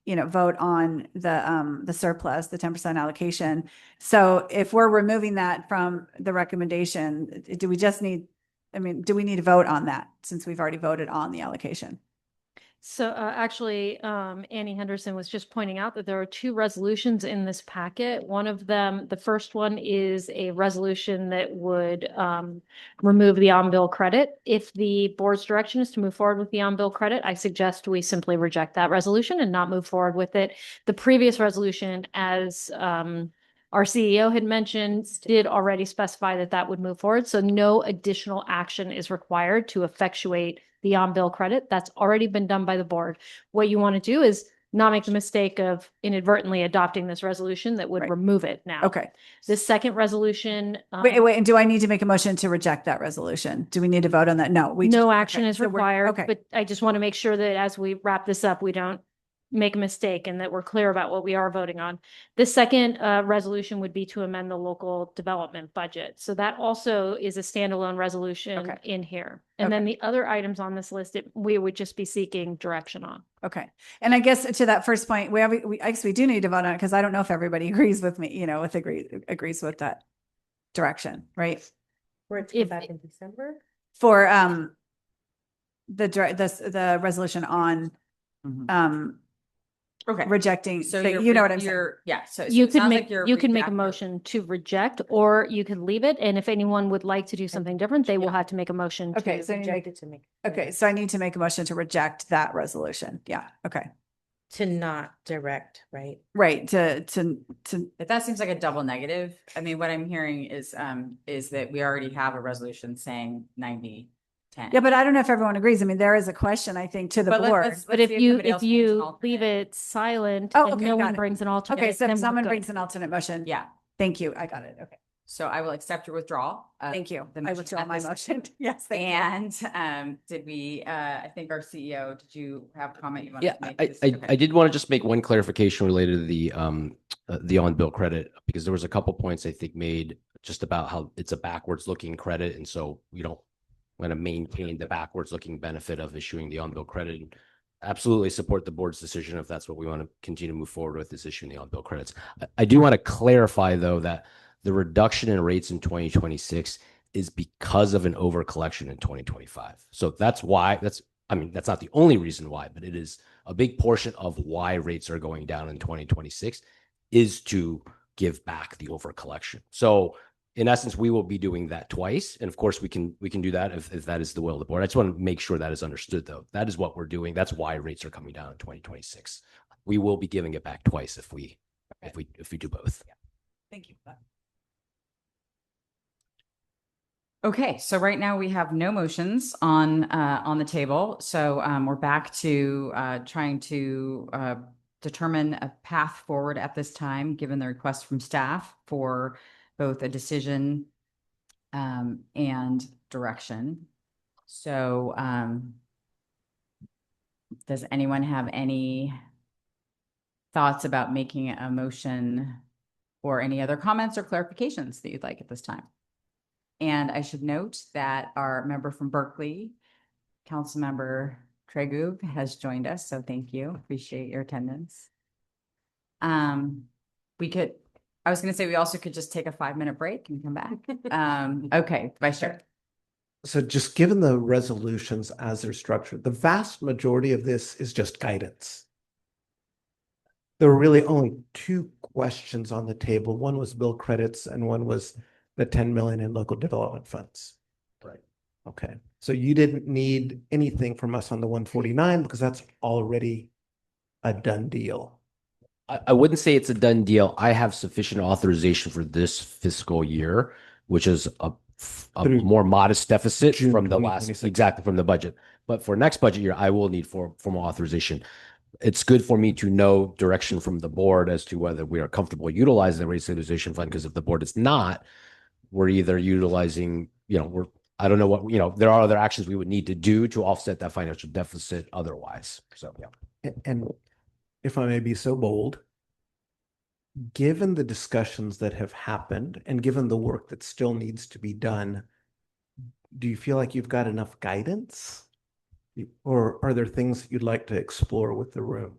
vote on the surplus, the 10% allocation. So if we're removing that from the recommendation, do we need to vote on that since we've already voted on the allocation? So actually, Annie Henderson was just pointing out that there are two resolutions in this packet. One of them, the first one is a resolution that would remove the on-bill credit. If the board's direction is to move forward with the on-bill credit, I suggest we simply reject that resolution and not move forward with it. The previous resolution, as our CEO had mentioned, did already specify that that would move forward. So no additional action is required to effectuate the on-bill credit. That's already been done by the board. What you want to do is not make the mistake of inadvertently adopting this resolution that would remove it now. Okay. The second resolution. Wait, and do I need to make a motion to reject that resolution? Do we need to vote on that? No, No action is so we're- required, okay. but I just want to make sure that as we wrap this up, we don't make a mistake and that we're clear about what we are voting on. The second resolution would be to amend the local development budget. So that also is a standalone resolution in here. And then the other items on this list, we would just be seeking direction on. Okay. And I guess to that first point, I guess we do need to vote on it because I don't know if everybody agrees with me, agrees with that direction, right? For it to come back in December? For the resolution on rejecting, So you know what I'm saying? Yeah. So You it could sounds make, like you're you can make a rejecting- motion to reject, or you could leave it. And if anyone would like to do something different, they will have to make a motion. Okay, to so reject. I need to make a motion to reject that resolution. Yeah. Okay. To not direct, right? Right. But that seems like a double negative. I mean, what I'm hearing is that we already have a resolution saying 90-10. Yeah, but I don't know if everyone agrees. I mean, there is a question, I think, to the But board. But if you leave it silent Oh, and okay, no got one it. brings an alternate. Okay, so then if we're someone good. brings an alternate motion. Yeah. Thank you. I got it. Okay. So I will accept your withdrawal. Thank you. the I motion withdraw at my this- motion. Yes, thank you. And did we, I think our CEO, did you have a comment you wanted Yeah, to make? I, This- I, okay. I did want to just make one clarification related to the on-bill credit, because there was a couple points I think made just about how it's a backwards looking credit. And so we don't want to maintain the backwards looking benefit of issuing the on-bill credit. And absolutely support the board's decision if that's what we want to continue to move forward with, is issuing the on-bill credits. I do want to clarify though that the reduction in rates in 2026 is because of an over collection in 2025. So that's why that's not the only reason why, but it is a big portion of why rates are going down in 2026 is to give back the over collection. So in essence, we will be doing that twice. And of course we can do that if that is the will of the board. I just want to make sure that is understood though. That is what we're doing. That's why rates are coming down in 2026. We will be giving it back twice if we do both. Thank you. Okay, so right now we have no motions on the table. So we're back to trying to determine a path forward at this time, given the request from staff for both a decision and direction. So does anyone have any thoughts about making a motion or any other comments or clarifications that you'd like at this time? And I should note that our member from Berkeley, Councilmember Tregub, has joined us. So thank you. Appreciate your attendance. I was going to say we also could just take a 5-minute break and come back. Okay, Vice Chair. So just given the resolutions as they're structured, the vast majority of this is just guidance. There were really only two questions on the table. One was bill credits and one was the 10 million in local development funds. Right. Okay. So you didn't need anything from us on the 149 because that's already a done deal. I wouldn't say it's a done deal. I have sufficient authorization for this fiscal year, which is a Through more modest deficit June from the last, 2026. exactly from the budget. But for next budget year, I will need formal authorization. It's good for me to know direction from the board as to whether we are comfortable utilizing the rate stabilization fund, because if the board is not, we're either utilizing, I don't know what, there are other actions we would need to do to offset that financial deficit otherwise. So, yeah. And if I may be so bold, given the discussions that have happened and given the work that still needs to be done, do you feel like you've got enough guidance? Or are there things you'd like to explore with the room?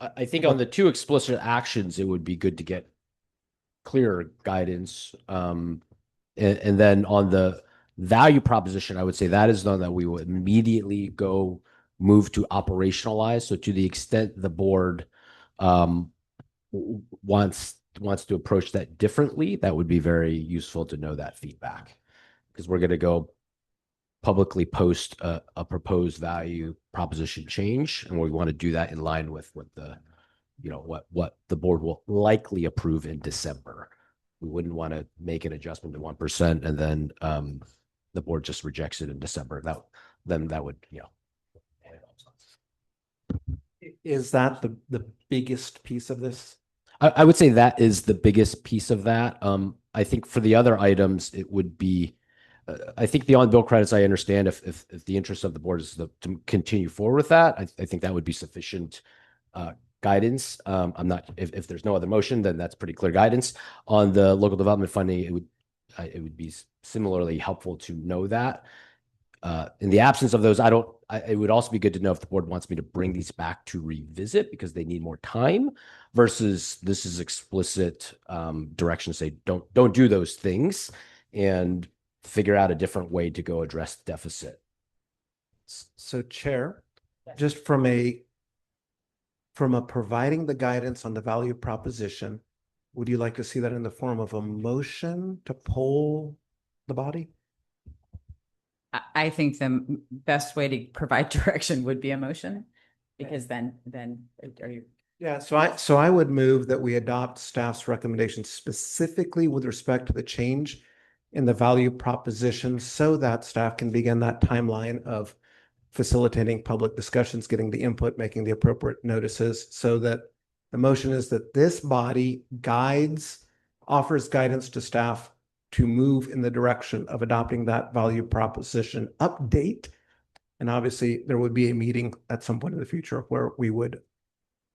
I think on the two explicit actions, it would be good to get clearer guidance. And then on the value proposition, I would say that is one that we will immediately move to operationalize. So to the extent the board wants to approach that differently, that would be very useful to know that feedback, because we're going to go publicly post a proposed value proposition change, and we want to do that in line with what the what the board will likely approve in December. We wouldn't want to make an adjustment to 1% and then the board just rejects it in December. That would Is that the biggest piece of this? I would say that is the biggest piece of that. I think for the other items, it would be, I think the on-bill credits, I understand if the interest of the board is to continue forward with that, I think that would be sufficient guidance. I'm not, if there's no other motion, then that's pretty clear guidance. On the local development funding, it would be similarly helpful to know that. In the absence of those, it would also be good to know if the board wants me to bring these back to revisit because they need more time, versus this is explicit direction to say, don't do those things and figure out a different way to go address the deficit. So Chair, just from a providing the guidance on the value proposition, would you like to see that in the form of a motion to poll the body? I think the best way to provide direction would be a motion, because then are you? Yeah, so I would move that we adopt staff's recommendations specifically with respect to the change in the value proposition, so that staff can begin that timeline of facilitating public discussions, getting the input, making the appropriate notices, so that the motion is that this body offers guidance to staff to move in the direction of adopting that value proposition update. And obviously there would be a meeting at some point in the future where we would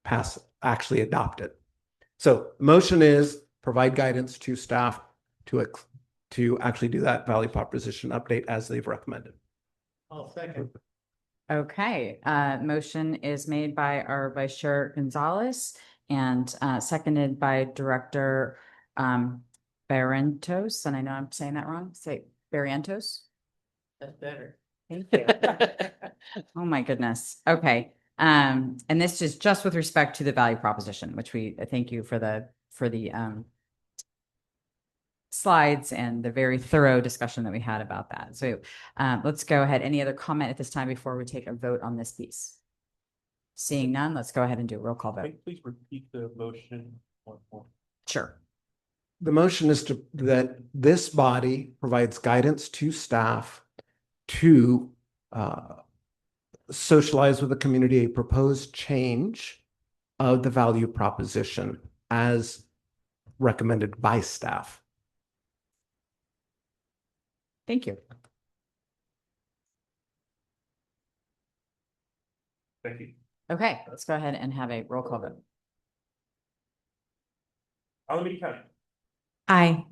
actually adopt it. So motion is provide guidance to staff to actually do that value proposition update as they've recommended. I'll second. Okay, motion is made by our Vice Chair Gonzalez and seconded by Director Barrientos, and I know I'm saying that wrong. Say Barrientos. That's better. Thank you. Oh my goodness. Okay. And this is just with respect to the value proposition, which we thank you for the slides and the very thorough discussion that we had about that. So let's go ahead. Any other comment at this time before we take a vote on this piece? Seeing none, let's go ahead and do a roll call vote. Please repeat the motion once more. Sure. The motion is that this body provides guidance to staff to socialize with the community a proposed change of the value proposition as recommended by staff. Thank you. Thank you. Okay, let's go ahead and have a roll call vote. Alameda County. Aye.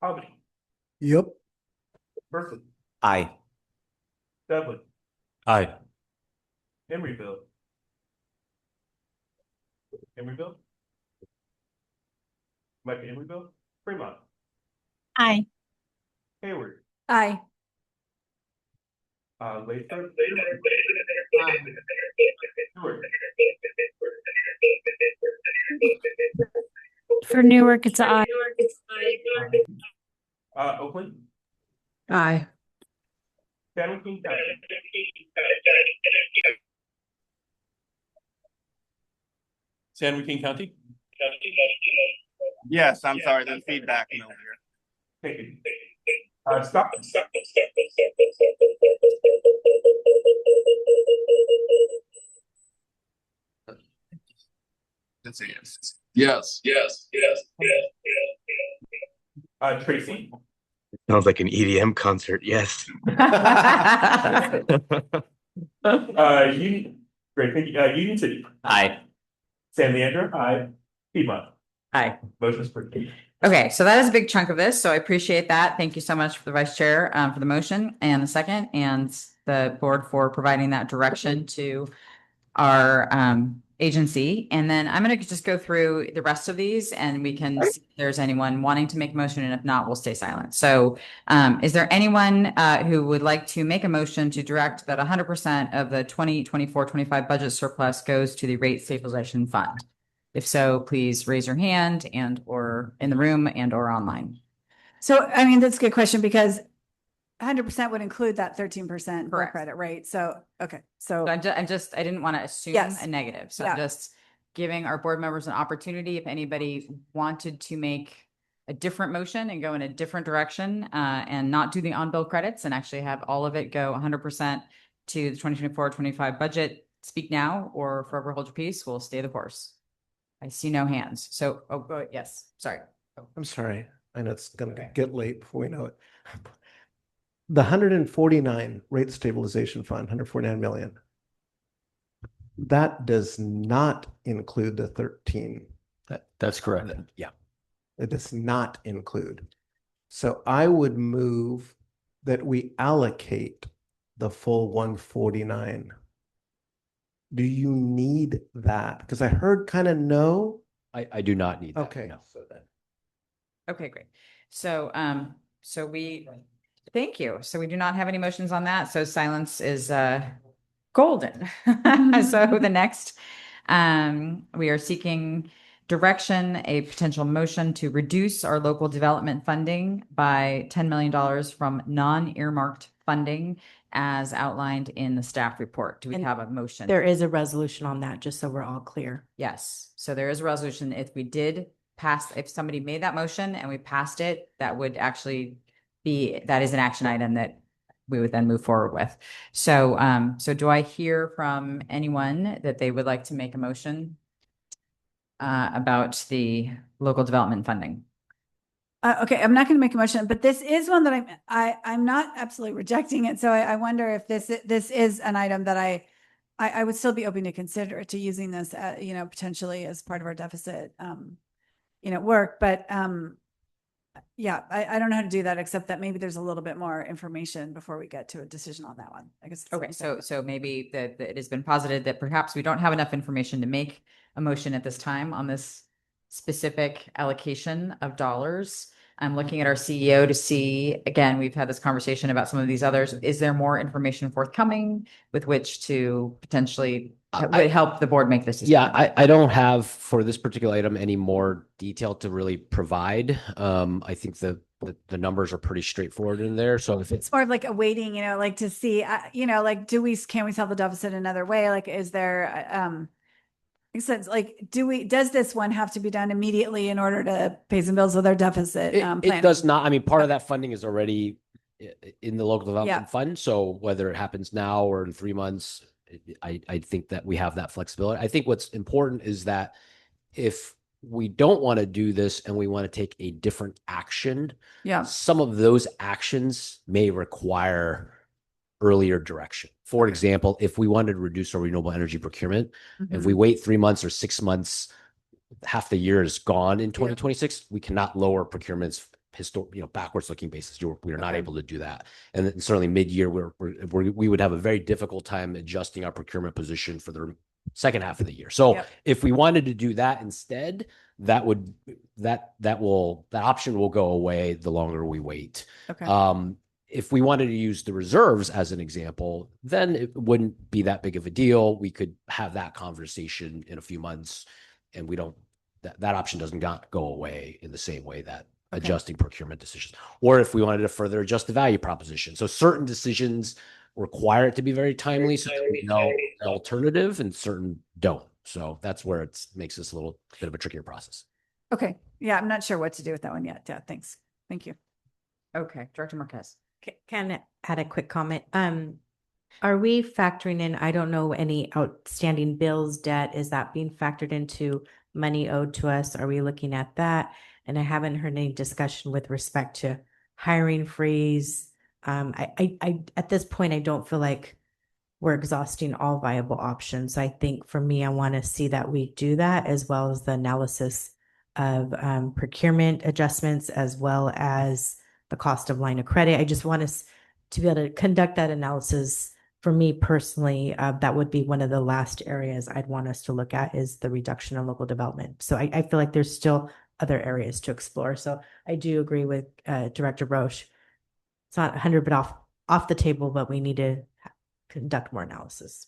Albany. Yep. Berkeley. Aye. Dublin. Aye. Emeryville. Emeryville. Might be Emeryville. Fremont. Aye. Hayward. Aye. Lathrop. Stewart. For Newark, it's aye. Oakland. Aye. San Joaquin County. San Joaquin County. Yes, I'm sorry, there's feedback in over here. Thank you. Stop. That's a yes. Yes. Tracy. Sounds like an EDM concert, yes. Great, thank you. Union City. Aye. San Leandro. Aye. Piedmont. Aye. Motion is approved. Okay, so that is a big chunk of this, so I appreciate that. Thank you so much for the vice chair, for the motion and the second, and the board for providing that direction to our, agency. And then I'm gonna just go through the rest of these and we can see if there's anyone wanting to make a motion, and if not, we'll stay silent. So, is there anyone, who would like to make a motion to direct that 100% of the 2024-25 budget surplus goes to the rate stabilization fund? If so, please raise your hand and or in the room and or online. So, I mean, that's a good question because 100% would include that 13% bill Correct. credit, right? So, okay, so So I didn't want to assume Yes. a negative. So Yeah. I'm just giving our board members an opportunity if anybody wanted to make a different motion and go in a different direction, and not do the on-bill credits and actually have all of it go 100% to the 2024-25 budget. Speak now or forever hold your peace. We'll stay the course. I see no hands. So, go, yes, sorry. I'm sorry. I know it's gonna get late before we know it. The 149 rate stabilization fund, 149 million. That does not include the 13. That's correct. Yeah. It does not include. So I would move that we allocate the full 149. Do you need that? Because I heard kind of no. I do not need that. Okay. no. So then. Okay, great. So, thank you. So we do not have any motions on that. So silence is, golden. So the next, we are seeking direction, a potential motion to reduce our local development funding by $10 million from non-earmarked funding as outlined in the staff report. Do we And have a motion? There is a resolution on that, just so we're all clear. Yes. So there is a resolution. If we did pass, if somebody made that motion and we passed it, that would actually be, that is an action item that we would then move forward with. So, so do I hear from anyone that they would like to make a motion about the local development funding? Okay, I'm not going to make a motion, but this is one that I'm not absolutely rejecting it. So I wonder if this is an item that I would still be open to consider to using this, potentially as part of our deficit, work. But yeah, I don't know how to do that, except that maybe there's a little bit more information before we get to a decision on that one. I guess. Okay, so maybe that it has been posited that perhaps we don't have enough information to make a motion at this time on this specific allocation of dollars. I'm looking at our CEO to see, again, we've had this conversation about some of these others. Is there more information forthcoming with which to potentially would help the board make this decision? Yeah, I don't have for this particular item any more detail to really provide. I think the numbers are pretty straightforward in there. So if It's more of like a waiting, like to see, like, can we solve the deficit another way? Like, is there, makes sense. Like, does this one have to be done immediately in order to pay some bills with our deficit? It plan? does not. I mean, part of that funding is already in the local development Yeah. fund. So whether it happens now or in 3 months, I think that we have that flexibility. I think what's important is that if we don't want to do this and we want to take a different action, Yeah. some of those actions may require earlier direction. For example, if we wanted to reduce our renewable energy procurement, if we wait 3 months or 6 months, half the year is gone in 2026, we cannot lower procurements backwards looking basis. We are not able to do that. And then certainly mid-year, we would have a very difficult time adjusting our procurement position for the second half of the year. So if we wanted to do that instead, that option will go away the longer we wait. Okay. If we wanted to use the reserves as an example, then it wouldn't be that big of a deal. We could have that conversation in a few months, and that option doesn't go away in the same way that adjusting procurement decisions. Or if we wanted to further adjust the value proposition. So certain decisions require it to be very timely, so that we know an alternative, and certain don't. So that's where it makes this a little bit of a trickier process. Okay. Yeah, I'm not sure what to do with that one yet. Yeah, thanks. Thank you. Okay, Director Marquez. Can I add a quick comment? Are we factoring in, I don't know, any outstanding bills, debt? Is that being factored into money owed to us? Are we looking at that? And I haven't heard any discussion with respect to hiring freeze. I at this point, I don't feel like we're exhausting all viable options. I think for me, I want to see that we do that, as well as the analysis of procurement adjustments, as well as the cost of line of credit. I just want us to be able to conduct that analysis. For me personally, that would be one of the last areas I'd want us to look at, is the reduction in local development. So I feel like there's still other areas to explore. So I do agree with Director Broche. It's not 100 but off the table, but we need to conduct more analysis.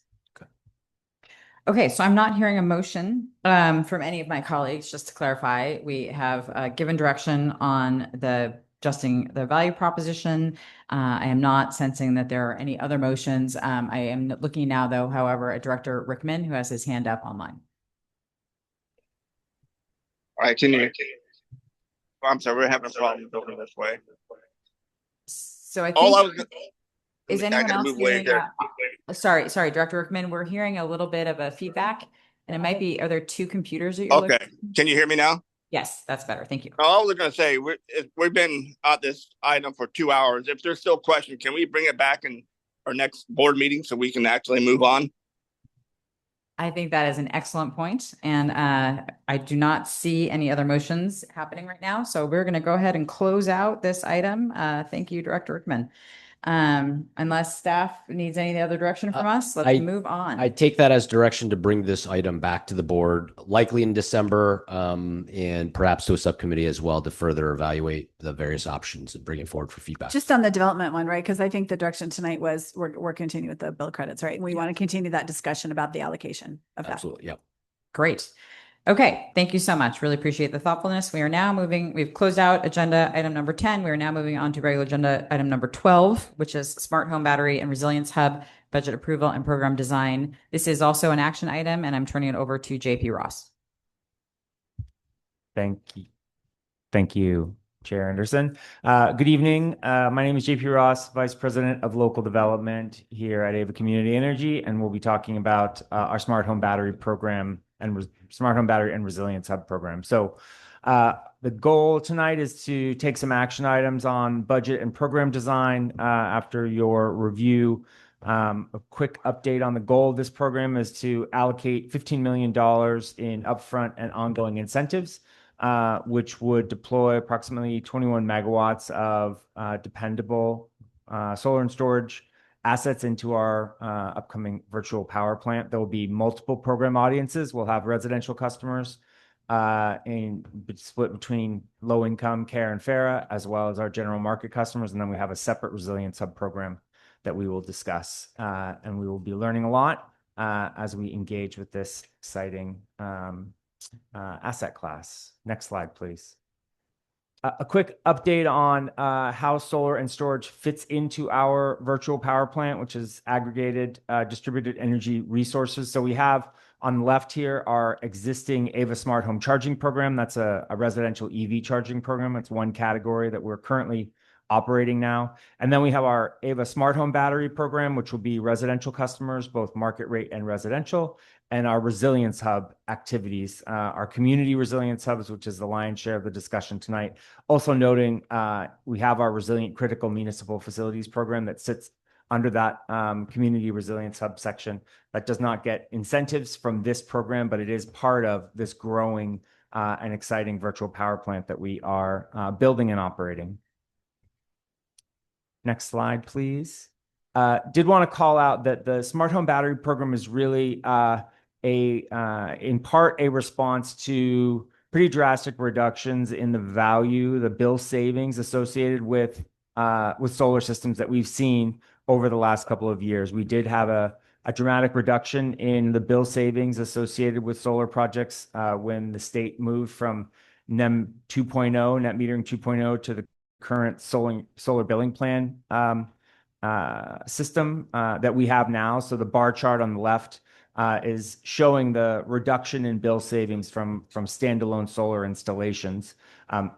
Okay, so I'm not hearing a motion from any of my colleagues. Just to clarify, we have given direction on the adjusting the value proposition. I am not sensing that there are any other motions. I am looking now, though, however, at Director Rickman, who has his hand up online. All right, can you? I'm sorry, we're having a problem building this way. So I think. Is anyone gotta else move way hearing, there. sorry, Director Rickman, we're hearing a little bit of a feedback, and it might be, are there two computers that you're Okay, looking? can you hear me now? Yes, that's better. Thank you. I was gonna say, we've been at this item for 2 hours. If there's still questions, can we bring it back in our next board meeting so we can actually move on? I think that is an excellent point, and I do not see any other motions happening right now, so we're going to go ahead and close out this item. Thank you, Director Rickman. Unless staff needs any other direction from us, let's move on. I take that as direction to bring this item back to the board, likely in December, and perhaps to a subcommittee as well to further evaluate the various options and bring it forward for feedback. Just on the development one, right? Because I think the direction tonight was we're continuing with the bill credits, right? We want to continue that discussion about the allocation of that. Absolutely. Yep. Great. Okay, thank you so much. Really appreciate the thoughtfulness. We are now moving, we've closed out agenda item number 10. We are now moving on to regular agenda item number 12, which is Smart Home Battery and Resilience Hub, budget approval and program design. This is also an action item, and I'm turning it over to JP Ross. Thank you. Thank you, Chair Anderson. Good evening. My name is JP Ross, Vice President of Local Development here at Ava Community Energy, and we'll be talking about our Smart Home Battery program and Smart Home Battery and Resilience Hub program. So the goal tonight is to take some action items on budget and program design after your review. A quick update on the goal of this program is to allocate $15 million in upfront and ongoing incentives, which would deploy approximately 21 megawatts of dependable solar and storage assets into our upcoming virtual power plant. There will be multiple program audiences. We'll have residential customers split between low income, CARE and FARA, as well as our general market customers. And then we have a separate Resilience Hub program that we will discuss. And we will be learning a lot as we engage with this exciting asset class. Next slide, please. A quick update on how solar and storage fits into our virtual power plant, which is aggregated distributed energy resources. So we have on the left here our existing Ava Smart Home Charging Program. That's a residential EV charging program. It's one category that we're currently operating now. And then we have our Ava Smart Home Battery Program, which will be residential customers, both market rate and residential, and our Resilience Hub activities, our community resilience hubs, which is the lion's share of the discussion tonight. Also noting, we have our Resilient Critical Municipal Facilities Program that sits under that community resilience hub section that does not get incentives from this program, but it is part of this growing and exciting virtual power plant that we are building and operating. Next slide, please. Did want to call out that the Smart Home Battery Program is really in part a response to pretty drastic reductions in the value, the bill savings associated with solar systems that we've seen over the last couple of years. We did have a dramatic reduction in the bill savings associated with solar projects when the state moved from NEM 2.0, net metering 2.0, to the current solar billing plan system that we have now. So the bar chart on the left is showing the reduction in bill savings from standalone solar installations.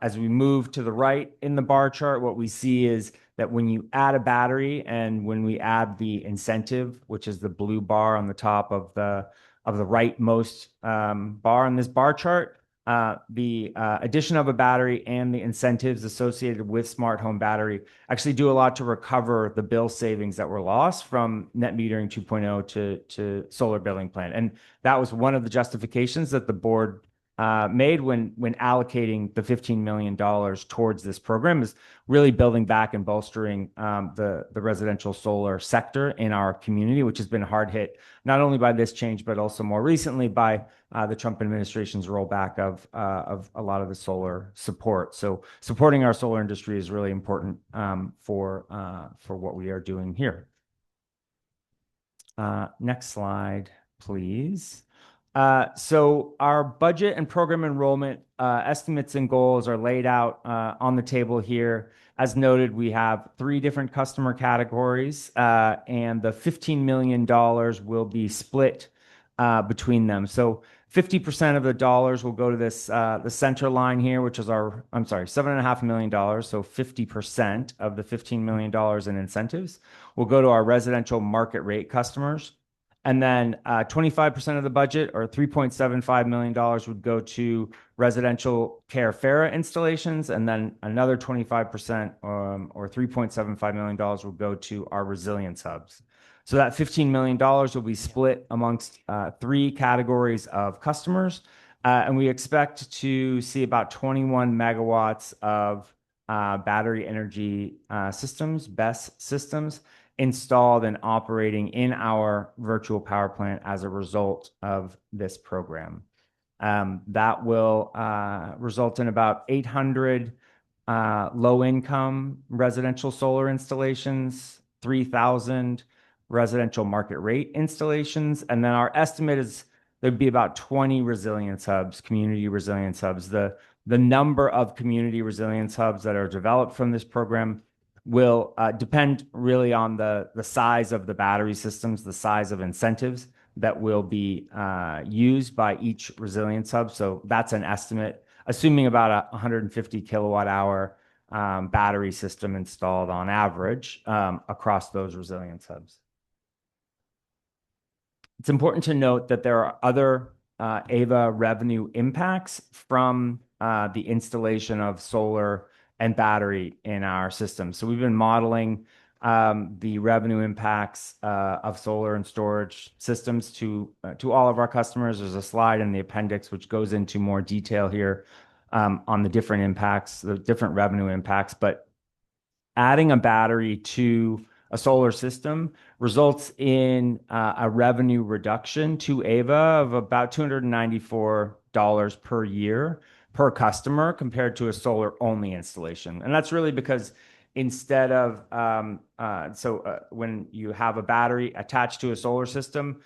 As we move to the right in the bar chart, what we see is that when you add a battery and when we add the incentive, which is the blue bar on the top of the rightmost bar on this bar chart, the addition of a battery and the incentives associated with smart home battery actually do a lot to recover the bill savings that were lost from net metering 2.0 to solar billing plan. And that was one of the justifications that the board made when allocating the $15 million towards this program, is really building back and bolstering the residential solar sector in our community, which has been hard hit not only by this change, but also more recently by the Trump administration's rollback of a lot of the solar support. So supporting our solar industry is really important for what we are doing here. Next slide, please. So our budget and program enrollment estimates and goals are laid out on the table here. As noted, we have 3 different customer categories, and the $15 million will be split between them. So 50% of the dollars will go to this, the center line here, which is our, I'm sorry, $7.5 million. So 50% of the $15 million in incentives will go to our residential market rate customers. And then 25% of the budget, or $3.75 million, would go to residential Care/FARA installations. And then another 25%, or $3.75 million, will go to our resilience hubs. So that $15 million will be split amongst 3 categories of customers. And we expect to see about 21 megawatts of battery energy systems, BESS systems, installed and operating in our virtual power plant as a result of this program. That will result in about 800 low-income residential solar installations, 3,000 residential market rate installations, and then our estimate is there'd be about 20 resilience hubs, community resilience hubs. The number of community resilience hubs that are developed from this program will depend really on the size of the battery systems, the size of incentives that will be used by each resilience hub. So that's an estimate, assuming about a 150 kilowatt hour battery system installed on average across those resilience hubs. It's important to note that there are other AVA revenue impacts from the installation of solar and battery in our system. So we've been modeling the revenue impacts of solar and storage systems to all of our customers. There's a slide in the appendix which goes into more detail here on the different impacts, the different revenue impacts. But adding a battery to a solar system results in a revenue reduction to AVA of about $294 per year per customer compared to a solar only installation. And that's really because instead of, when you have a battery attached to a solar system,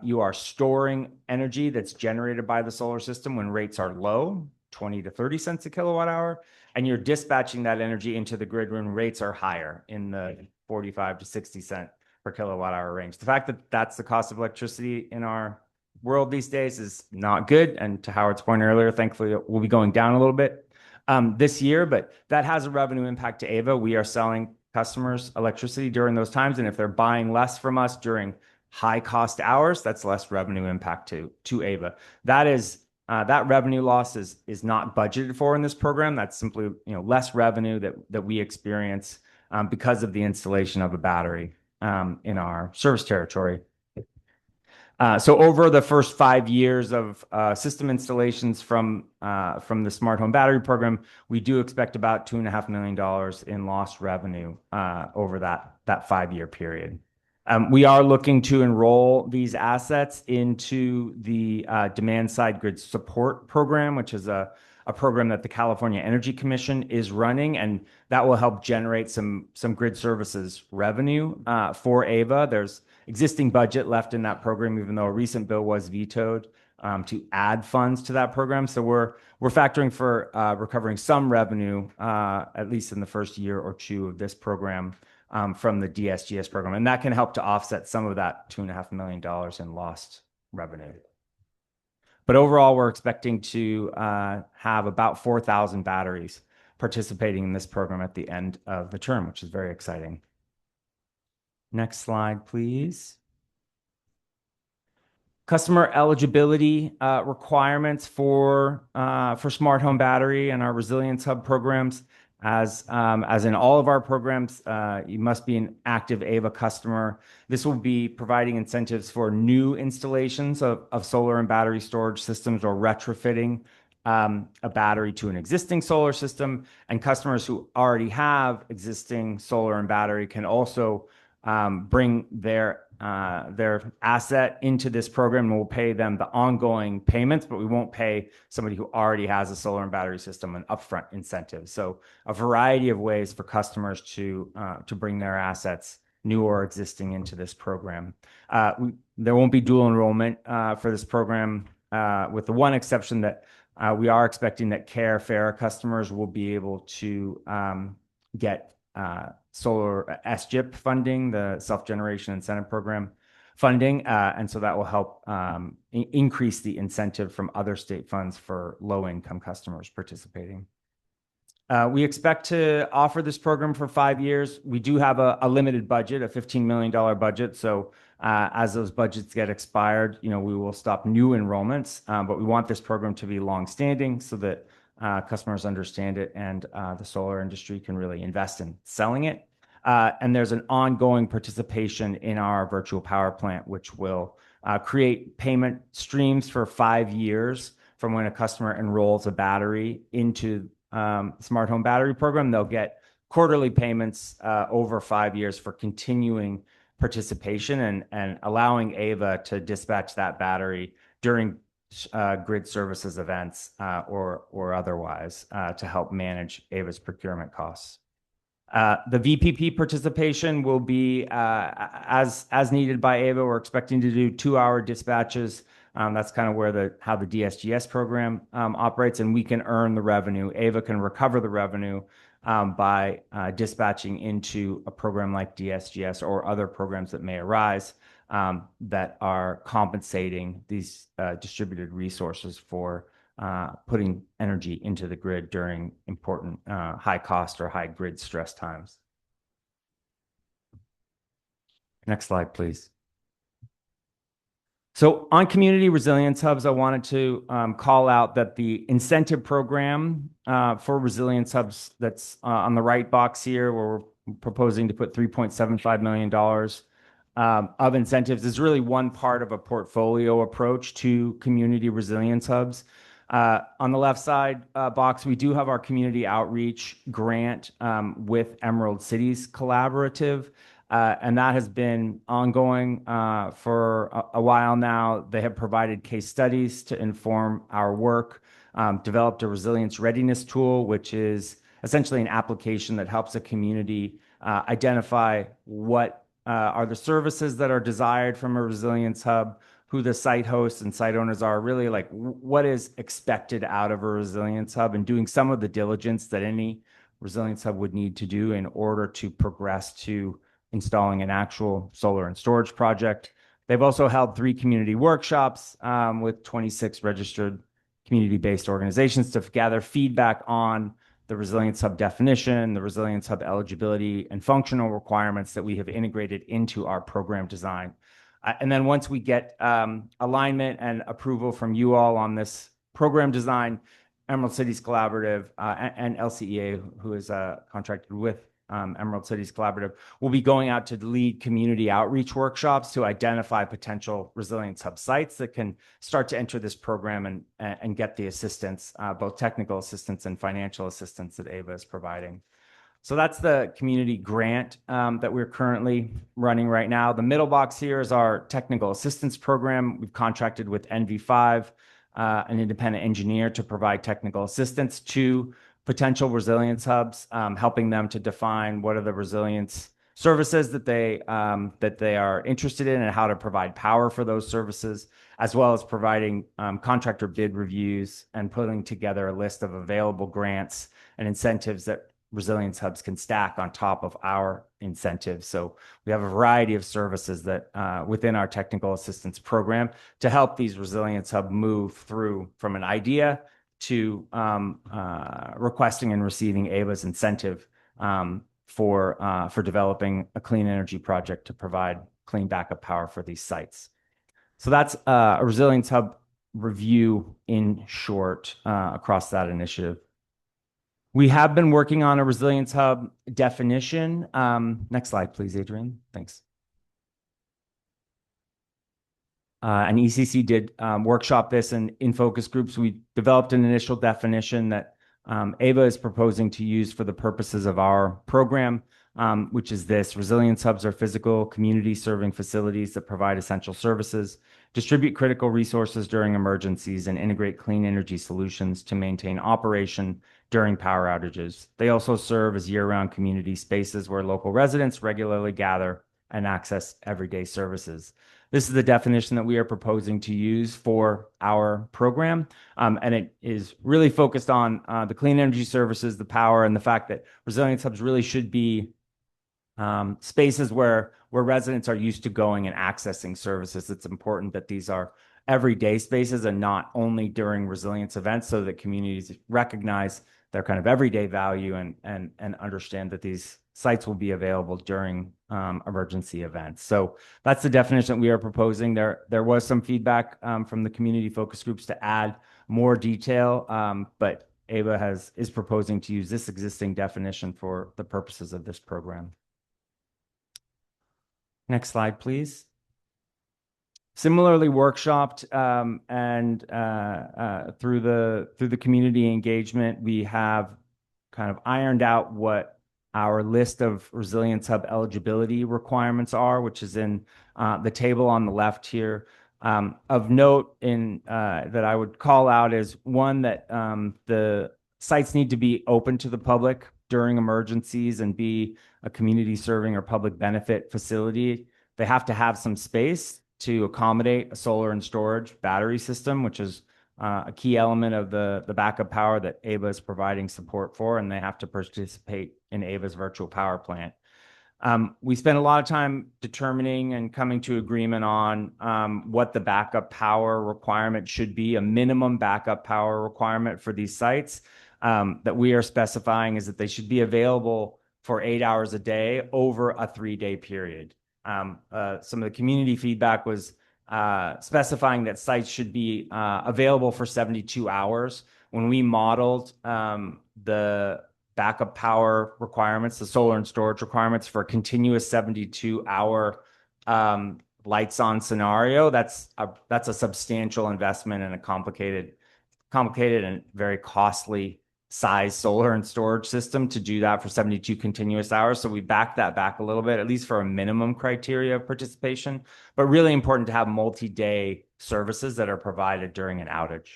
you are storing energy that's generated by the solar system when rates are low, 20 to 30 cents a kilowatt hour, and you're dispatching that energy into the grid when rates are higher in the 45 to 60 cent per kilowatt hour range. The fact that that's the cost of electricity in our world these days is not good. And to Howard's point earlier, thankfully, it will be going down a little bit this year, but that has a revenue impact to AVA. We are selling customers electricity during those times. And if they're buying less from us during high cost hours, that's less revenue impact to AVA. That is, that revenue loss is not budgeted for in this program. That's simply, less revenue that we experience because of the installation of a battery in our service territory. So over the first 5 years of system installations from the Smart Home Battery Program, we do expect about $2.5 million in lost revenue over that 5-year period. We are looking to enroll these assets into the Demand Side Grid Support Program, which is a program that the California Energy Commission is running, and that will help generate some grid services revenue for AVA. There's existing budget left in that program, even though a recent bill was vetoed to add funds to that program. So we're factoring for recovering some revenue, at least in the first year or 2 of this program, from the DSGS program. And that can help to offset some of that $2.5 million in lost revenue. But overall, we're expecting to have about 4,000 batteries participating in this program at the end of the term, which is very exciting. Next slide, please. Customer eligibility requirements for smart home battery and our Resilience Hub programs. As in all of our programs, you must be an active AVA customer. This will be providing incentives for new installations of solar and battery storage systems or retrofitting a battery to an existing solar system. And customers who already have existing solar and battery can also bring their asset into this program, and we'll pay them the ongoing payments, but we won't pay somebody who already has a solar and battery system an upfront incentive. So a variety of ways for customers to bring their assets, new or existing, into this program. There won't be dual enrollment for this program, with the one exception that we are expecting that CARE/FARA customers will be able to get solar SGIP funding, the Self-Generation Incentive Program funding. And so that will help increase the incentive from other state funds for low-income customers participating. We expect to offer this program for 5 years. We do have a limited budget, a $15 million budget. So as those budgets get expired, we will stop new enrollments. But we want this program to be longstanding so that customers understand it and the solar industry can really invest in selling it. And there's an ongoing participation in our virtual power plant, which will create payment streams for 5 years from when a customer enrolls a battery into Smart Home Battery Program. They'll get quarterly payments over 5 years for continuing participation and allowing AVA to dispatch that battery during grid services events or otherwise to help manage AVA's procurement costs. The VPP participation will be as needed by AVA. We're expecting to do 2-hour dispatches. That's kind of how the DSGS program operates, and we can earn the revenue. AVA can recover the revenue by dispatching into a program like DSGS or other programs that may arise that are compensating these distributed resources for putting energy into the grid during important high cost or high grid stress times. Next slide, please. So on community resilience hubs, I wanted to call out that the incentive program for resilience hubs that's on the right box here, where we're proposing to put $3.75 million of incentives, is really one part of a portfolio approach to community resilience hubs. On the left side box, we do have our community outreach grant with Emerald Cities Collaborative. And that has been ongoing for a while now. They have provided case studies to inform our work, developed a resilience readiness tool, which is essentially an application that helps a community identify what are the services that are desired from a resilience hub, who the site hosts and site owners are, really like what is expected out of a resilience hub, and doing some of the diligence that any resilience hub would need to do in order to progress to installing an actual solar and storage project. They've also held 3 community workshops with 26 registered community-based organizations to gather feedback on the Resilience Hub definition, the Resilience Hub eligibility and functional requirements that we have integrated into our program design. And then once we get alignment and approval from you all on this program design, Emerald Cities Collaborative and LCEA, who is contracted with Emerald Cities Collaborative, will be going out to lead community outreach workshops to identify potential Resilience Hub sites that can start to enter this program and get the assistance, both technical assistance and financial assistance that AVA is providing. So that's the community grant that we're currently running right now. The middle box here is our technical assistance program. We've contracted with NV5, an independent engineer, to provide technical assistance to potential resilience hubs, helping them to define what are the resilience services that they are interested in and how to provide power for those services, as well as providing contractor bid reviews and putting together a list of available grants and incentives that resilience hubs can stack on top of our incentives. So we have a variety of services that within our technical assistance program to help these resilience hub move through from an idea to requesting and receiving AVA's incentive for developing a clean energy project to provide clean backup power for these sites. So that's a Resilience Hub review in short across that initiative. We have been working on a Resilience Hub definition. Next slide, please, Adrian. Thanks. And ECC did workshop this in focus groups. We developed an initial definition that AVA is proposing to use for the purposes of our program, which is this: Resilience Hubs are physical community serving facilities that provide essential services, distribute critical resources during emergencies, and integrate clean energy solutions to maintain operation during power outages. They also serve as year-round community spaces where local residents regularly gather and access everyday services. This is the definition that we are proposing to use for our program. And it is really focused on the clean energy services, the power, and the fact that Resilience Hubs really should be spaces where residents are used to going and accessing services. It's important that these are everyday spaces and not only during resilience events, so that communities recognize their kind of everyday value and understand that these sites will be available during emergency events. So that's the definition that we are proposing. There was some feedback from the community focus groups to add more detail, but AVA is proposing to use this existing definition for the purposes of this program. Next slide, please. Similarly workshopped and through the community engagement, we have kind of ironed out what our list of Resilience Hub eligibility requirements are, which is in the table on the left here. Of note that I would call out is one, that the sites need to be open to the public during emergencies and be a community serving or public benefit facility. They have to have some space to accommodate a solar and storage battery system, which is a key element of the backup power that AVA is providing support for, and they have to participate in AVA's virtual power plant. We spent a lot of time determining and coming to agreement on what the backup power requirement should be. A minimum backup power requirement for these sites that we are specifying is that they should be available for 8 hours a day over a 3-day period. Some of the community feedback was specifying that sites should be available for 72 hours. When we modeled the backup power requirements, the solar and storage requirements for a continuous 72-hour lights on scenario, that's a substantial investment and a complicated and very costly size solar and storage system to do that for 72 continuous hours. So we backed that back a little bit, at least for a minimum criteria of participation, but really important to have multi-day services that are provided during an outage.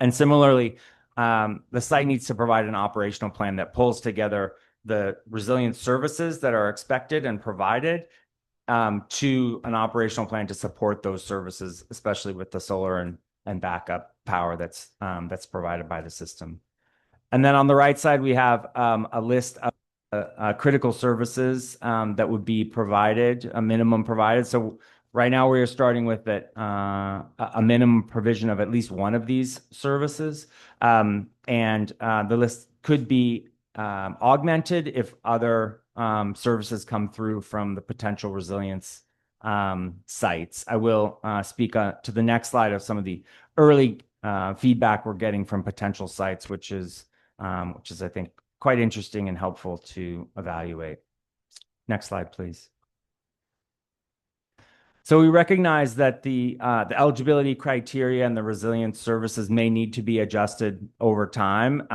And similarly, the site needs to provide an operational plan that pulls together the resilience services that are expected and provided to an operational plan to support those services, especially with the solar and backup power that's provided by the system. And then on the right side, we have a list of critical services that would be provided, a minimum provided. So right now we are starting with a minimum provision of at least one of these services. And the list could be augmented if other services come through from the potential resilience sites. I will speak to the next slide of some of the early feedback we're getting from potential sites, which is I think quite interesting and helpful to evaluate. Next slide, please. So we recognize that the eligibility criteria and the resilience services may need to be adjusted over time.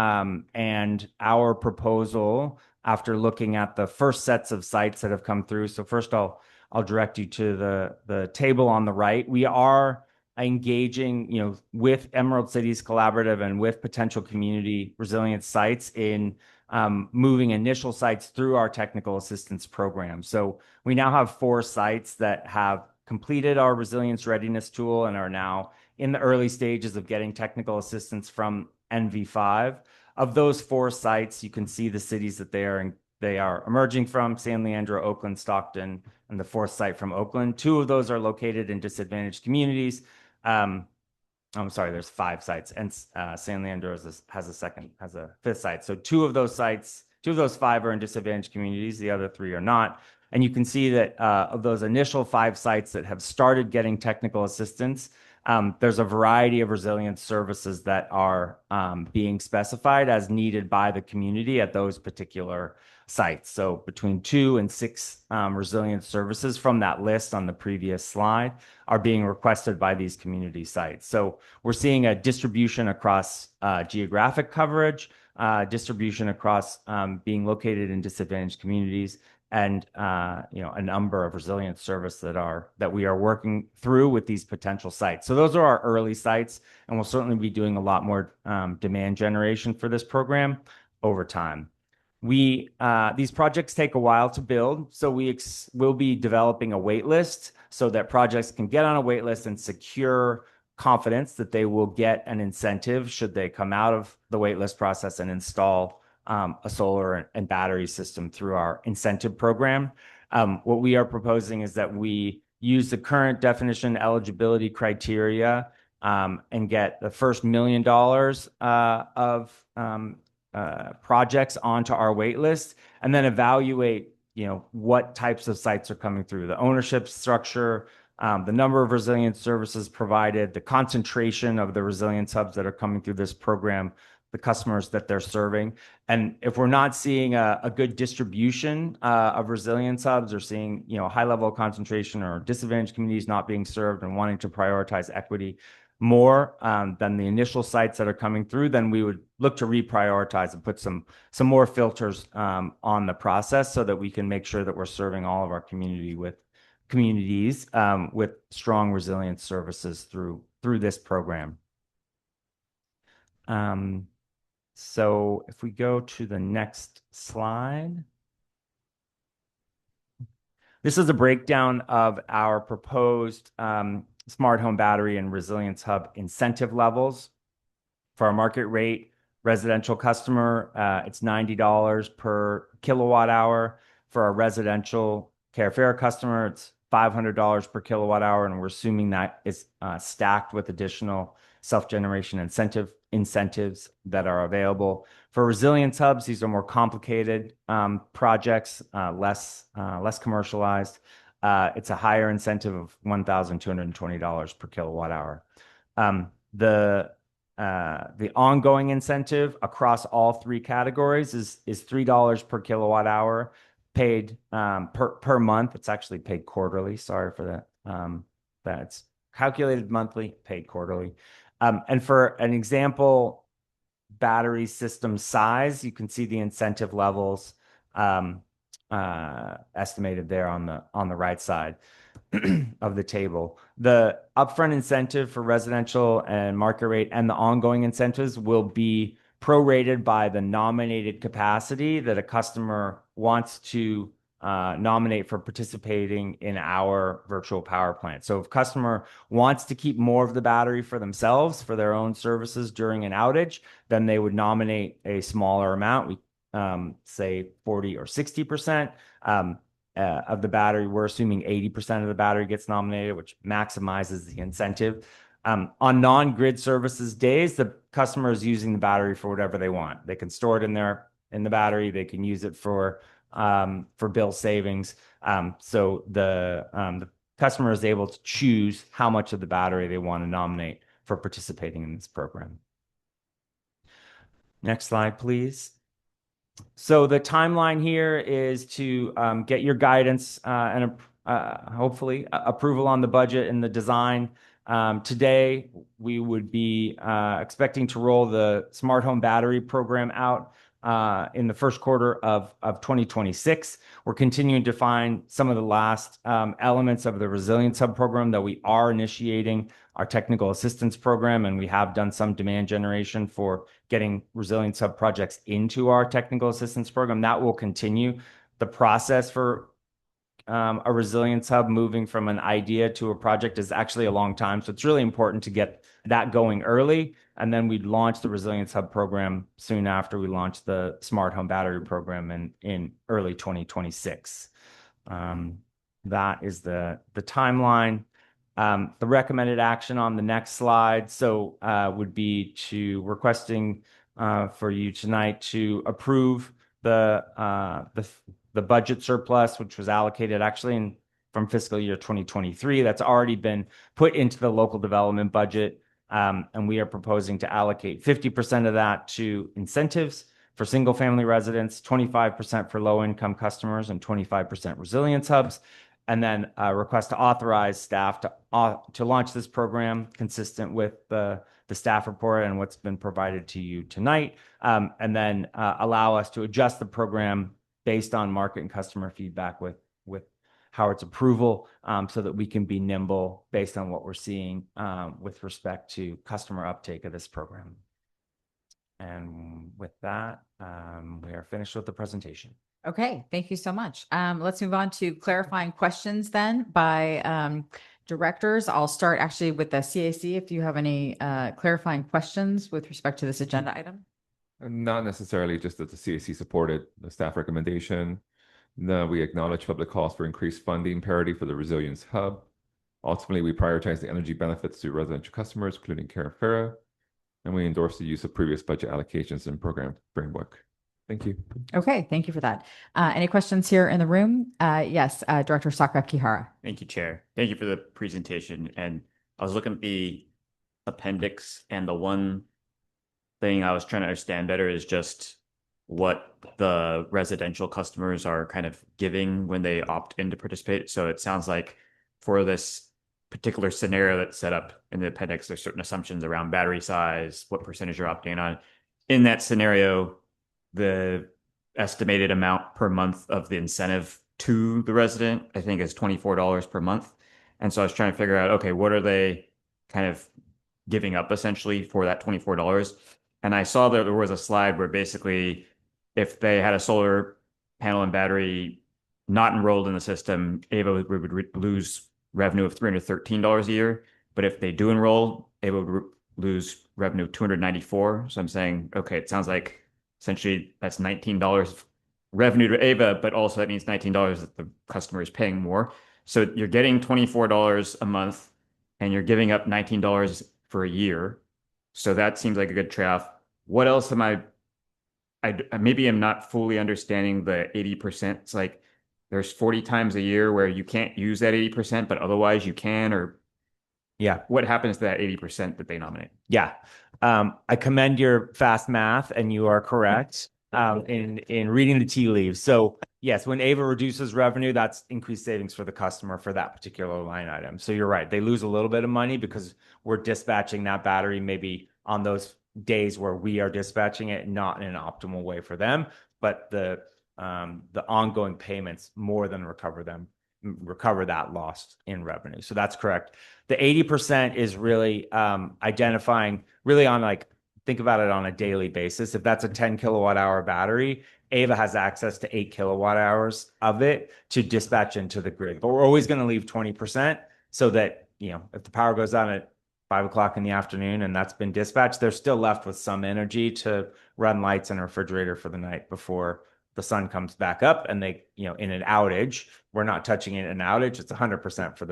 And our proposal, after looking at the first sets of sites that have come through, so first I'll direct you to the table on the right. We are engaging, with Emerald Cities Collaborative and with potential community resilience sites in moving initial sites through our technical assistance program. So we now have 4 sites that have completed our resilience readiness tool and are now in the early stages of getting technical assistance from NV5. Of those 4 sites, you can see the cities that they are emerging from: San Leandro, Oakland, Stockton, and the 4th site from Oakland. 2 of those are located in disadvantaged communities. I'm sorry, there's 5 sites, and San Leandro has a 5th site. So 2 of those 5 are in disadvantaged communities. The other 3 are not. And you can see that of those initial 5 sites that have started getting technical assistance, there's a variety of resilience services that are being specified as needed by the community at those particular sites. So between 2 and 6 resilience services from that list on the previous slide are being requested by these community sites. So we're seeing a distribution across geographic coverage, distribution across being located in disadvantaged communities, and a number of resilience service that we are working through with these potential sites. So those are our early sites, and we'll certainly be doing a lot more demand generation for this program over time. These projects take a while to build, so we'll be developing a wait list so that projects can get on a wait list and secure confidence that they will get an incentive should they come out of the wait list process and install a solar and battery system through our incentive program. What we are proposing is that we use the current definition eligibility criteria and get the first $1 million of projects onto our wait list, and then evaluate what types of sites are coming through, the ownership structure, the number of resilience services provided, the concentration of the resilience hubs that are coming through this program, the customers that they're serving. And if we're not seeing a good distribution of resilience hubs, or seeing a high level of concentration or disadvantaged communities not being served and wanting to prioritize equity more than the initial sites that are coming through, then we would look to reprioritize and put some more filters on the process so that we can make sure that we're serving all of our communities with strong resilience services through this program. So if we go to the next slide, this is a breakdown of our proposed smart home battery and resilience hub incentive levels. For our market rate residential customer, it's $90 per kilowatt hour. For our residential Care Fair customer, it's $500 per kilowatt hour, and we're assuming that is stacked with additional self-generation incentives that are available. For resilience hubs, these are more complicated projects, less commercialized. It's a higher incentive of $1,220 per kilowatt hour. The ongoing incentive across all 3 categories is $3 per kilowatt hour, paid per month. It's actually paid quarterly. Sorry for that. That's calculated monthly, paid quarterly. And for an example battery system size, you can see the incentive levels estimated there on the right side of the table. The upfront incentive for residential and market rate and the ongoing incentives will be prorated by the nominated capacity that a customer wants to nominate for participating in our virtual power plant. So if a customer wants to keep more of the battery for themselves, for their own services during an outage, then they would nominate a smaller amount. We say 40 or 60% of the battery. We're assuming 80% of the battery gets nominated, which maximizes the incentive. On non-grid services days, the customer is using the battery for whatever they want. They can store it in the battery. They can use it for bill savings. So the customer is able to choose how much of the battery they want to nominate for participating in this program. Next slide, please. So the timeline here is to get your guidance and hopefully approval on the budget and the design. Today, we would be expecting to roll the smart home battery program out in the first quarter of 2026. We're continuing to find some of the last elements of the Resilience Hub program that we are initiating our technical assistance program, and we have done some demand generation for getting Resilience Hub projects into our technical assistance program. That will continue. The process for a Resilience Hub moving from an idea to a project is actually a long time. So it's really important to get that going early. And then we'd launch the Resilience Hub program soon after we launch the Smart Home Battery program in early 2026. That is the timeline. The recommended action on the next slide would be requesting for you tonight to approve the the budget surplus, which was allocated actually from fiscal year 2023, that's already been put into the local development budget. And we are proposing to allocate 50% of that to incentives for single family residents, 25% for low income customers, and 25% resilience hubs. And then request to authorize staff to launch this program consistent with the staff report and what's been provided to you tonight. And then allow us to adjust the program based on market and customer feedback with Howard's approval, so that we can be nimble based on what we're seeing with respect to customer uptake of this program. And with that, we are finished with the presentation. Okay, thank you so much. Let's move on to clarifying questions then by directors. I'll start actually with the CAC. If you have any clarifying questions with respect to this agenda item. Not necessarily, just that the CAC supported the staff recommendation. No, we acknowledge public calls for increased funding parity for the Resilience Hub. Ultimately, we prioritize the energy benefits to residential customers, including Karen Farah, and we endorse the use of previous budget allocations and program framework. Thank you. Okay, thank you for that. Any questions here in the room? Yes, Director Sakura Kihara. Thank you, Chair. Thank you for the presentation. And I was looking at the appendix, and the one thing I was trying to understand better is just what the residential customers are kind of giving when they opt in to participate. So it sounds like for this particular scenario that's set up in the appendix, there's certain assumptions around battery size, what percentage you're opting on. In that scenario, the estimated amount per month of the incentive to the resident, I think, is $24 per month. And so I was trying to figure out, okay, what are they kind of giving up essentially for that $24? And I saw that there was a slide where basically if they had a solar panel and battery not enrolled in the system, AVA would lose revenue of $313 a year. But if they do enroll, AVA would lose revenue of $294. So I'm saying, okay, it sounds like essentially that's $19 revenue to AVA, but also that means $19 that the customer is paying more. So you're getting $24 a month and you're giving up $19 for a year. So that seems like a good trade-off. What else am I maybe I'm not fully understanding the 80%. It's like there's 40 times a year where you can't use that 80%, but otherwise you can, or yeah, what happens to that 80% that they nominate? Yeah. I commend your fast math, and you are correct in reading the tea leaves. So yes, when AVA reduces revenue, that's increased savings for the customer for that particular line item. So you're right. They lose a little bit of money because we're dispatching that battery maybe on those days where we are dispatching it, not in an optimal way for them, but the ongoing payments more than recover that loss in revenue. So that's correct. The 80% is really identifying really on, like, think about it on a daily basis. If that's a 10 kilowatt hour battery, AVA has access to 8 kilowatt hours of it to dispatch into the grid. But we're always going to leave 20% so that, you know, if the power goes on at 5 o'clock in the afternoon and that's been dispatched, they're still left with some energy to run lights and a refrigerator for the night before the sun comes back up. And they, you know, in an outage, we're not touching it in an outage. It's 100% for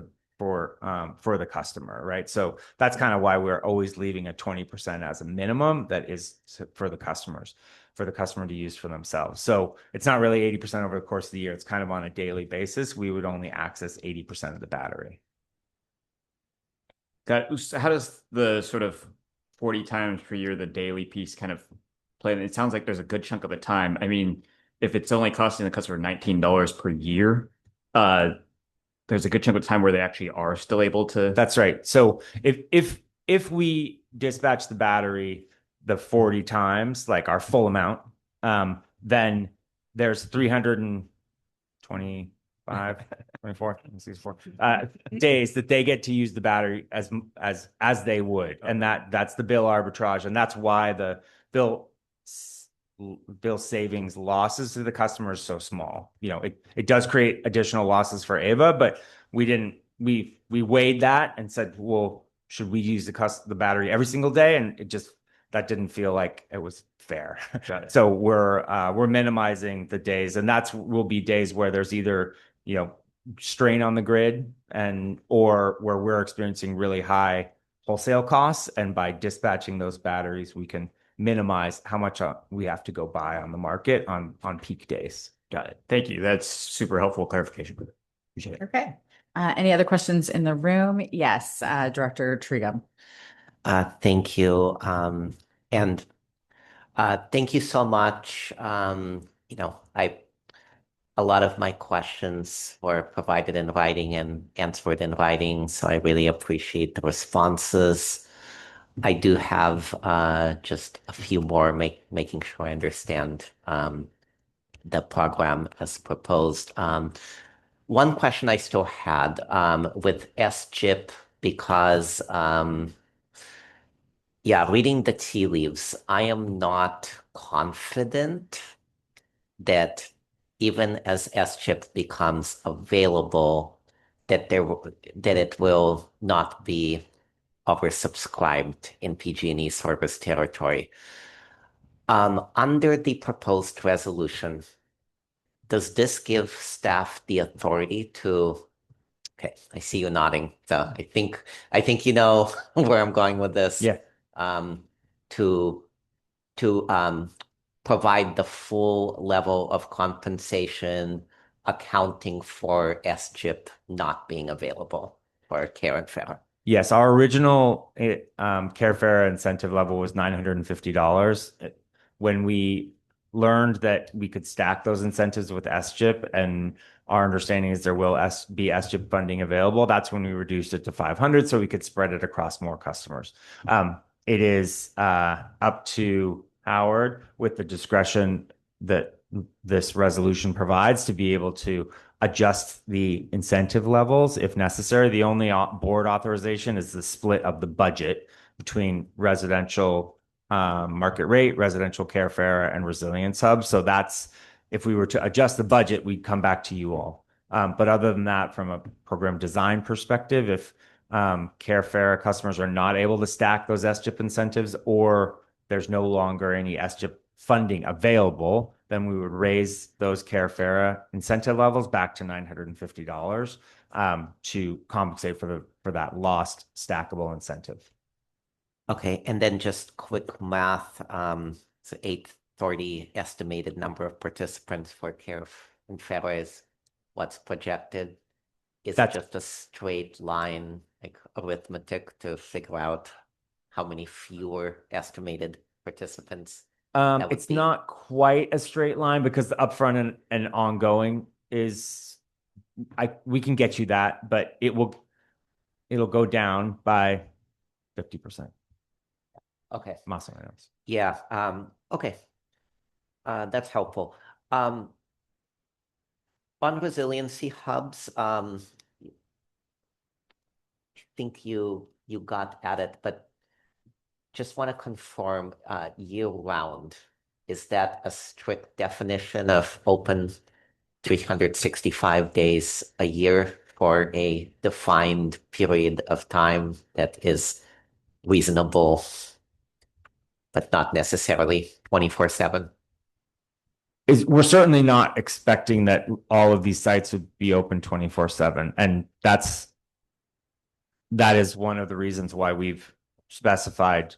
the customer, right? So that's kind of why we're always leaving a 20% as a minimum that is for the customers, for the customer to use for themselves. So it's not really 80% over the course of the year. It's kind of on a daily basis. We would only access 80% of the battery. How does the sort of 40 times per year, the daily piece kind of play? It sounds like there's a good chunk of the time. I mean, if it's only costing the customer $19 per year, there's a good chunk of time where they actually are still able to. That's right. So if we dispatch the battery the 40 times, like our full amount, then there's 325, 24, 64 days that they get to use the battery as they would. And that's the bill arbitrage. And that's why the bill savings losses to the customer is so small. You know, it does create additional losses for AVA, but we weighed that and said, well, should we use the battery every single day? And that didn't feel like it was fair. So we're minimizing the days, and will be days where there's either, you know, strain on the grid or where we're experiencing really high wholesale costs. And by dispatching those batteries, we can minimize how much we have to go buy on the market on peak days. Got it. Thank you. That's super helpful clarification. Appreciate it. Okay. Any other questions in the room? Yes, Director Trigum. Thank you. And thank you so much. A lot of my questions were provided in writing and answered in writing, so I really appreciate the responses. I do have just a few more, making sure I understand the program as proposed. One question I still had with SCHIP, because reading the tea leaves, I am not confident that even as SCHIP becomes available, that it will not be oversubscribed in PG&E service territory. Under the proposed resolution, does this give staff the authority to? Okay, I see you nodding. So I think you know where I'm going with this. Yeah. To provide the full level of compensation, accounting for SCHIP not being available for Care and Fair. Yes, our original Care Fair incentive level was $950. When we learned that we could stack those incentives with SCHIP, and our understanding is there will be SCHIP funding available, that's when we reduced it to $500 so we could spread it across more customers. It is up to Howard, with the discretion that this resolution provides, to be able to adjust the incentive levels if necessary. The only board authorization is the split of the budget between residential market rate, residential Care Fair, and Resilience Hub. So that's, if we were to adjust the budget, we'd come back to you all. But other than that, from a program design perspective, if Care Fair customers are not able to stack those SCHIP incentives, or there's no longer any SCHIP funding available, then we would raise those Care Fair incentive levels back to $950 to compensate for that lost stackable incentive. Okay, and then just quick math. So 830 estimated number of participants for Care and Fair is what's projected. Is it just a straight line, like arithmetic, to figure out how many fewer estimated participants? It's not quite a straight line, because the upfront and ongoing is, we can get you that, but it'll go down by 50%. Okay. Más o menos. Yeah. Okay. That's helpful. On resiliency hubs, I think you got at it, but just want to confirm, year round, is that a strict definition of open 365 days a year for a defined period of time that is reasonable, but not necessarily 24/7? We're certainly not expecting that all of these sites would be open 24/7. And that is one of the reasons why we've specified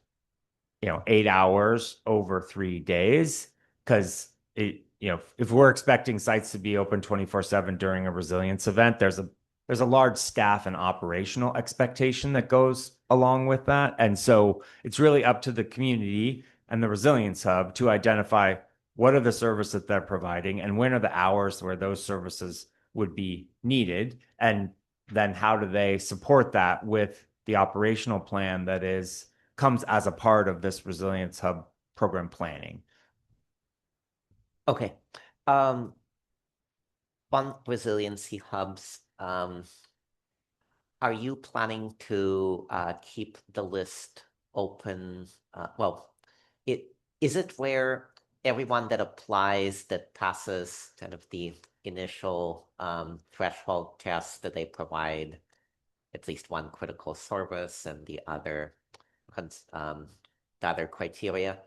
8 hours over 3 days, because if we're expecting sites to be open 24/7 during a resilience event, there's a large staff and operational expectation that goes along with that. And so it's really up to the community and the Resilience Hub to identify what are the services that they're providing and when are the hours where those services would be needed, and then how do they support that with the operational plan that comes as a part of this Resilience Hub program planning. Okay. On resiliency hubs, are you planning to keep the list open? Is it where everyone that applies, that passes kind of the initial threshold test, that they provide at least one critical service and the other criteria,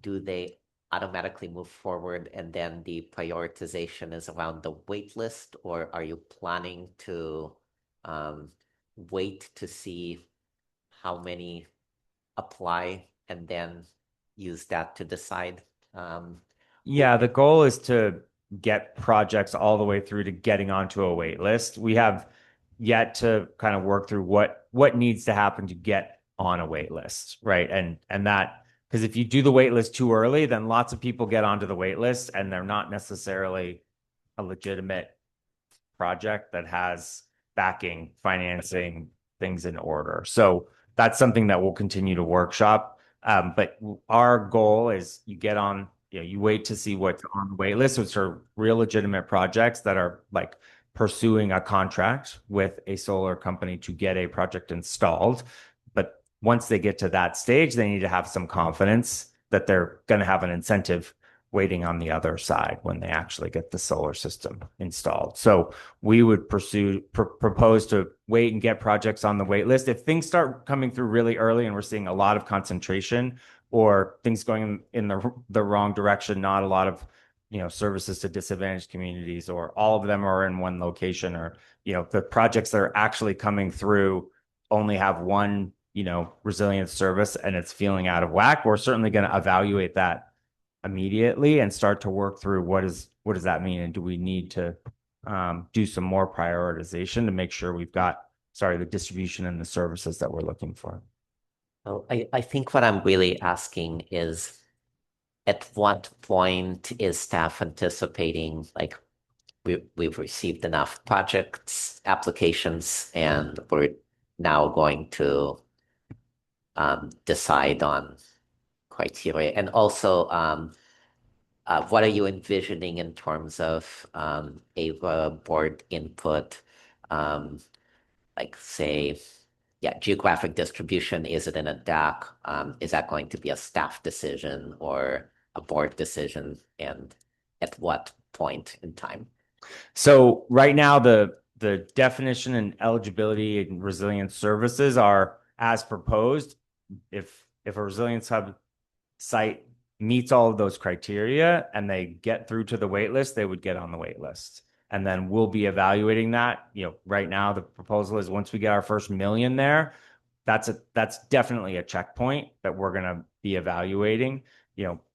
do they automatically move forward, and then the prioritization is around the wait list, or are you planning to wait to see how many apply and then use that to decide? Yeah, the goal is to get projects all the way through to getting onto a wait list. We have yet to kind of work through what needs to happen to get on a wait list, right? And that, because if you do the wait list too early, then lots of people get onto the wait list and they're not necessarily a legitimate project that has backing, financing, things in order. So that's something that we'll continue to workshop. But our goal is you get on, you wait to see what's on the wait list, which are real legitimate projects that are like pursuing a contract with a solar company to get a project installed. But once they get to that stage, they need to have some confidence that they're going to have an incentive waiting on the other side when they actually get the solar system installed. So we would propose to wait and get projects on the wait list. If things start coming through really early and we're seeing a lot of concentration or things going in the wrong direction, not a lot of services to disadvantaged communities, or all of them are in one location, or the projects that are actually coming through only have one resilience service and it's feeling out of whack, we're certainly going to evaluate that immediately and start to work through what does that mean, and do we need to do some more prioritization to make sure we've got the distribution and the services that we're looking for. So I think what I'm really asking is, at what point is staff anticipating, like, we've received enough projects, applications, and we're now going to decide on criteria? And also, what are you envisioning in terms of AVA board input? Like, say, geographic distribution, is it in a DAC? Is that going to be a staff decision or a board decision? And at what point in time? So right now, the definition and eligibility and resilience services are as proposed. If a resilience hub site meets all of those criteria and they get through to the wait list, they would get on the wait list. And then we'll be evaluating that. Right now the proposal is once we get our first million there, that's definitely a checkpoint that we're going to be evaluating,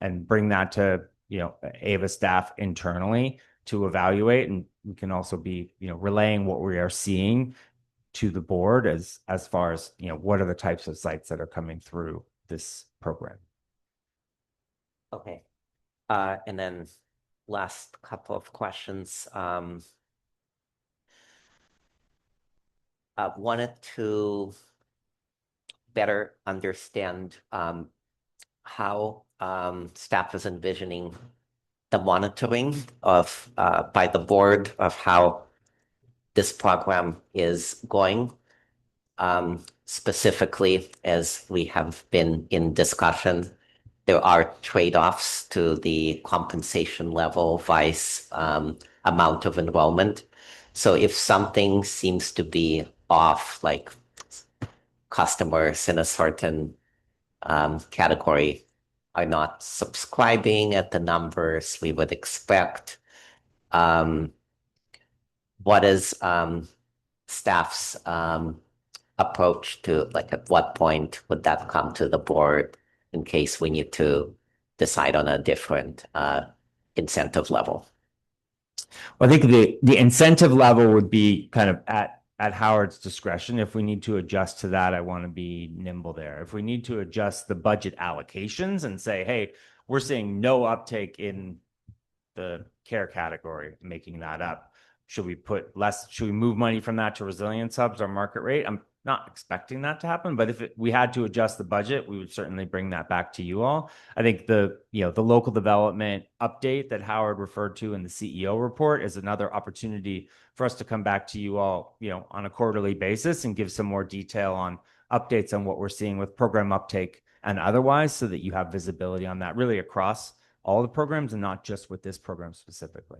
and bring that to, AVA staff internally to evaluate. And we can also be, relaying what we are seeing to the board as far as, what are the types of sites that are coming through this program. Okay. And then last couple of questions. I wanted to better understand how staff is envisioning the monitoring of by the board of how this program is going. Specifically, as we have been in discussion, there are trade-offs to the compensation level vice amount of enrollment. So if something seems to be off, like customers in a certain category are not subscribing at the numbers we would expect, what is staff's approach to, like, at what point would that come to the board in case we need to decide on a different incentive level? Well, I think the incentive level would be kind of at Howard's discretion. If we need to adjust to that, I want to be nimble there. If we need to adjust the budget allocations and say, hey, we're seeing no uptake in the care category, making that up, should we move money from that to resilience hubs or market rate? I'm not expecting that to happen, but if we had to adjust the budget, we would certainly bring that back to you all. I think the local development update that Howard referred to in the CEO report is another opportunity for us to come back to you all, on a quarterly basis and give some more detail on updates on what we're seeing with program uptake and otherwise, so that you have visibility on that really across all the programs and not just with this program specifically.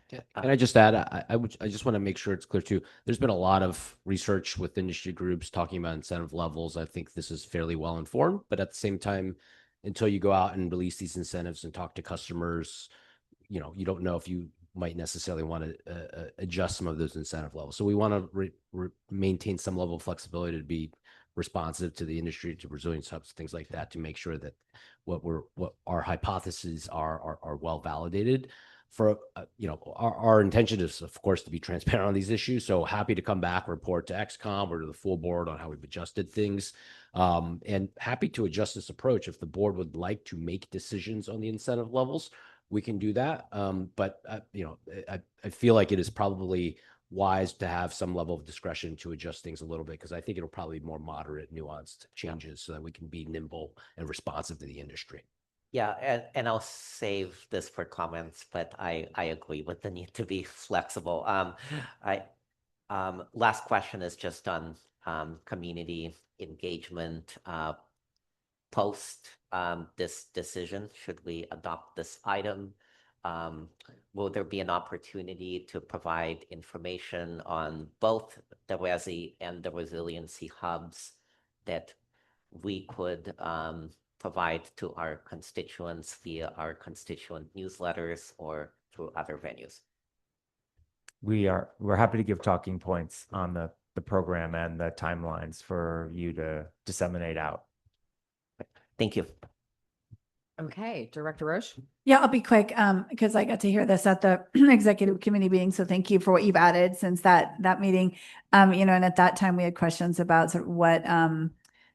Can I just add, I just want to make sure it's clear too. There's been a lot of research with industry groups talking about incentive levels. I think this is fairly well informed, but at the same time, until you go out and release these incentives and talk to customers, you don't know if you might necessarily want to adjust some of those incentive levels. So we want to maintain some level of flexibility to be responsive to the industry, to resilience hubs, things like that, to make sure that what our hypotheses are well validated. For our intention is, of course, to be transparent on these issues. So happy to come back, report to XCOM or to the full board on how we've adjusted things, and happy to adjust this approach. If the board would like to make decisions on the incentive levels, we can do that. But I feel like it is probably wise to have some level of discretion to adjust things a little bit, because I think it'll probably be more moderate, nuanced changes so that we can be nimble and responsive to the industry. Yeah, and I'll save this for comments, but I agree with the need to be flexible. Last question is just on community engagement post this decision. Should we adopt this item? Will there be an opportunity to provide information on both the RESI and the resiliency hubs that we could provide to our constituents via our constituent newsletters or through other venues? We're happy to give talking points on the program and the timelines for you to disseminate out. Thank you. Okay, Director Roche. Yeah, I'll be quick because I got to hear this at the executive committee meeting. So thank you for what you've added since that meeting. And at that time we had questions about sort of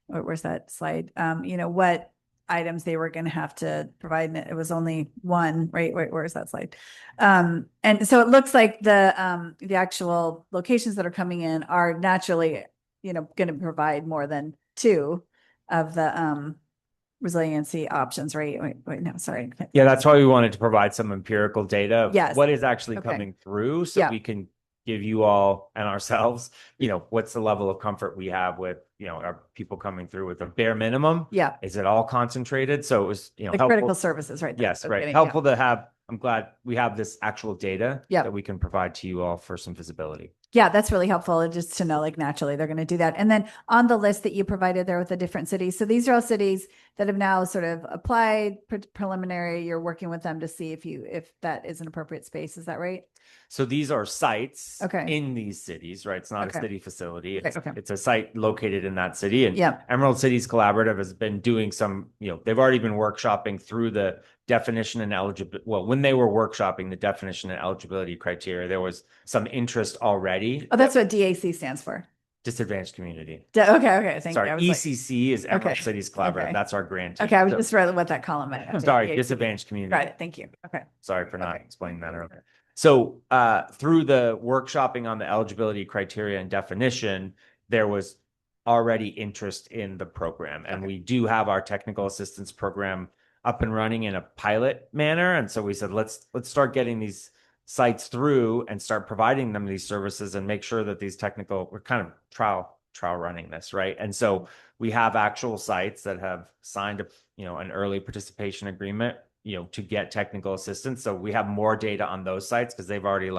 where's that slide? What items they were going to have to provide. And it was only one, right? Where's that slide? And so it looks like the actual locations that are coming in are naturally, going to provide more than two of the resiliency options, right? Wait, no, sorry. Yeah, that's why we wanted to provide some empirical data of Yes. what is actually Okay. coming through, so Yeah. we can give you all and ourselves, what's the level of comfort we have with, are people coming through with a bare minimum? Yeah. Is it all concentrated? So it was, The helpful. critical services right there. Yes, That's right. getting- Helpful to have. I'm glad we have this actual data Yeah. that we can provide to you all for some visibility. Yeah, that's really helpful just to know, like, naturally they're going to do that. And then on the list that you provided there with the different cities. So these are all cities that have now sort of applied preliminary. You're working with them to see if that is an appropriate space. Is that right? So these are sites Okay. in these cities, right? It's not Okay. a city facility. Okay, It's, okay. it's a site located in that city. And Yeah. Emerald Cities Collaborative has been doing some, they've already been workshopping through the definition and eligibility. Well, when they were workshopping the definition and eligibility criteria, there was some interest already. Oh, that's what DAC stands for. Disadvantaged community. Okay. Thank Sorry, you. I was like- ECC is Emerald Okay. Cities Collaborative. Okay. That's our grant. Okay, I was just read what that column meant. Sorry, DAC. disadvantaged community. Got it. Thank you. Okay. Sorry for not explaining that earlier. So through the workshopping on the eligibility criteria and definition, there was already interest in the program. And we do have our technical assistance program up and running in a pilot manner. And so we said, let's start getting these sites through and start providing them these services and make sure that these we're kind of trial running this, right? And so we have actual sites that have signed an early participation agreement to get technical assistance. So we have more data on those sites because they've already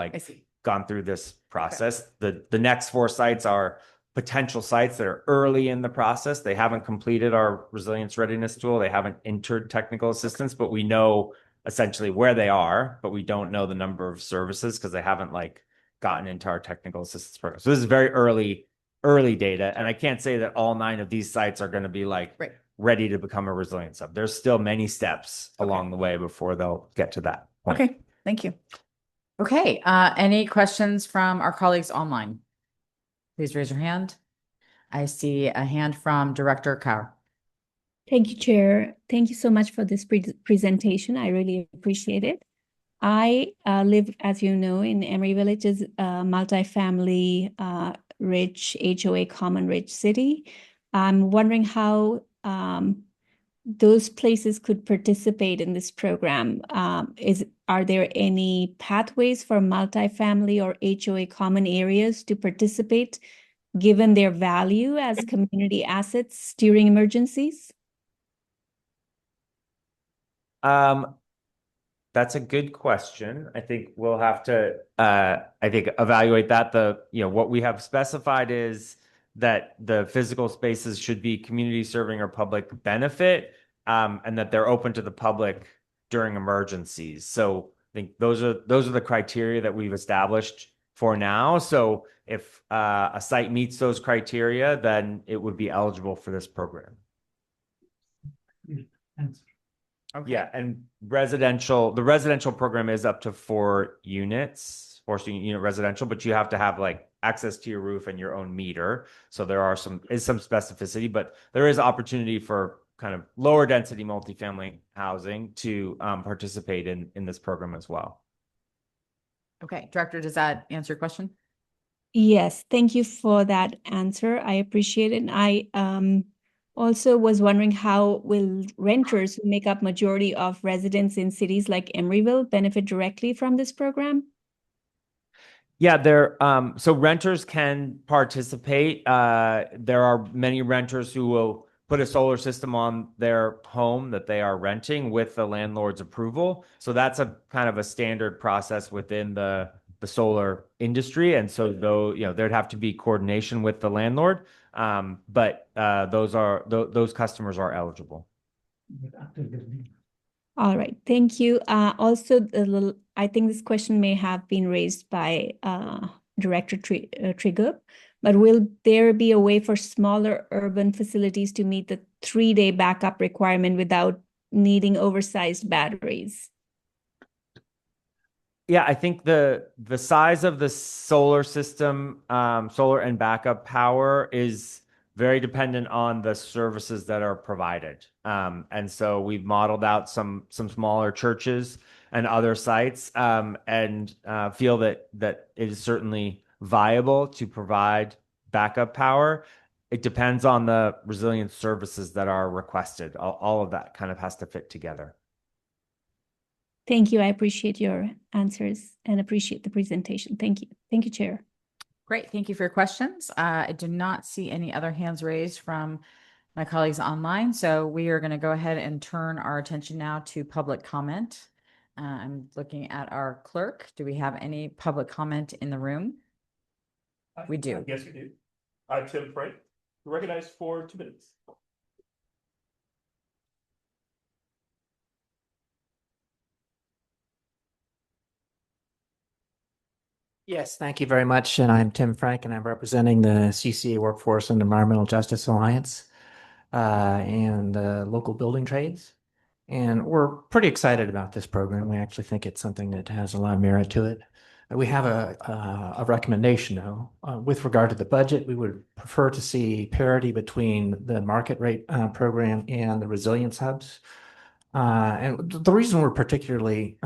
gone through this process. The next 4 sites are potential sites that are early in the process. They haven't completed our resilience readiness tool. They haven't entered technical assistance, but we know essentially where they are, but we don't know the number of services because they haven't gotten into our technical assistance program. So this is very early data. And I can't say that all 9 of these sites are going to be ready to become a resilience hub. There's still many steps along the way before they'll get to that point. Okay. Thank you. Okay, any questions from our colleagues online? Please raise your hand. I see a hand from Director Kaur. Thank you, Chair. Thank you so much for this presentation. I really appreciate it. I live, as you know, in Emory Village, is a multifamily, rich HOA common rich city. I'm wondering how those places could participate in this program. Are there any pathways for multifamily or HOA common areas to participate, given their value as community assets during emergencies? That's a good question. I think we'll have to, evaluate that. What we have specified is that the physical spaces should be community serving or public benefit, and that they're open to the public during emergencies. So I think those are the criteria that we've established for now. So if a site meets those criteria, then it would be eligible for this program. Yeah, and the residential program is up to 4 units, 4 unit residential, but you have to have like access to your roof and your own meter. So there is some specificity, but there is opportunity for kind of lower density multifamily housing to participate in this program as well. Okay, Director, does that answer your question? Yes, thank you for that answer. I appreciate it. And I also was wondering, how will renters who make up majority of residents in cities like Emeryville benefit directly from this program? Yeah, so renters can participate. There are many renters who will put a solar system on their home that they are renting with the landlord's approval. So that's a kind of a standard process within the solar industry. And so there'd have to be coordination with the landlord. But those customers are eligible. All right, thank you. Also, I think this question may have been raised by Director Trigup, but will there be a way for smaller urban facilities to meet the 3-day backup requirement without needing oversized batteries? Yeah, I think the size of the solar system, solar and backup power is very dependent on the services that are provided. And so we've modeled out some smaller churches and other sites, and feel that it is certainly viable to provide backup power. It depends on the resilience services that are requested. All of that kind of has to fit together. Thank you. I appreciate your answers and appreciate the presentation. Thank you. Thank you, Chair. Great, thank you for your questions. I do not see any other hands raised from my colleagues online, so we are going to go ahead and turn our attention now to public comment. I'm looking at our clerk. Do we have any public comment in the room? We do. Yes, we do. Tim Frank, recognized for 2 minutes. Yes, thank you very much. And I'm Tim Frank, and I'm representing the CCA Workforce and Environmental Justice Alliance and local building trades. And we're pretty excited about this program. We actually think it's something that has a lot of merit to it. We have a recommendation, though. With regard to the budget, we would prefer to see parity between the market rate program and the resilience hubs. And the reason we're particularly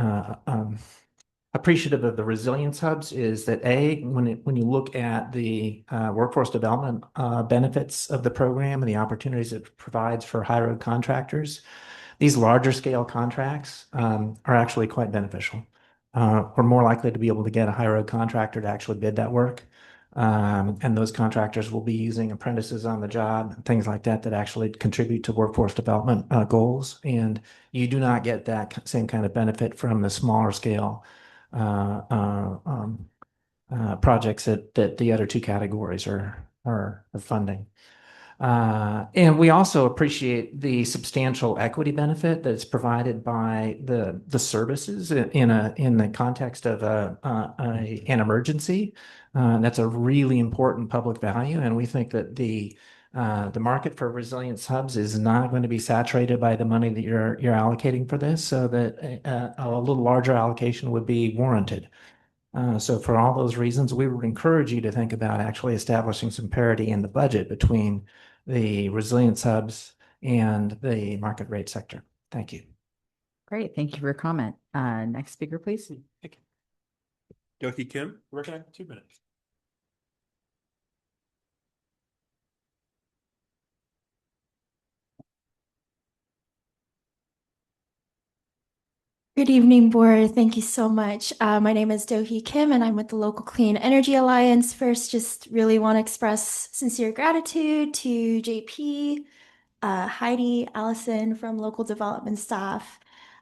appreciative of the resilience hubs is that when you look at the workforce development benefits of the program and the opportunities it provides for high road contractors, these larger scale contracts are actually quite beneficial. We're more likely to be able to get a high road contractor to actually bid that work. And those contractors will be using apprentices on the job and things like that actually contribute to workforce development goals. And you do not get that same kind of benefit from the smaller scale projects that the other 2 categories are funding. And we also appreciate the substantial equity benefit that's provided by the services in the context of an emergency. That's a really important public value, and we think that the market for resilience hubs is not going to be saturated by the money that you're allocating for this, so that a little larger allocation would be warranted. So for all those reasons, we would encourage you to think about actually establishing some parity in the budget between the resilience hubs and the market rate sector. Thank you. Great, thank you for your comment. Next speaker, please. Yoki Kim, recognized for 2 minutes. Good evening, board. Thank you so much. My name is Do-hee Kim, and I'm with the Local Clean Energy Alliance. First, just really want to express sincere gratitude to JP, Heidi, Allison from local development staff,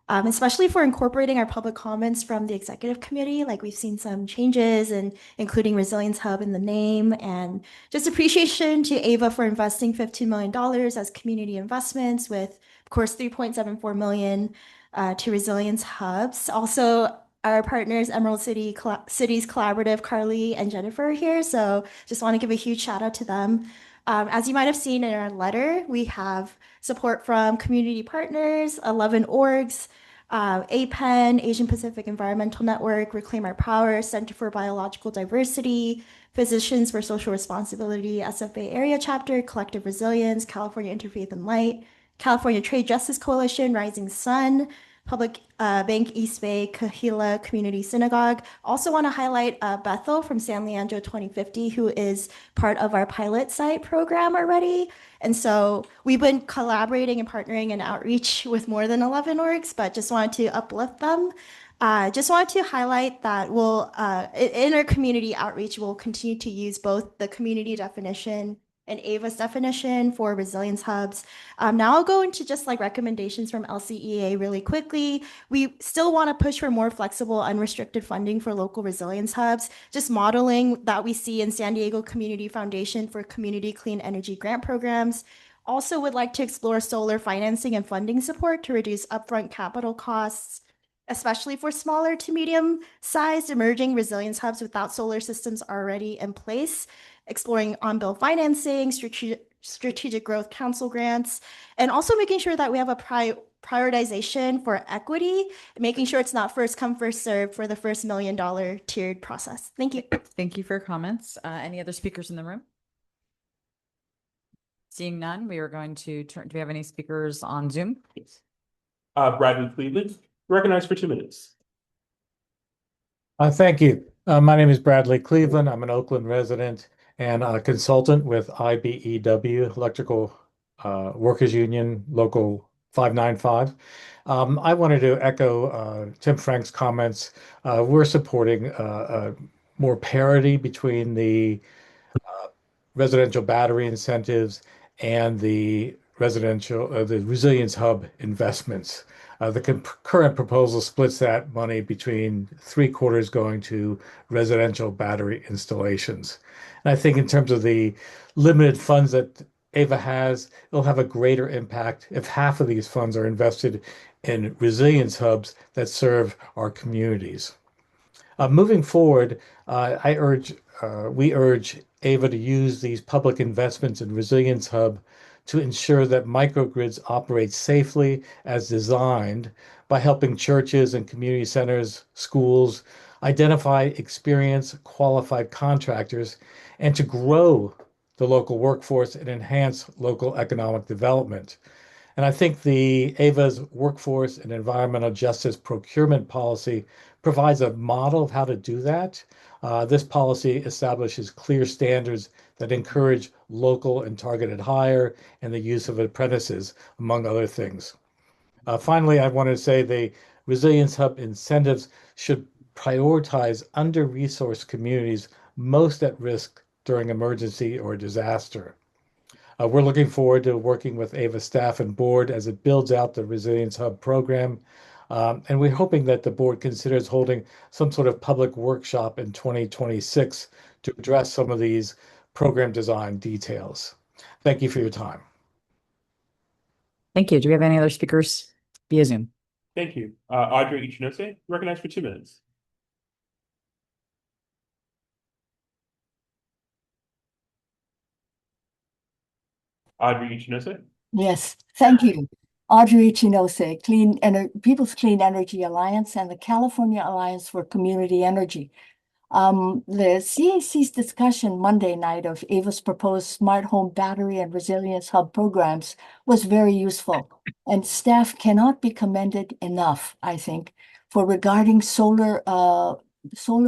especially for incorporating our public comments from the executive committee. Like, we've seen some changes, and including Resilience Hub in the name, and just appreciation to Ava for investing $15 million as community investments, with, of course, $3.74 million to Resilience Hubs. Also, our partners, Emerald Cities Collaborative, Carly and Jennifer here. So just want to give a huge shout out to them. As you might have seen in our letter, we have support from community partners, 11 orgs, APEN, Asian Pacific Environmental Network, Reclaim Our Power, Center for Biological Diversity, Physicians for Social Responsibility, SFA Area Chapter, Collective Resilience, California Interfaith and Light, California Trade Justice Coalition, Rising Sun, Public Bank East Bay, Kahila Community Synagogue. Also want to highlight Bethel from San Leandro 2050, who is part of our pilot site program already. And so we've been collaborating and partnering in outreach with more than 11 orgs, but just wanted to uplift them. Just wanted to highlight that we'll, in our community outreach, we'll continue to use both the community definition and AVA's definition for resilience hubs. Now I'll go into just like recommendations from LCEA really quickly. We still want to push for more flexible, unrestricted funding for local resilience hubs, just modeling that we see in San Diego Community Foundation for community clean energy grant programs. Also would like to explore solar financing and funding support to reduce upfront capital costs, especially for smaller to medium-sized emerging resilience hubs without solar systems already in place, exploring on-bill financing, strategic growth council grants, and also making sure that we have a prioritization for equity, making sure it's not first come, first served for the first $1 million tiered process. Thank you. Thank you for your comments. Any other speakers in the room? Seeing none, we are going to turn, do we have any speakers on Zoom? Bradley Cleveland, recognized for 2 minutes. Thank you. My name is Bradley Cleveland. I'm an Oakland resident and a consultant with IBEW, Electrical Workers Union, Local 595. I wanted to echo Tim Frank's comments. We're supporting more parity between the residential battery incentives and the the resilience hub investments. The current proposal splits that money between 3/4 going to residential battery installations. And I think in terms of the limited funds that AVA has, it'll have a greater impact if half of these funds are invested in resilience hubs that serve our communities. Moving forward, we urge AVA to use these public investments in resilience hub to ensure that microgrids operate safely as designed by helping churches and community centers, schools, identify experienced, qualified contractors, and to grow the local workforce and enhance local economic development. And I think the AVA's workforce and environmental justice procurement policy provides a model of how to do that. This policy establishes clear standards that encourage local and targeted hire and the use of apprentices, among other things. Finally, I want to say the Resilience Hub incentives should prioritize under-resourced communities most at risk during emergency or disaster. We're looking forward to working with AVA staff and board as it builds out the Resilience Hub program. And we're hoping that the board considers holding some sort of public workshop in 2026 to address some of these program design details. Thank you for your time. Thank you. Do we have any other speakers via Zoom? Thank you. Audrey Ichinose, recognized for 2 minutes. Audrey Ichinose. Yes, thank you. Audrey Ichinose, People's Clean Energy Alliance and the California Alliance for Community Energy. The CAC's discussion Monday night of AVA's proposed smart home battery and resilience hub programs was very useful, and staff cannot be commended enough, I think, for regarding solar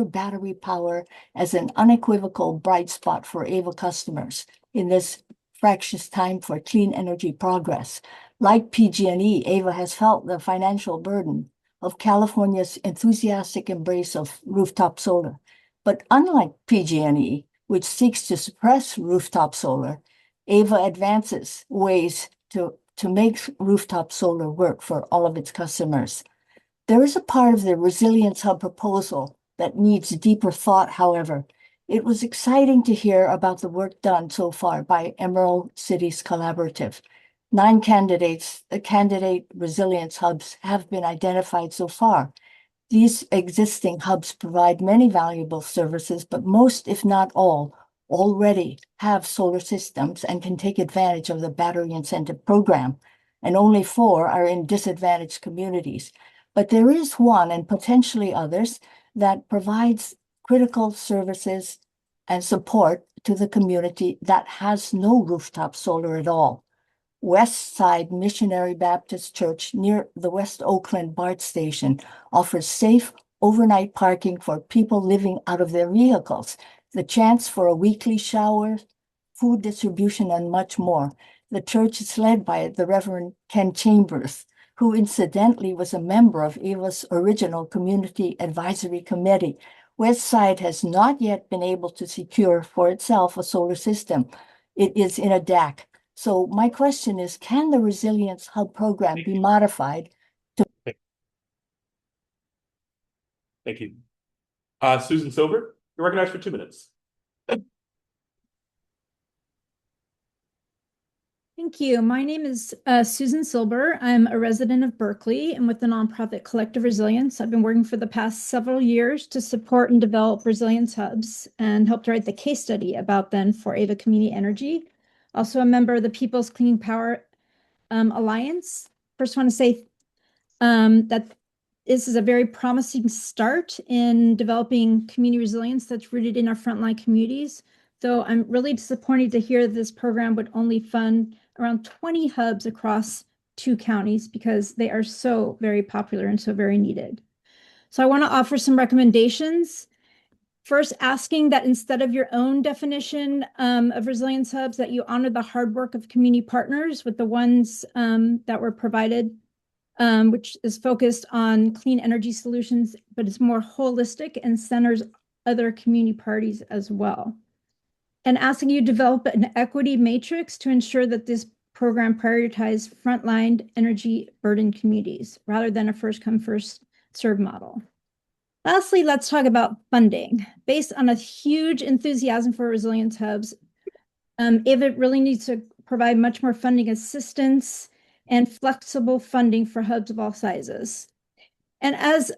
battery power as an unequivocal bright spot for AVA customers in this fractious time for clean energy progress. Like PG&E, AVA has felt the financial burden of California's enthusiastic embrace of rooftop solar. But unlike PG&E, which seeks to suppress rooftop solar, AVA advances ways to make rooftop solar work for all of its customers. There is a part of the Resilience Hub proposal that needs deeper thought, however. It was exciting to hear about the work done so far by Emerald Cities Collaborative. 9 candidate resilience hubs have been identified so far. These existing hubs provide many valuable services, but most, if not all, already have solar systems and can take advantage of the battery incentive program, and only 4 are in disadvantaged communities. But there is one, and potentially others, that provides critical services and support to the community that has no rooftop solar at all. West Side Missionary Baptist Church near the West Oakland BART station offers safe overnight parking for people living out of their vehicles, the chance for a weekly shower, food distribution, and much more. The church is led by the Reverend Ken Chambers, who incidentally was a member of Ava's original Community Advisory Committee. West Side has not yet been able to secure for itself a solar system. It is in a DAC. So my question is, can the Resilience Hub program be modified to? Thank you. Susan Silver, you're recognized for 2 minutes. Thank you. My name is Susan Silber. I'm a resident of Berkeley and with the nonprofit Collective Resilience. I've been working for the past several years to support and develop resilience hubs and helped write the case study about them for Ava Community Energy. Also a member of the People's Clean Power Alliance. First, want to say that this is a very promising start in developing community resilience that's rooted in our frontline communities. Though I'm really disappointed to hear that this program would only fund around 20 hubs across 2 counties because they are so very popular and so very needed. So I want to offer some recommendations. First, asking that instead of your own definition of resilience hubs, that you honor the hard work of community partners with the ones that were provided, which is focused on clean energy solutions, but it's more holistic and centers other community parties as well. And asking you to develop an equity matrix to ensure that this program prioritizes frontline energy burden communities rather than a first come, first serve model. Lastly, let's talk about funding. Based on a huge enthusiasm for resilience hubs, AVA really needs to provide much more funding assistance and flexible funding for hubs of all sizes. And as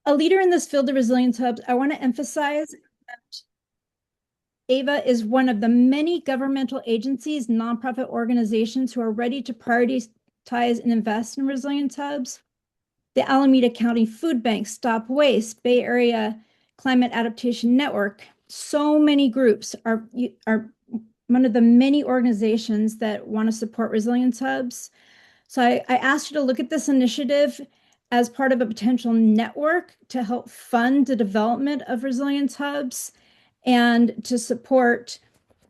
a leader in this field of resilience hubs, I want to emphasize that AVA is one of the many governmental agencies, nonprofit organizations who are ready to prioritize and invest in resilience hubs. The Alameda County Food Bank, Stop Waste, Bay Area Climate Adaptation Network. So many groups are one of the many organizations that want to support resilience hubs. So I asked you to look at this initiative as part of a potential network to help fund the development of resilience hubs and to support,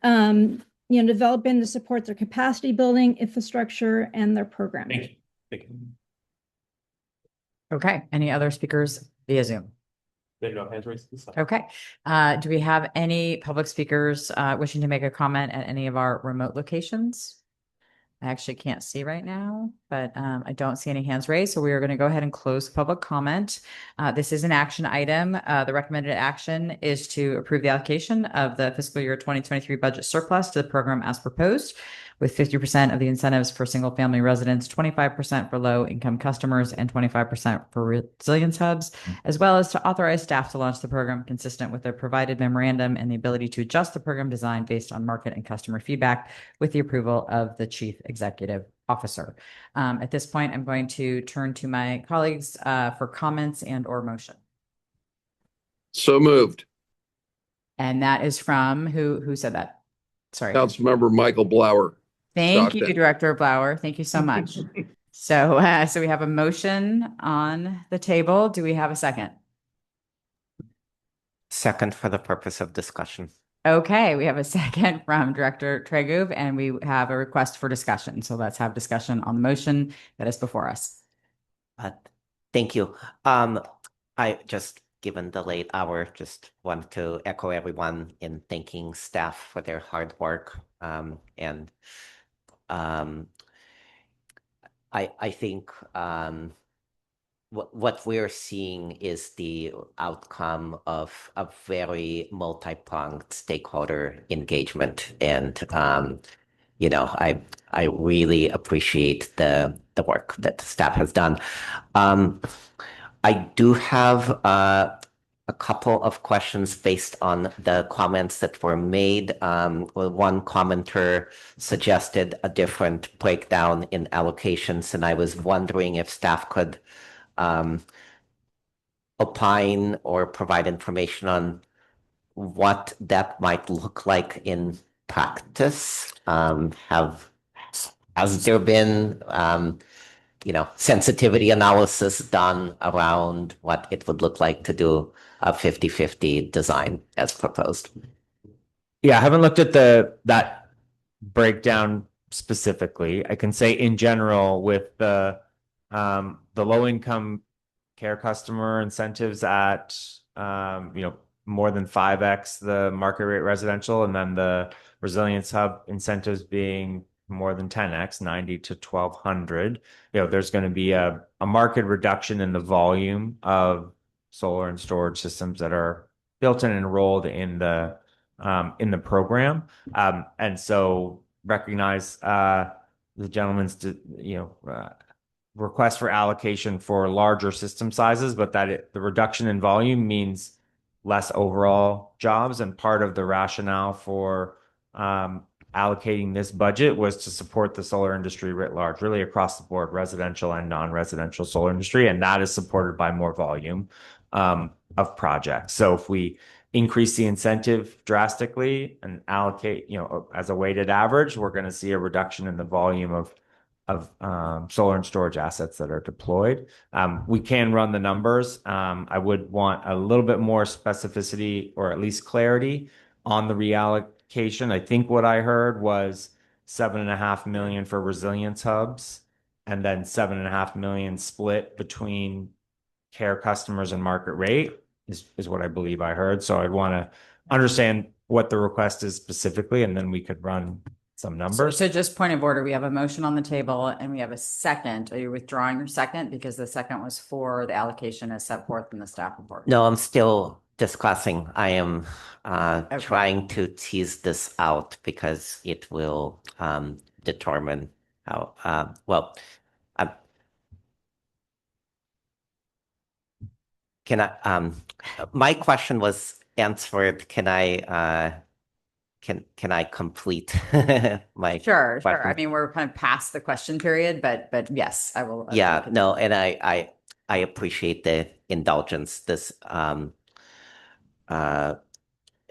developing to support their capacity building, infrastructure, and their programming. Thank you. Thank you. Okay, any other speakers via Zoom? There you go, hands raised this side. Okay, do we have any public speakers wishing to make a comment at any of our remote locations? I actually can't see right now, but I don't see any hands raised. So we are going to go ahead and close public comment. This is an action item. The recommended action is to approve the allocation of the fiscal year 2023 budget surplus to the program as proposed, with 50% of the incentives for single family residents, 25% for low income customers, and 25% for resilience hubs, as well as to authorize staff to launch the program consistent with their provided memorandum and the ability to adjust the program design based on market and customer feedback with the approval of the chief executive officer. At this point, I'm going to turn to my colleagues for comments and or motion. So moved. And that is from who said that? Sorry. Councilmember Michael Blauer. Thank you, Stockton. Director Blauer. Thank you so much. So we have a motion on the table. Do we have a second? Second for the purpose of discussion. Okay, we have a second from Director Tragove, and we have a request for discussion. So let's have discussion on the motion that is before us. Thank you. I just, given the late hour, just want to echo everyone in thanking staff for their hard work. I think what we're seeing is the outcome of a very multi-pronged stakeholder engagement, and I really appreciate the work that staff has done. I do have a couple of questions based on the comments that were made. Well, one commenter suggested a different breakdown in allocations, and I was wondering if staff could opine or provide information on what that might look like in practice. Has there been sensitivity analysis done around what it would look like to do a 50-50 design as proposed? Yeah, I haven't looked at that breakdown specifically. I can say in general with the low income care customer incentives at more than 5x the market rate residential, and then the resilience hub incentives being more than 10x, 90 to 1200. There's going to be a market reduction in the volume of solar and storage systems that are built and enrolled in the program. And so recognize the gentleman's request for allocation for larger system sizes, but that the reduction in volume means less overall jobs. And part of the rationale for allocating this budget was to support the solar industry writ large, really across the board, residential and non-residential solar industry. And that is supported by more volume of projects. So if we increase the incentive drastically and allocate, as a weighted average, we're going to see a reduction in the volume of solar and storage assets that are deployed. We can run the numbers. I would want a little bit more specificity or at least clarity on the reallocation. I think what I heard was $7.5 million for resilience hubs, and then $7.5 million split between care customers and market rate is what I believe I heard. So I'd want to understand what the request is specifically, and then we could run some numbers. So just point of order, we have a motion on the table and we have a second. Are you withdrawing your second? Because the second was for the allocation as set forth in the staff report. No, I'm still discussing. I am trying to tease this out because it will determine how, can I, my question was answered. Can I complete my Sure. question? I mean, we're kind of past the question period, but yes, I will. Yeah, no, and I appreciate the indulgence. This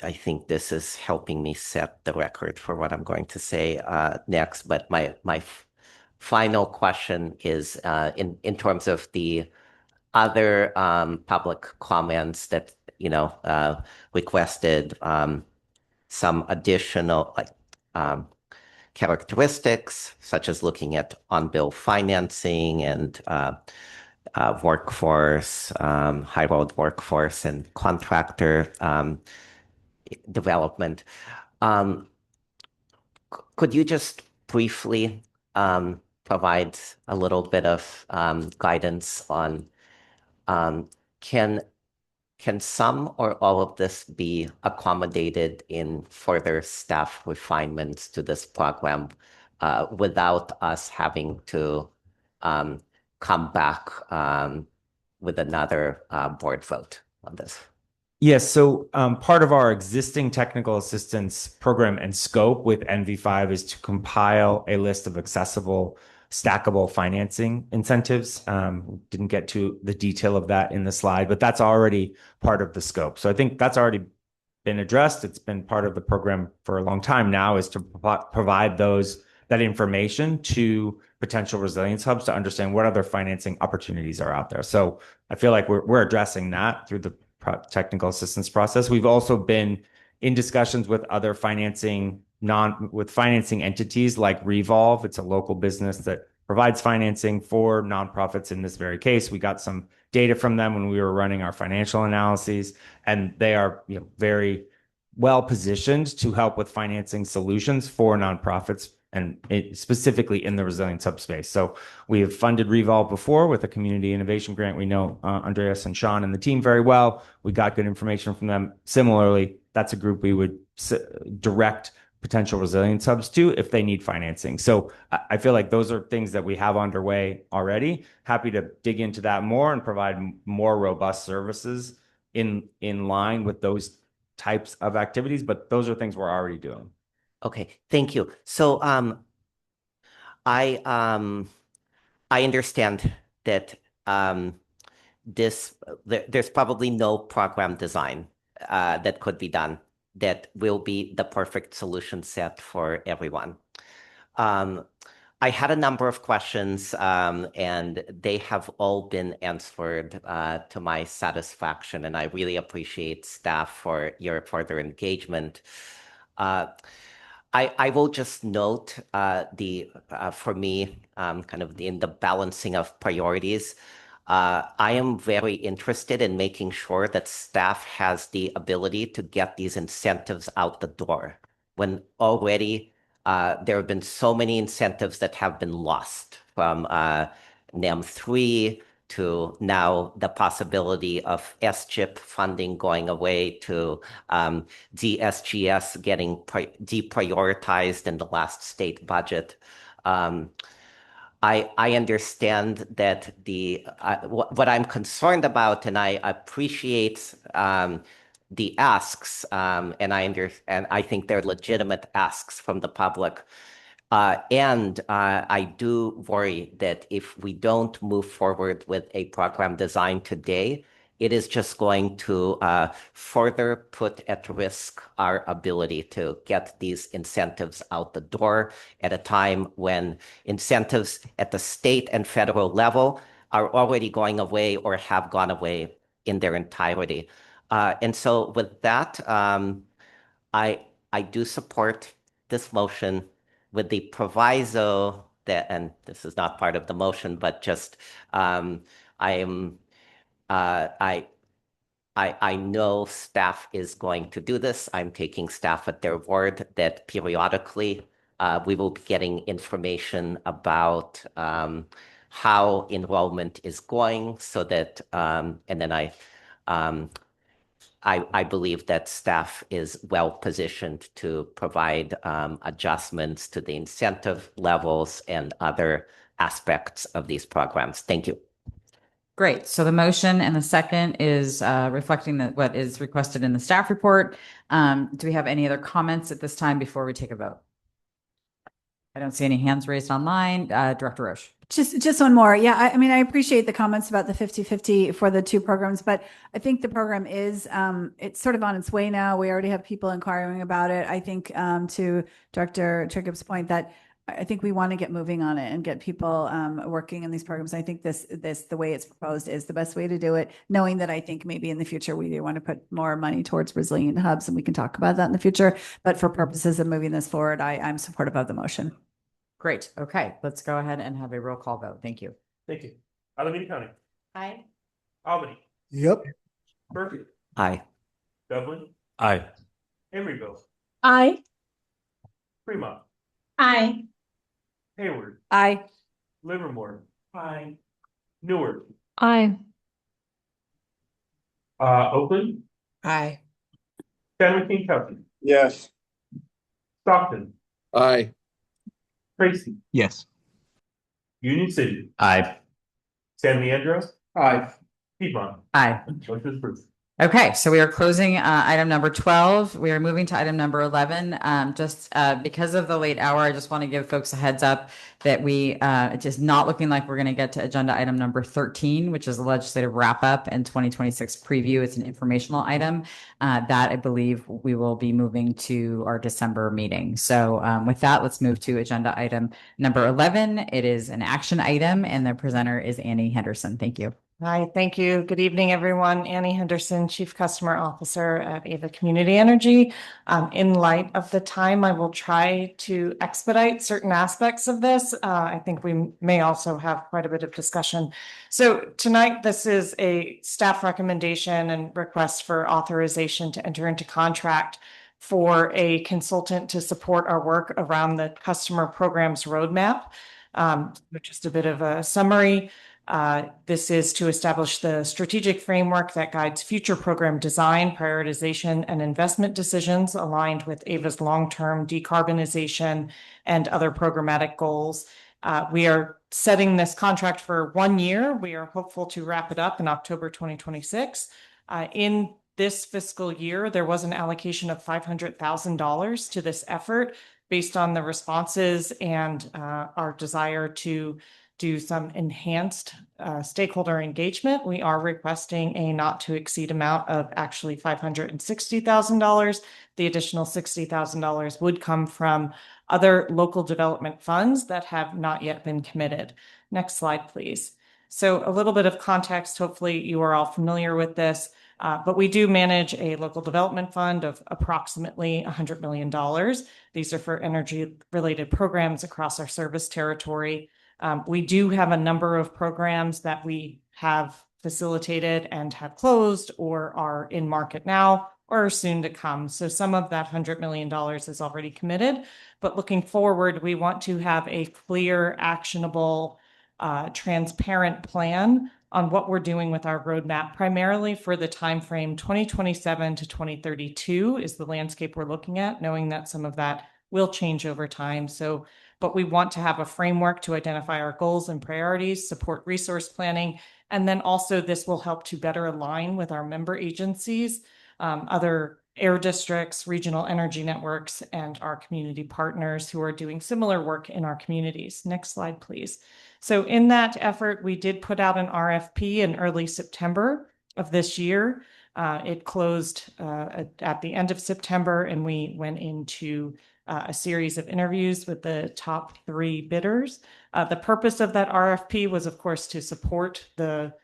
I think this is helping me set the record for what I'm going to say next. But my final question is in terms of the other public comments that requested some additional characteristics, such as looking at on-bill financing and workforce, high road workforce and contractor development. Could you just briefly provide a little bit of guidance on can some or all of this be accommodated in further staff refinements to this program without us having to come back with another board vote on this? Yes, so part of our existing technical assistance program and scope with NV5 is to compile a list of accessible stackable financing incentives. Didn't get to the detail of that in the slide, but that's already part of the scope. So I think that's already been addressed. It's been part of the program for a long time now, is to provide that information to potential resilience hubs to understand what other financing opportunities are out there. So I feel like we're addressing that through the technical assistance process. We've also been in discussions with other financing entities like Revolve. It's a local business that provides financing for nonprofits in this very case. We got some data from them when we were running our financial analyses, and they are very well positioned to help with financing solutions for nonprofits, and specifically in the resilience hub space. So we have funded Revolve before with a community innovation grant. We know Andreas and Sean and the team very well. We got good information from them. Similarly, that's a group we would direct potential resilience hubs to if they need financing. So I feel like those are things that we have underway already. Happy to dig into that more and provide more robust services in line with those types of activities, but those are things we're already doing. Okay, thank you. So I understand that there's probably no program design that could be done that will be the perfect solution set for everyone. I had a number of questions, and they have all been answered to my satisfaction, and I really appreciate staff for your further engagement. I will just note for me, kind of in the balancing of priorities, I am very interested in making sure that staff has the ability to get these incentives out the door when already there have been so many incentives that have been lost from NEM 3 to now the possibility of SCHIP funding going away to DSGS getting deprioritized in the last state budget. I understand that what I'm concerned about, and I appreciate the asks, and I think they're legitimate asks from the public. And I do worry that if we don't move forward with a program design today, it is just going to further put at risk our ability to get these incentives out the door at a time when incentives at the state and federal level are already going away or have gone away in their entirety. And so with that, I do support this motion with the proviso that, and this is not part of the motion, but just I know staff is going to do this. I'm taking staff at their word that periodically we will be getting information about how enrollment is going so that, and then I believe that staff is well positioned to provide adjustments to the incentive levels and other aspects of these programs. Thank you. Great. So the motion and the second is reflecting what is requested in the staff report. Do we have any other comments at this time before we take a vote? I don't see any hands raised online. Director Roche. Just one more. Yeah, I mean, I appreciate the comments about the 50-50 for the two programs, but I think the program is, it's sort of on its way now. We already have people inquiring about it. I think to Dr. Trigub's point that I think we want to get moving on it and get people working in these programs. I think the way it's proposed is the best way to do it, knowing that I think maybe in the future we do want to put more money towards resilient hubs, and we can talk about that in the future. But for purposes of moving this forward, I'm supportive of the motion. Great. Okay, let's go ahead and have a roll call vote. Thank you. Thank you. Alameda County. Aye. Albany. Yep. Berkeley. Aye. Dublin. Aye. Emeryville. Aye. Fremont. Aye. Hayward. Aye. Livermore. Aye. Newark. Aye. Oakland. Aye. San Joaquin County. Yes. Stockton. Aye. Tracy. Yes. Union City. Aye. San Leandro. Aye. Piedmont. Aye. Motion approved. Okay, so we are closing item number 12. We are moving to item number 11. Just because of the late hour, I just want to give folks a heads up that it's just not looking like we're going to get to agenda item number 13, which is a legislative wrap up and 2026 preview. It's an informational item that I believe we will be moving to our December meeting. So with that, let's move to agenda item number 11. It is an action item, and the presenter is Annie Henderson. Thank you. Hi, thank you. Good evening, everyone. Annie Henderson, Chief Customer Officer at Ava Community Energy. In light of the time, I will try to expedite certain aspects of this. I think we may also have quite a bit of discussion. So tonight, this is a staff recommendation and request for authorization to enter into contract for a consultant to support our work around the customer programs roadmap. Just a bit of a summary. This is to establish the strategic framework that guides future program design, prioritization, and investment decisions aligned with AVA's long-term decarbonization and other programmatic goals. We are setting this contract for 1 year. We are hopeful to wrap it up in October 2026. In this fiscal year, there was an allocation of $500,000 to this effort based on the responses and our desire to do some enhanced stakeholder engagement. We are requesting a not to exceed amount of actually $560,000. The additional $60,000 would come from other local development funds that have not yet been committed. Next slide, please. So a little bit of context. Hopefully you are all familiar with this, but we do manage a local development fund of approximately $100 million. These are for energy-related programs across our service territory. We do have a number of programs that we have facilitated and have closed or are in market now or are soon to come. So some of that $100 million is already committed, but looking forward, we want to have a clear, actionable, transparent plan on what we're doing with our roadmap, primarily for the timeframe 2027 to 2032 is the landscape we're looking at, knowing that some of that will change over time. But we want to have a framework to identify our goals and priorities, support resource planning, and then also this will help to better align with our member agencies, other air districts, regional energy networks, and our community partners who are doing similar work in our communities. Next slide, please. So in that effort, we did put out an RFP in early September of this year. It closed at the end of September, and we went into a series of interviews with the top 3 bidders. The purpose of that RFP was, of course, to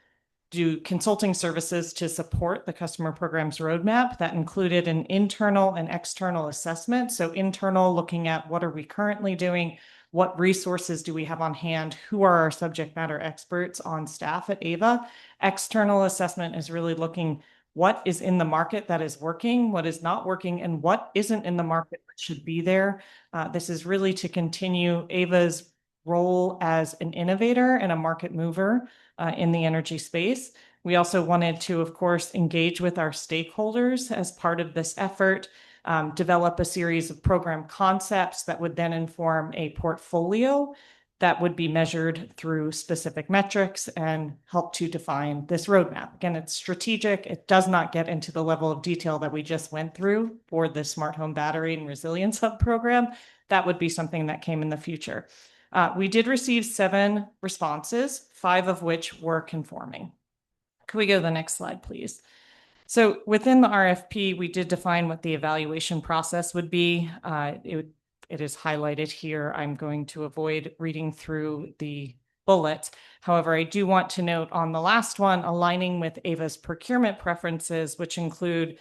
do consulting services to support the customer program's roadmap. That included an internal and external assessment. So internal, looking at what are we currently doing, what resources do we have on hand, who are our subject matter experts on staff at AVA. External assessment is really looking what is in the market that is working, what is not working, and what isn't in the market that should be there. This is really to continue AVA's role as an innovator and a market mover in the energy space. We also wanted to, of course, engage with our stakeholders as part of this effort, develop a series of program concepts that would then inform a portfolio that would be measured through specific metrics and help to define this roadmap. Again, it's strategic. It does not get into the level of detail that we just went through for the Smart Home Battery and Resilience Hub program. That would be something that came in the future. We did receive 7 responses, 5 of which were conforming. Could we go to the next slide, please? So within the RFP, we did define what the evaluation process would be. It is highlighted here. I'm going to avoid reading through the bullets. However, I do want to note on the last one, aligning with AVA's procurement preferences, which include,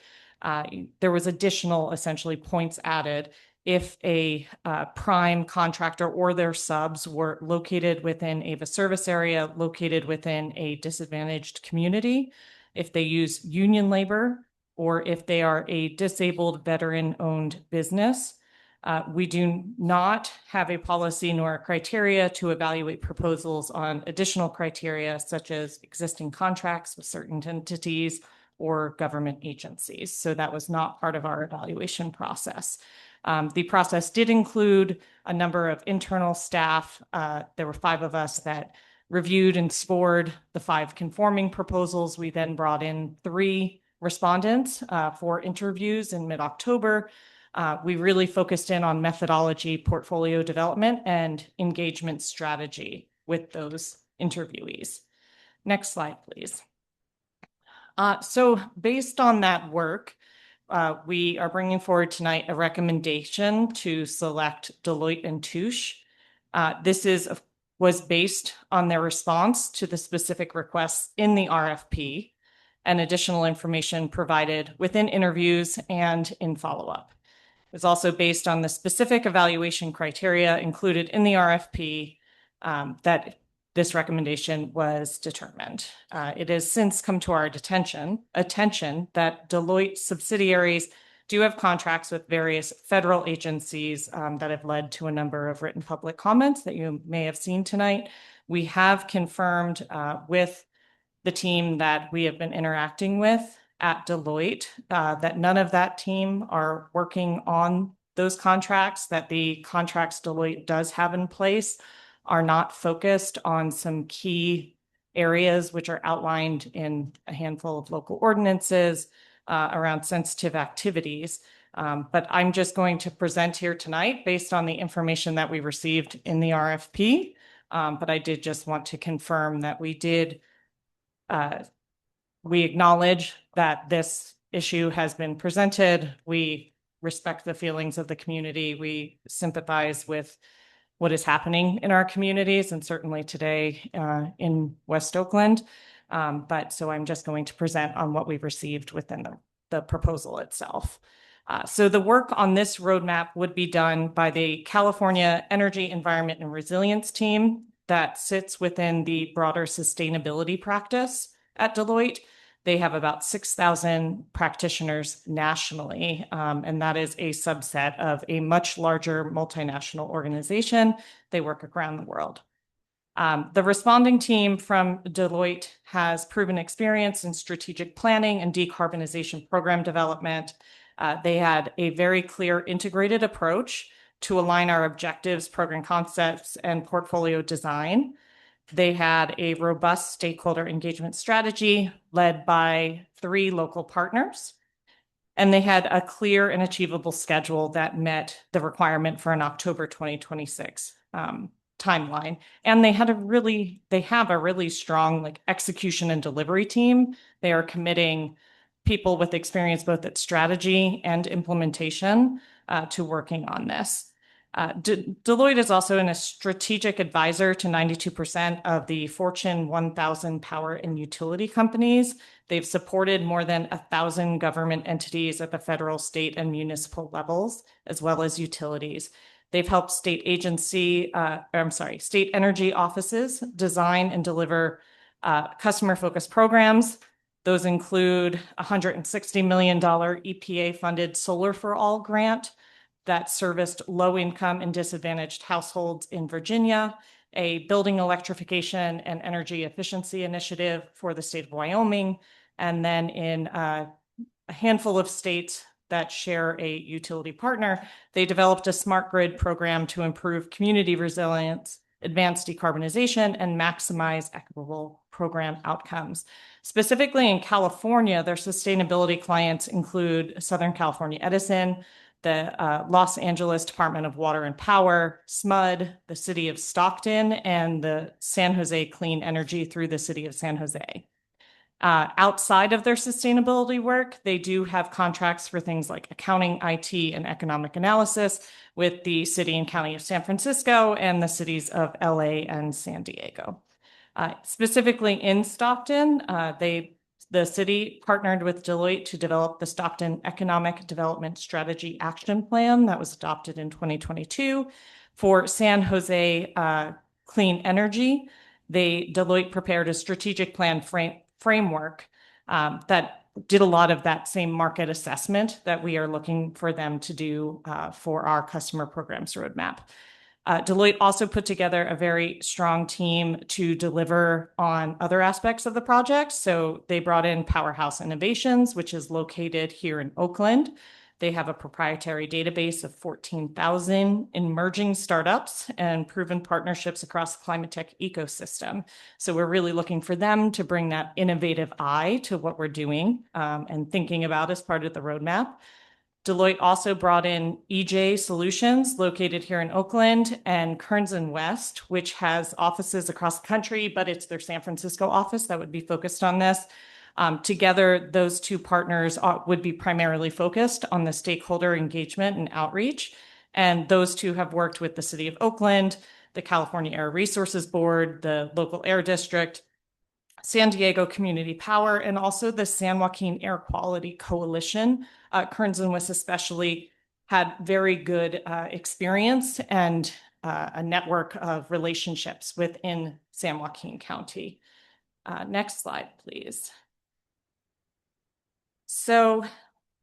there was additional essentially points added if a prime contractor or their subs were located within AVA service area, located within a disadvantaged community, if they use union labor, or if they are a disabled veteran-owned business. We do not have a policy nor a criteria to evaluate proposals on additional criteria, such as existing contracts with certain entities or government agencies. So that was not part of our evaluation process. The process did include a number of internal staff. There were 5 of us that reviewed and scored the 5 conforming proposals. We then brought in 3 respondents for interviews in mid-October. We really focused in on methodology, portfolio development, and engagement strategy with those interviewees. Next slide, please. So based on that work, we are bringing forward tonight a recommendation to select Deloitte & Touche. This was based on their response to the specific requests in the RFP and additional information provided within interviews and in follow-up. It was also based on the specific evaluation criteria included in the RFP that this recommendation was determined. It has since come to our attention that Deloitte subsidiaries do have contracts with various federal agencies that have led to a number of written public comments that you may have seen tonight. We have confirmed with the team that we have been interacting with at Deloitte that none of that team are working on those contracts, that the contracts Deloitte does have in place are not focused on some key areas which are outlined in a handful of local ordinances around sensitive activities. But I'm just going to present here tonight based on the information that we received in the RFP. But I did just want to confirm that we acknowledge that this issue has been presented. We respect the feelings of the community. We sympathize with what is happening in our communities and certainly today in West Oakland. But so I'm just going to present on what we've received within the proposal itself. So the work on this roadmap would be done by the California Energy, Environment, and Resilience team that sits within the broader sustainability practice at Deloitte. They have about 6,000 practitioners nationally, and that is a subset of a much larger multinational organization. They work around the world. The responding team from Deloitte has proven experience in strategic planning and decarbonization program development. They had a very clear integrated approach to align our objectives, program concepts, and portfolio design. They had a robust stakeholder engagement strategy led by 3 local partners. And they had a clear and achievable schedule that met the requirement for an October 2026 timeline. And they have a really strong execution and delivery team. They are committing people with experience both at strategy and implementation to working on this. Deloitte is also a strategic advisor to 92% of the Fortune 1000 power and utility companies. They've supported more than 1,000 government entities at the federal, state, and municipal levels, as well as utilities. They've helped state energy offices design and deliver customer-focused programs. Those include a $160 million EPA-funded Solar for All grant that serviced low-income and disadvantaged households in Virginia, a building electrification and energy efficiency initiative for the state of Wyoming, and then in a handful of states that share a utility partner, they developed a smart grid program to improve community resilience, advance decarbonization, and maximize equitable program outcomes. Specifically in California, their sustainability clients include Southern California Edison, the Los Angeles Department of Water and Power, SMUD, the City of Stockton, and the San Jose Clean Energy through the City of San Jose. Outside of their sustainability work, they do have contracts for things like accounting, IT, and economic analysis with the City and County of San Francisco and the cities of LA and San Diego. Specifically in Stockton, the city partnered with Deloitte to develop the Stockton Economic Development Strategy Action Plan that was adopted in 2022. For San Jose Clean Energy, Deloitte prepared a strategic plan framework that did a lot of that same market assessment that we are looking for them to do for our customer programs roadmap. Deloitte also put together a very strong team to deliver on other aspects of the project. So they brought in Powerhouse Innovations, which is located here in Oakland. They have a proprietary database of 14,000 emerging startups and proven partnerships across the climate tech ecosystem. So we're really looking for them to bring that innovative eye to what we're doing and thinking about as part of the roadmap. Deloitte also brought in EJ Solutions, located here in Oakland, and Kearns & West, which has offices across the country, but it's their San Francisco office that would be focused on this. Together, those 2 partners would be primarily focused on the stakeholder engagement and outreach. And those 2 have worked with the City of Oakland, the California Air Resources Board, the local air district, San Diego Community Power, and also the San Joaquin Air Quality Coalition. Kearns & West especially had very good experience and a network of relationships within San Joaquin County. Next slide, please. So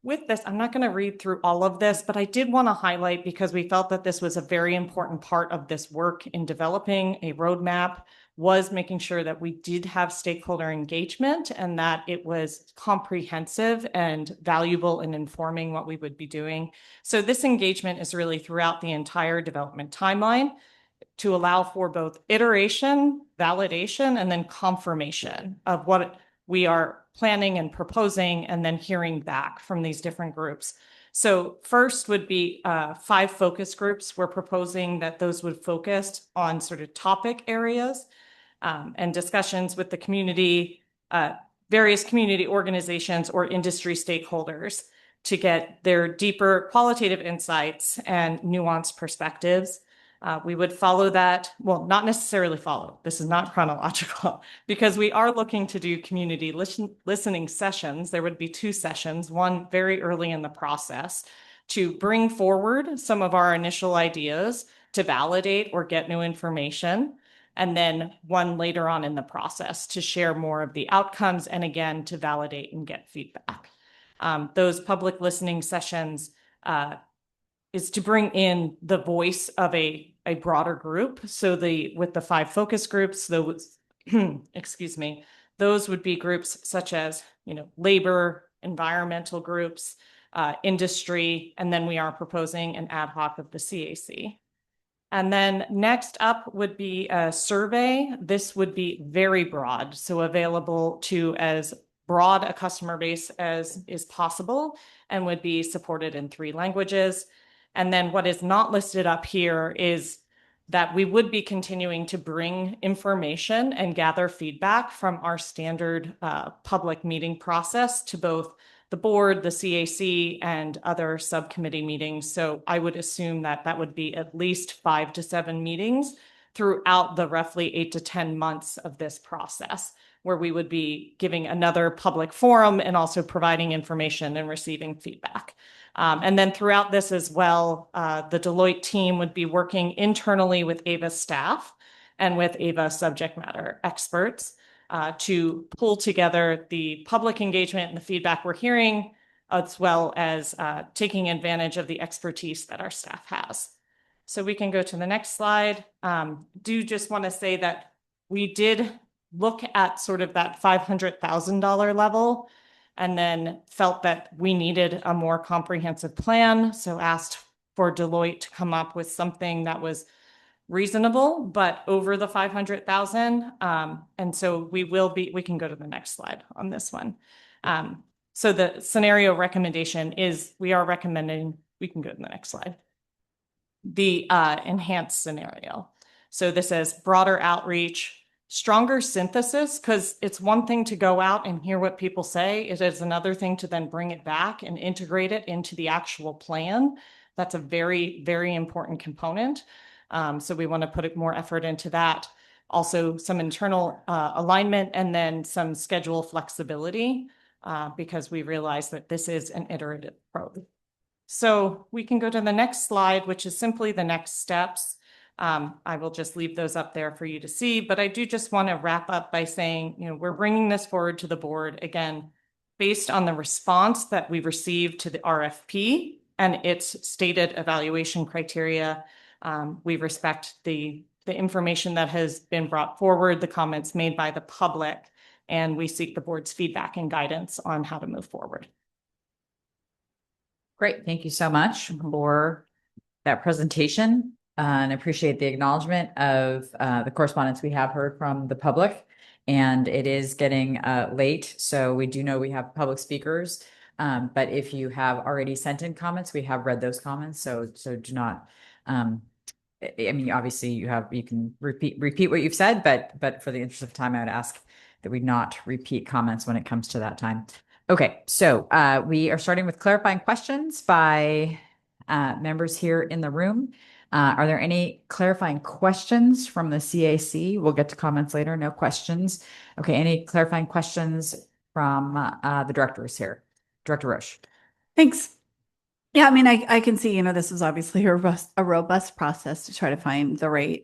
with this, I'm not going to read through all of this, but I did want to highlight, because we felt that this was a very important part of this work in developing a roadmap, was making sure that we did have stakeholder engagement and that it was comprehensive and valuable in informing what we would be doing. So this engagement is really throughout the entire development timeline to allow for both iteration, validation, and then confirmation of what we are planning and proposing, and then hearing back from these different groups. So first would be 5 focus groups. We're proposing that those would focus on sort of topic areas and discussions with the community, various community organizations or industry stakeholders to get their deeper qualitative insights and nuanced perspectives. We would follow that, well, not necessarily follow, this is not chronological, because we are looking to do community listening sessions. There would be 2 sessions, one very early in the process to bring forward some of our initial ideas to validate or get new information, and then one later on in the process to share more of the outcomes and again to validate and get feedback. Those public listening sessions is to bring in the voice of a broader group. So with the 5 focus groups, those, excuse me, those would be groups such as, labor, environmental groups, industry, and then we are proposing an ad hoc of the CAC. And then next up would be a survey. This would be very broad, so available to as broad a customer base as is possible, and would be supported in 3 languages. And then what is not listed up here is that we would be continuing to bring information and gather feedback from our standard public meeting process to both the board, the CAC, and other subcommittee meetings. So I would assume that that would be at least 5 to 7 meetings throughout the roughly 8 to 10 months of this process, where we would be giving another public forum and also providing information and receiving feedback. And then throughout this as well, the Deloitte team would be working internally with AVA staff and with AVA subject matter experts to pull together the public engagement and the feedback we're hearing, as well as taking advantage of the expertise that our staff has. So we can go to the next slide. Do just want to say that we did look at sort of that $500,000 level, and then felt that we needed a more comprehensive plan. So asked for Deloitte to come up with something that was reasonable, but over the 500,000. And so we can go to the next slide on this one. So the scenario recommendation is we are recommending, we can go to the next slide, the enhanced scenario. So this is broader outreach, stronger synthesis, because it's one thing to go out and hear what people say. It is another thing to then bring it back and integrate it into the actual plan. That's a very, very important component. So we want to put more effort into that. Also some internal alignment, and then some schedule flexibility, because we realize that this is an iterative approach. So we can go to the next slide, which is simply the next steps. I will just leave those up there for you to see, but I do just want to wrap up by saying, we're bringing this forward to the board again, based on the response that we received to the RFP and its stated evaluation criteria. We respect the information that has been brought forward, the comments made by the public, and we seek the board's feedback and guidance on how to move forward. Great. Thank you so much for that presentation. And I appreciate the acknowledgement of the correspondence we have heard from the public. And it is getting late, so we do know we have public speakers. But if you have already sent in comments, we have read those comments. So do not. I mean, obviously you can repeat what you've said, but for the interest of time, I would ask that we not repeat comments when it comes to that time. Okay, so we are starting with clarifying questions by members here in the room. Are there any clarifying questions from the CAC? We'll get to comments later. No questions. Okay, any clarifying questions from the directors here? Director Roche. Thanks. Yeah, I mean, I can see, this is obviously a robust process to try to find the right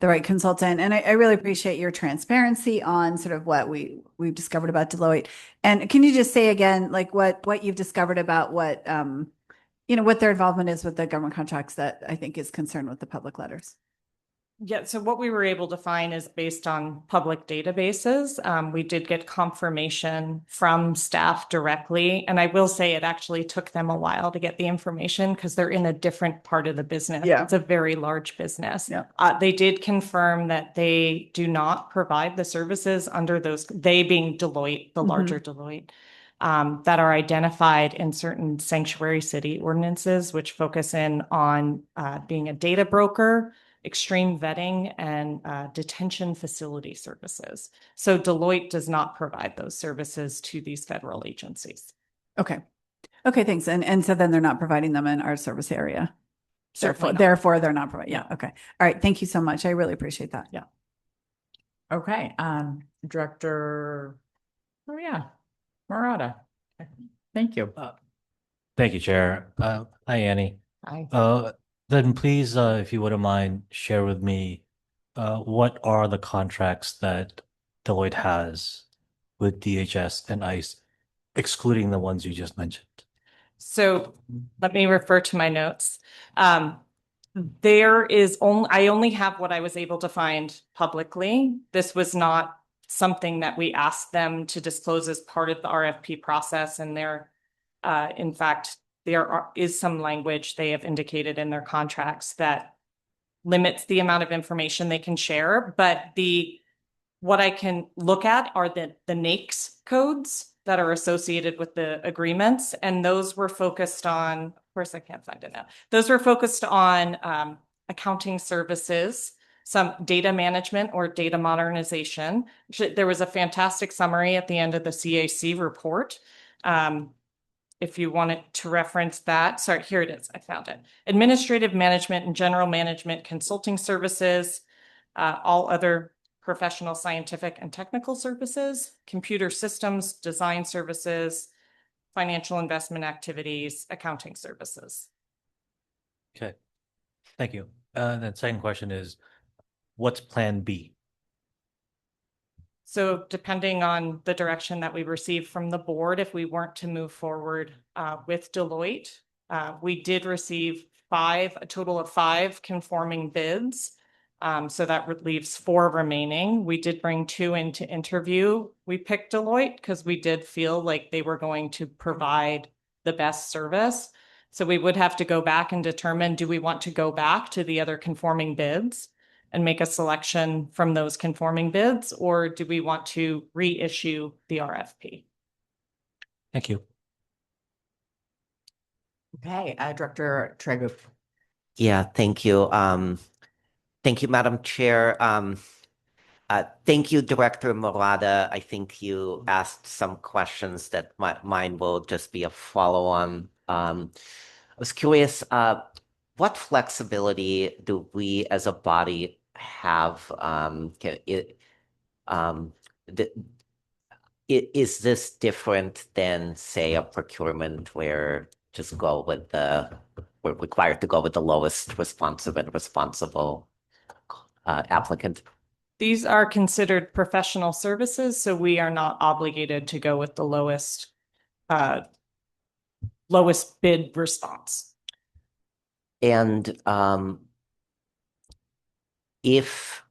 consultant. And I really appreciate your transparency on sort of what we've discovered about Deloitte. And can you just say again, like what you've discovered about what, what their involvement is with the government contracts that I think is concerned with the public letters? Yeah, so what we were able to find is based on public databases. We did get confirmation from staff directly. And I will say it actually took them a while to get the information because they're in a different part of the business. Yeah. It's a very large business. Yeah. They did confirm that they do not provide the services under those, they being Deloitte, the larger Deloitte, that are identified in certain sanctuary city ordinances, which focus in on being a data broker, extreme vetting, and detention facility services. So Deloitte does not provide those services to these federal agencies. Okay. Okay, thanks. And so then they're not providing them in our service area. Certainly not. Therefore, they're not providing. Yeah. Okay. All right. Thank you so much. I really appreciate that. Yeah. Okay, Director Murata. Thank you. Thank you, Chair. Hi, Annie. Hi. Then please, if you wouldn't mind, share with me what are the contracts that Deloitte has with DHS and ICE, excluding the ones you just mentioned. So let me refer to my notes. I only have what I was able to find publicly. This was not something that we asked them to disclose as part of the RFP process. And in fact, there is some language they have indicated in their contracts that limits the amount of information they can share. But what I can look at are the NAICS codes that are associated with the agreements. And those were focused on, of course, I can't find it now. Those were focused on accounting services, some data management or data modernization. There was a fantastic summary at the end of the CAC report. If you wanted to reference that, sorry, here it is. I found it. Administrative management and general management consulting services, all other professional, scientific, and technical services, computer systems, design services, financial investment activities, accounting services. Okay, thank you. The second question is, what's Plan B? So depending on the direction that we receive from the board, if we weren't to move forward with Deloitte, we did receive a total of 5 conforming bids. So that leaves 4 remaining. We did bring 2 into interview. We picked Deloitte because we did feel like they were going to provide the best service. So we would have to go back and determine, do we want to go back to the other conforming bids and make a selection from those conforming bids, or do we want to reissue the RFP? Thank you. Okay, Director Tregu. Yeah, thank you. Thank you, Madam Chair. Thank you, Director Murata. I think you asked some questions that mine will just be a follow-on. I was curious, what flexibility do we as a body have? Is this different than, say, a procurement where we're required to go with the lowest responsive and responsible applicant? These are considered professional services, so we are not obligated to go with the lowest bid response. And if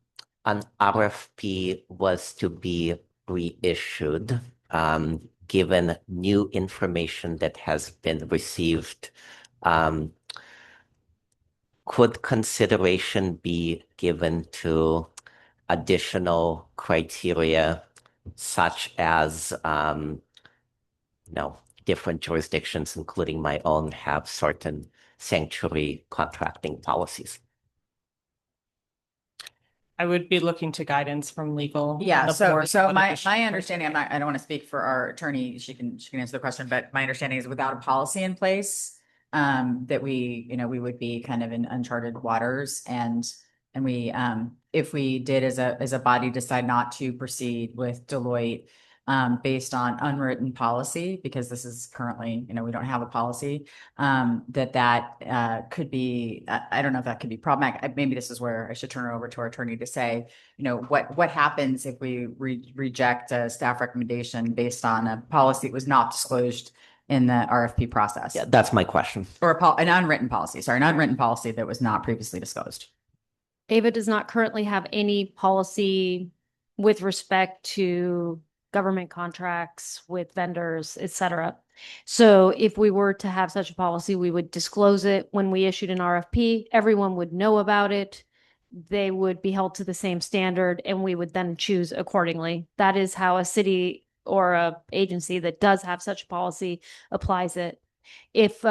an RFP was to be reissued, given new information that has been received, could consideration be given to additional criteria such as, different jurisdictions, including my own, have certain sanctuary contracting policies? I would be looking to guidance from legal. Yeah, the so board so on my additional understanding, I don't want to speak for our attorney, she can answer the question, but my understanding is without a policy in place, that we would be kind of in uncharted waters, and we if we did as a body decide not to proceed with Deloitte, based on unwritten policy, because this is currently, we don't have a policy, that could be, I don't know if that could be problematic. Maybe this is where I should turn it over to our attorney to say, what happens if we reject a staff recommendation based on a policy that was not disclosed in the RFP process? Yeah, that's my question. Or an unwritten policy, sorry, an unwritten policy that was not previously disclosed. AVA does not currently have any policy with respect to government contracts with vendors, et cetera. So if we were to have such a policy, we would disclose it when we issued an RFP. Everyone would know about it. They would be held to the same standard, and we would then choose accordingly. That is how a city or a agency that does have such a policy applies it. If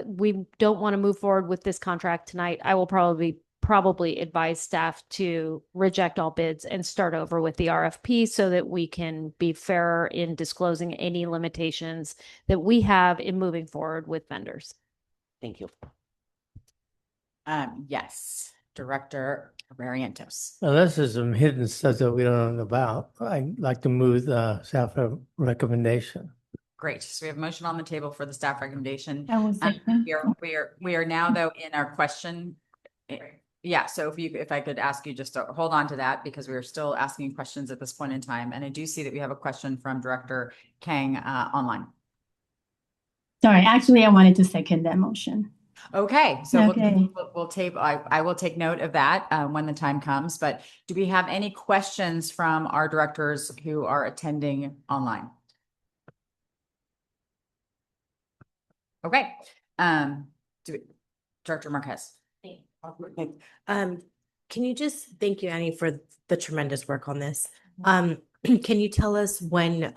we don't want to move forward with this contract tonight, I will probably advise staff to reject all bids and start over with the RFP so that we can be fairer in disclosing any limitations that we have in moving forward with vendors. Thank you. Yes, Director Barrientos. Well, this is some hidden stuff that we don't know about. I'd like to move the staff recommendation. Great. So we have a motion on the table for the staff recommendation. I will second. We are now though in our question. Yeah, so if I could ask you just to hold on to that, because we are still asking questions at this point in time. And I do see that we have a question from Director Kang online. Sorry, actually, I wanted to second that motion. Okay, so Okay. we'll tape, I will take note of that when the time comes, but do we have any questions from our directors who are attending online? Okay, Director Marquez. Can you just thank you, Annie, for the tremendous work on this? Can you tell us when,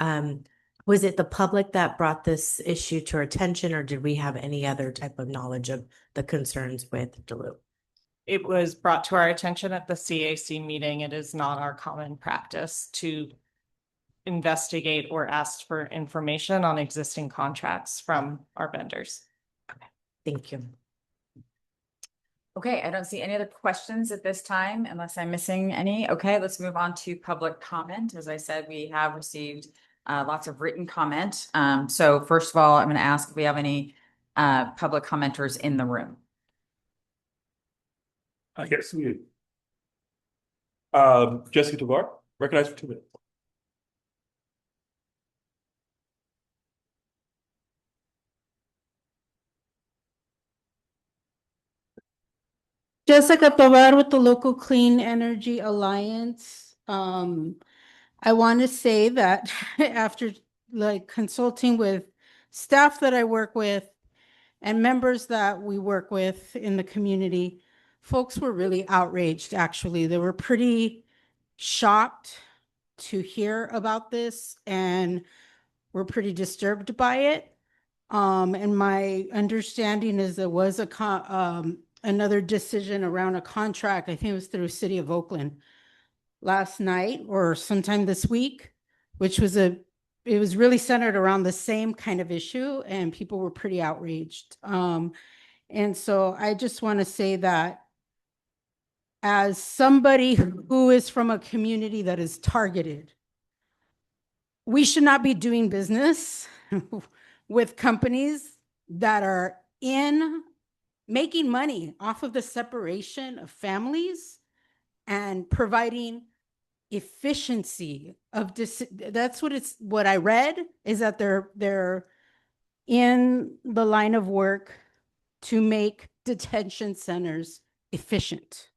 was it the public that brought this issue to our attention, or did we have any other type of knowledge of the concerns with Duluth? It was brought to our attention at the CAC meeting. It is not our common practice to investigate or ask for information on existing contracts from our vendors. Thank you. Okay, I don't see any other questions at this time unless I'm missing any. Okay, let's move on to public comment. As I said, we have received lots of written comment. So first of all, I'm going to ask if we have any public commenters in the room. Yes, we do. Jessica Tovar, recognized for 2 minutes. Jessica Tovar with the Local Clean Energy Alliance. I want to say that after consulting with staff that I work with and members that we work with in the community, folks were really outraged, actually. They were pretty shocked to hear about this and were pretty disturbed by it. And my understanding is there was another decision around a contract. I think it was through City of Oakland last night or sometime this week, which was it was really centered around the same kind of issue, and people were pretty outraged. And so I just want to say that as somebody who is from a community that is targeted, we should not be doing business with companies that are making money off of the separation of families and providing efficiency of that's what I read is that they're in the line of work to make detention centers efficient.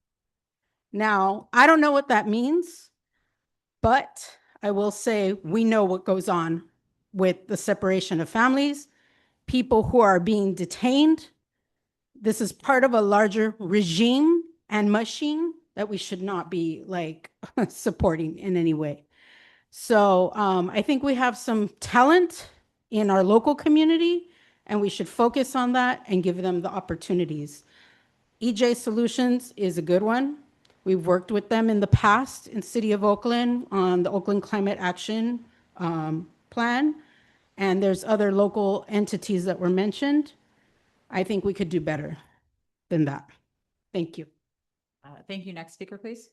Now, I don't know what that means, but I will say we know what goes on with the separation of families, people who are being detained. This is part of a larger regime and machine that we should not be supporting in any way. So I think we have some talent in our local community, and we should focus on that and give them the opportunities. EJ Solutions is a good one. We've worked with them in the past in City of Oakland on the Oakland Climate Action Plan, and there's other local entities that were mentioned. I think we could do better than that. Thank you. Thank you. Next speaker, please.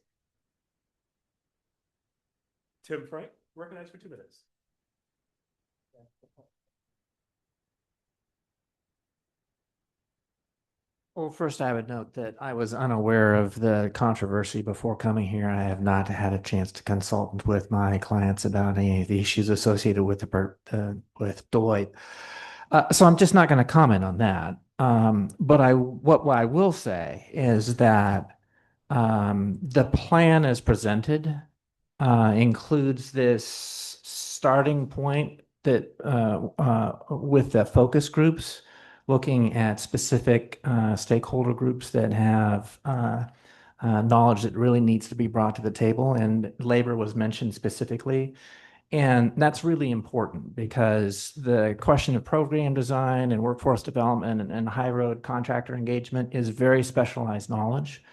Tim Frank, recognized for 2 minutes. Well, first, I would note that I was unaware of the controversy before coming here. I have not had a chance to consult with my clients about any of the issues associated with with Deloitte. So I'm just not going to comment on that. But what I will say is that the plan as presented includes this starting point that with the focus groups, looking at specific stakeholder groups that have knowledge that really needs to be brought to the table. And labor was mentioned specifically. And that's really important because the question of program design and workforce development and high road contractor engagement is very specialized knowledge.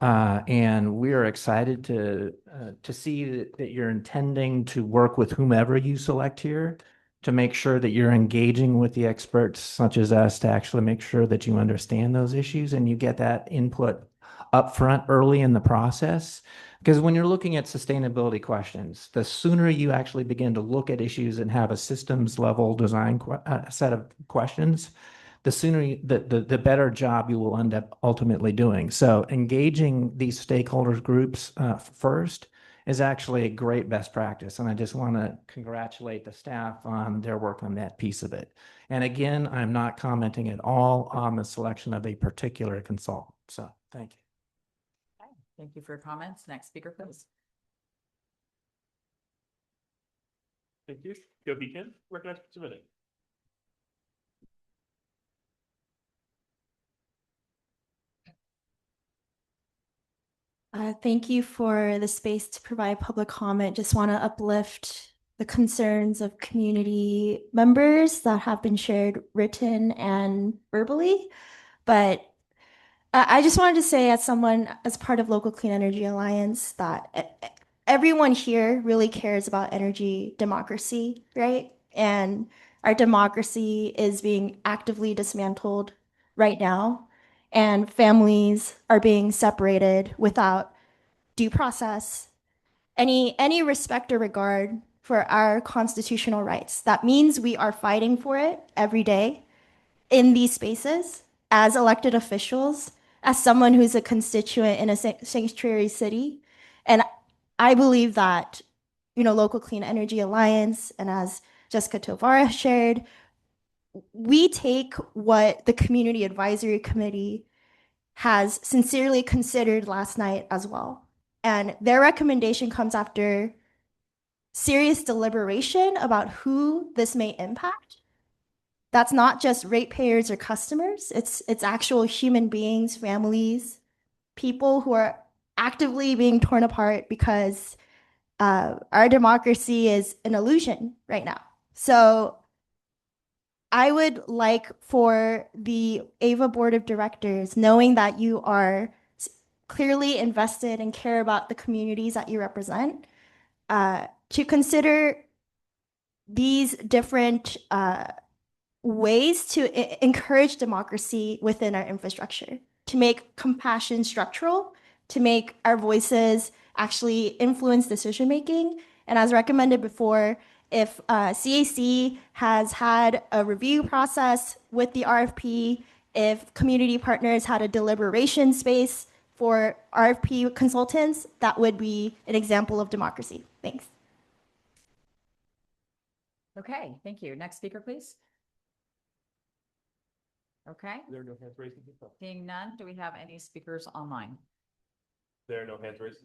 And we are excited to see that you're intending to work with whomever you select here to make sure that you're engaging with the experts such as us to actually make sure that you understand those issues and you get that input upfront early in the process. Because when you're looking at sustainability questions, the sooner you actually begin to look at issues and have a systems level design set of questions, the sooner the better job you will end up ultimately doing. So engaging these stakeholders groups first is actually a great best practice. And I just want to congratulate the staff on their work on that piece of it. And again, I'm not commenting at all on the selection of a particular consultant. So thank you. Okay, thank you for your comments. Next speaker, please. Thank you. Joe Beacon, recognized for 2 minutes. Thank you for the space to provide public comment. Just want to uplift the concerns of community members that have been shared written and verbally. But I just wanted to say, as someone, as part of Local Clean Energy Alliance, that everyone here really cares about energy democracy, right? And our democracy is being actively dismantled right now, and families are being separated without due process, any respect or regard for our constitutional rights. That means we are fighting for it every day in these spaces as elected officials, as someone who's a constituent in a sanctuary city. And I believe that, Local Clean Energy Alliance, and as Jessica Tovar shared, we take what the Community Advisory Committee has sincerely considered last night as well. And their recommendation comes after serious deliberation about who this may impact. That's not just ratepayers or customers. It's actual human beings, families, people who are actively being torn apart because our democracy is an illusion right now. So I would like for the AVA Board of Directors, knowing that you are clearly invested and care about the communities that you represent, to consider these different ways to encourage democracy within our infrastructure, to make compassion structural, to make our voices actually influence decision making. And as recommended before, if CAC has had a review process with the RFP, if community partners had a deliberation space for RFP consultants, that would be an example of democracy. Thanks. Okay, thank you. Next speaker, please. Okay, There are no hands raised. seeing none, do we have any speakers online? There are no hands raised.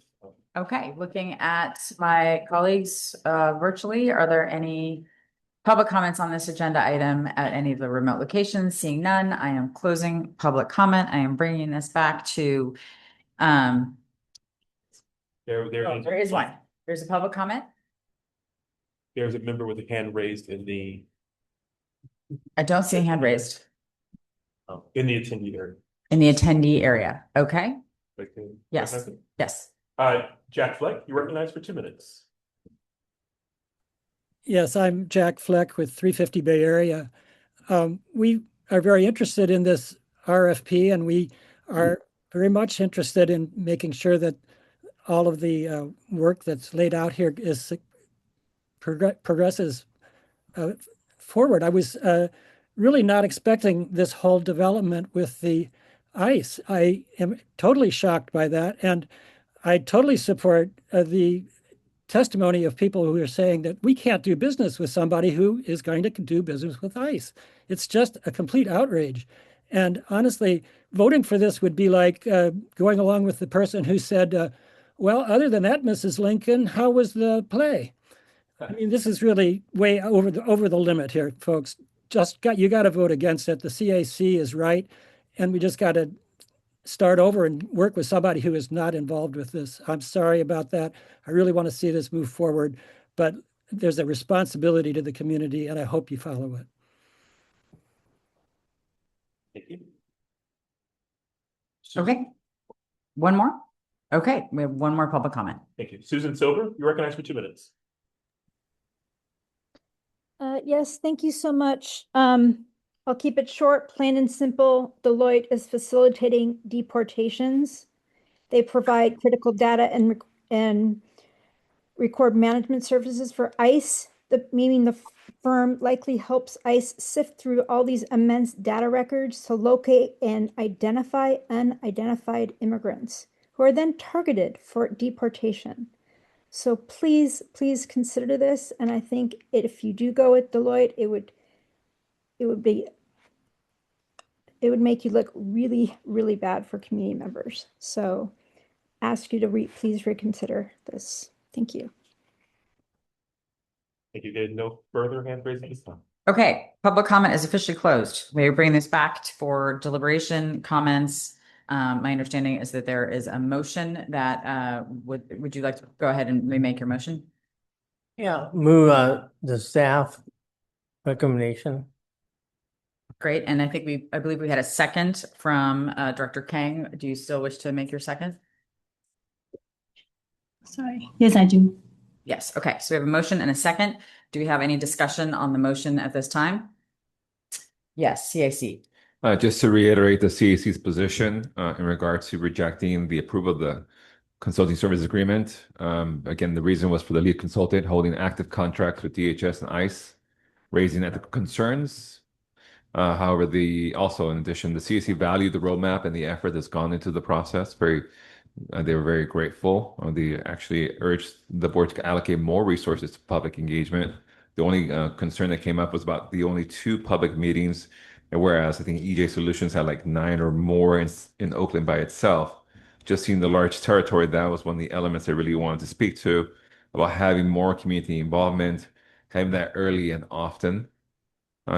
Okay, looking at my colleagues virtually, are there any public comments on this agenda item at any of the remote locations? Seeing none, I am closing public comment. I am bringing this back to, There is one. There's a public comment. There's a member with a hand raised in the I don't see a hand raised attendee area. in the attendee area. Okay, Right there. yes, yes. Jack Fleck, you recognize for 2 minutes. Yes, I'm Jack Fleck with 350 Bay Area. We are very interested in this RFP, and we are very much interested in making sure that all of the work that's laid out here is progresses forward. I was really not expecting this whole development with the ICE. I am totally shocked by that. And I totally support the testimony of people who are saying that we can't do business with somebody who is going to do business with ICE. It's just a complete outrage. And honestly, voting for this would be like going along with the person who said, well, other than that, Mrs. Lincoln, how was the play? I mean, this is really way over the limit here, folks. You got to vote against it. The CAC is right, and we just got to start over and work with somebody who is not involved with this. I'm sorry about that. I really want to see this move forward, but there's a responsibility to the community, and I hope you follow it. Thank you. Okay. One more? Okay, we have one more public comment. Thank you. Susan Silver, you're recognized for 2 minutes. Yes, thank you so much. I'll keep it short, plain and simple. Deloitte is facilitating deportations. They provide critical data and record management services for ICE, meaning the firm likely helps ICE sift through all these immense data records to locate and identify unidentified immigrants who are then targeted for deportation. So please, please consider this. And I think if you do go with Deloitte, it would make you look really, really bad for community members. So ask you to please reconsider this. Thank you. Thank you. There's no further hand raising this time. Okay, public comment is officially closed. We are bringing this back for deliberation, comments. My understanding is that there is a motion that would you like to go ahead and remake your motion? Yeah, move the staff recommendation. Great, and I believe we had a second from Director Kang. Do you still wish to make your second? Sorry. Yes, I do. Yes, okay, so we have a motion and a second. Do we have any discussion on the motion at this time? Yes, CAC. Just to reiterate the CAC's position in regard to rejecting the approval of the consulting services agreement. Again, the reason was for the lead consultant holding active contracts with DHS and ICE, raising ethical concerns. However, also in addition, the CAC valued the roadmap and the effort that's gone into the process. They were very grateful. They actually urged the board to allocate more resources to public engagement. The only concern that came up was about the only 2 public meetings, and whereas I think EJ Solutions had like 9 or more in Oakland by itself. Just seeing the large territory, that was one of the elements I really wanted to speak to, about having more community involvement, having that early and often.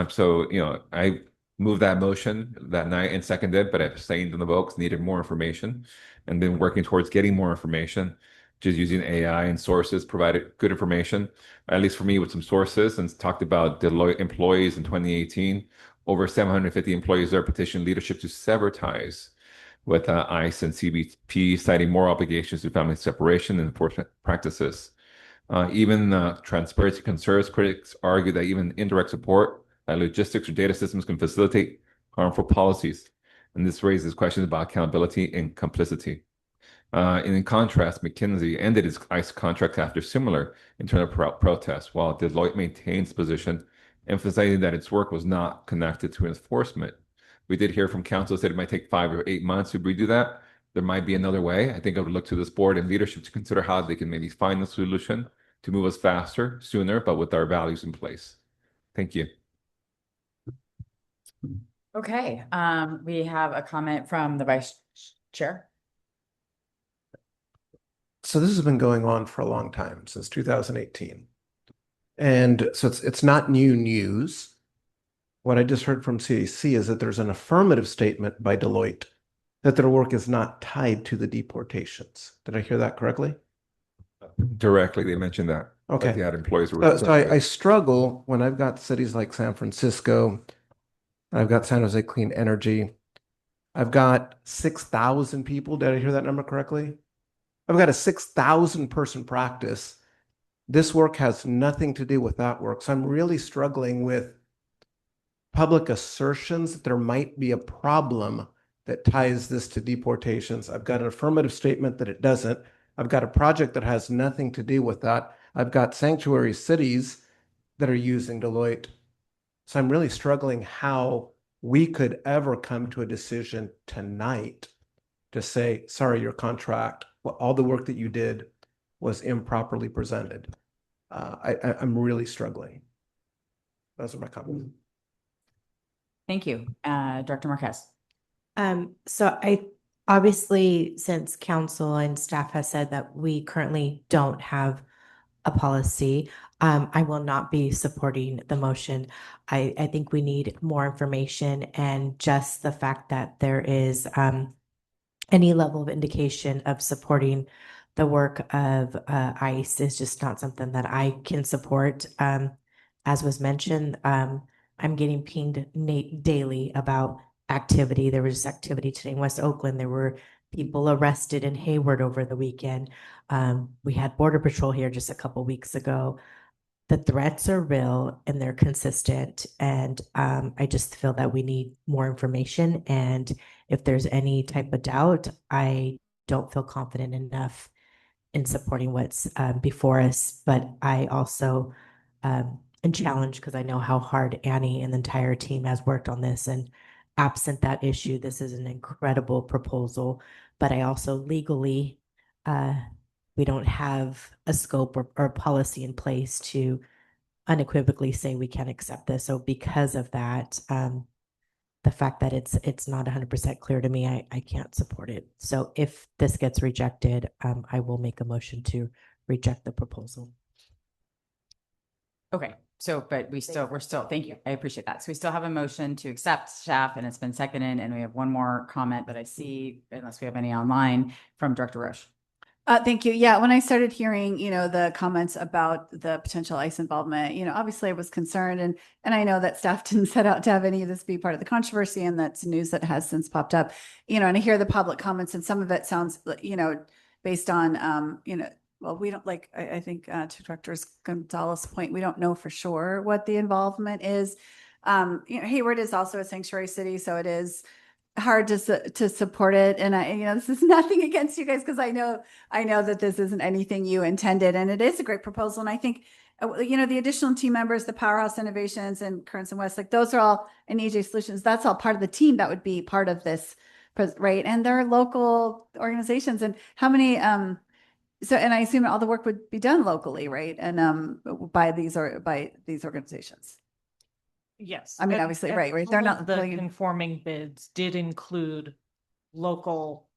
So, I moved that motion that night and seconded, but I abstained on the vote because needed more information, and then working towards getting more information, just using AI and sources provided good information, at least for me, with some sources, and talked about Deloitte employees in 2018. Over 750 employees there petitioned leadership to sever ties with ICE and CBP, citing more obligations to family separation and enforcement practices. Even transparency concerns critics argue that even indirect support, like logistics or data systems, can facilitate harmful policies. And this raises questions about accountability and complicity. And in contrast, McKinsey ended its ICE contract after similar internal protests, while Deloitte maintains position, emphasizing that its work was not connected to enforcement. We did hear from counsel that it might take 5 or 8 months to redo that. There might be another way. I think I would look to this board and leadership to consider how they can maybe find a solution to move us faster, sooner, but with our values in place. Thank you. Okay, we have a comment from the Vice Chair. So this has been going on for a long time, since 2018. And so it's not new news. What I just heard from CAC is that there's an affirmative statement by Deloitte that their work is not tied to the deportations. Did I hear that correctly? Directly, they mentioned that. Okay. They had employees who were So I struggle when I've got cities like San Francisco, I've got San Jose Clean Energy, I've got 6,000 people. Did I hear that number correctly? I've got a 6,000 person practice. This work has nothing to do with that work. So I'm really struggling with public assertions that there might be a problem that ties this to deportations. I've got an affirmative statement that it doesn't. I've got a project that has nothing to do with that. I've got sanctuary cities that are using Deloitte. So I'm really struggling how we could ever come to a decision tonight to say, sorry, your contract, all the work that you did was improperly presented. I'm really struggling. Those are my comments. Thank you. Director Marquez. So I obviously, since council and staff has said that we currently don't have a policy, I will not be supporting the motion. I think we need more information, and just the fact that there is any level of indication of supporting the work of ICE is just not something that I can support. As was mentioned, I'm getting pinged daily about activity. There was activity today in West Oakland. There were people arrested in Hayward over the weekend. We had Border Patrol here just a couple weeks ago. The threats are real and they're consistent. And I just feel that we need more information. And if there's any type of doubt, I don't feel confident enough in supporting what's before us. But I also am challenged because I know how hard Annie and the entire team has worked on this. And absent that issue, this is an incredible proposal. But I also legally, we don't have a scope or policy in place to unequivocally say we can't accept this. So because of that, the fact that it's not 100% clear to me, I can't support it. So if this gets rejected, I will make a motion to reject the proposal. Okay, so, but we're still, thank you. I appreciate that. So we still have a motion to accept staff, and it's been seconded, and we have one more comment that I see, unless we have any online, from Director Roche. Thank you. Yeah, when I started hearing, the comments about the potential ICE involvement, obviously I was concerned, and I know that staff didn't set out to have any of this be part of the controversy, and that's news that has since popped up, and I hear the public comments, and some of it sounds, based on, well, we don't I think to Director Gonzalez's point, we don't know for sure what the involvement is. Hayward is also a sanctuary city, so it is hard to support it. And this is nothing against you guys, because I know that this isn't anything you intended, and it is a great proposal. And I think, the additional team members, the Powerhouse Innovations and Currents and West, those are all, and EJ Solutions, that's all part of the team that would be part of this, right? And they're local organizations, and how many, and I assume all the work would be done locally, right? And by these organizations. Yes. I mean, and- obviously, and right. all They're of not the really- conforming bids did include local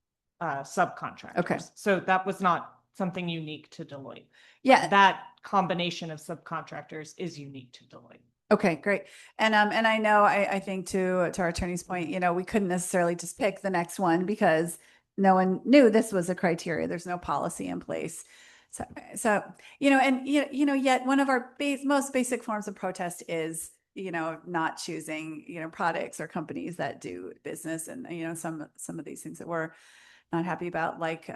subcontractors. Okay. So that was not something unique to Deloitte. Yeah. That combination of subcontractors is unique to Deloitte. Okay, great. And I know, I think to our attorney's point, we couldn't necessarily just pick the next one because no one knew this was a criteria. There's no policy in place. So yet one of our most basic forms of protest is, not choosing, products or companies that do business, and, some of these things that we're not happy about, like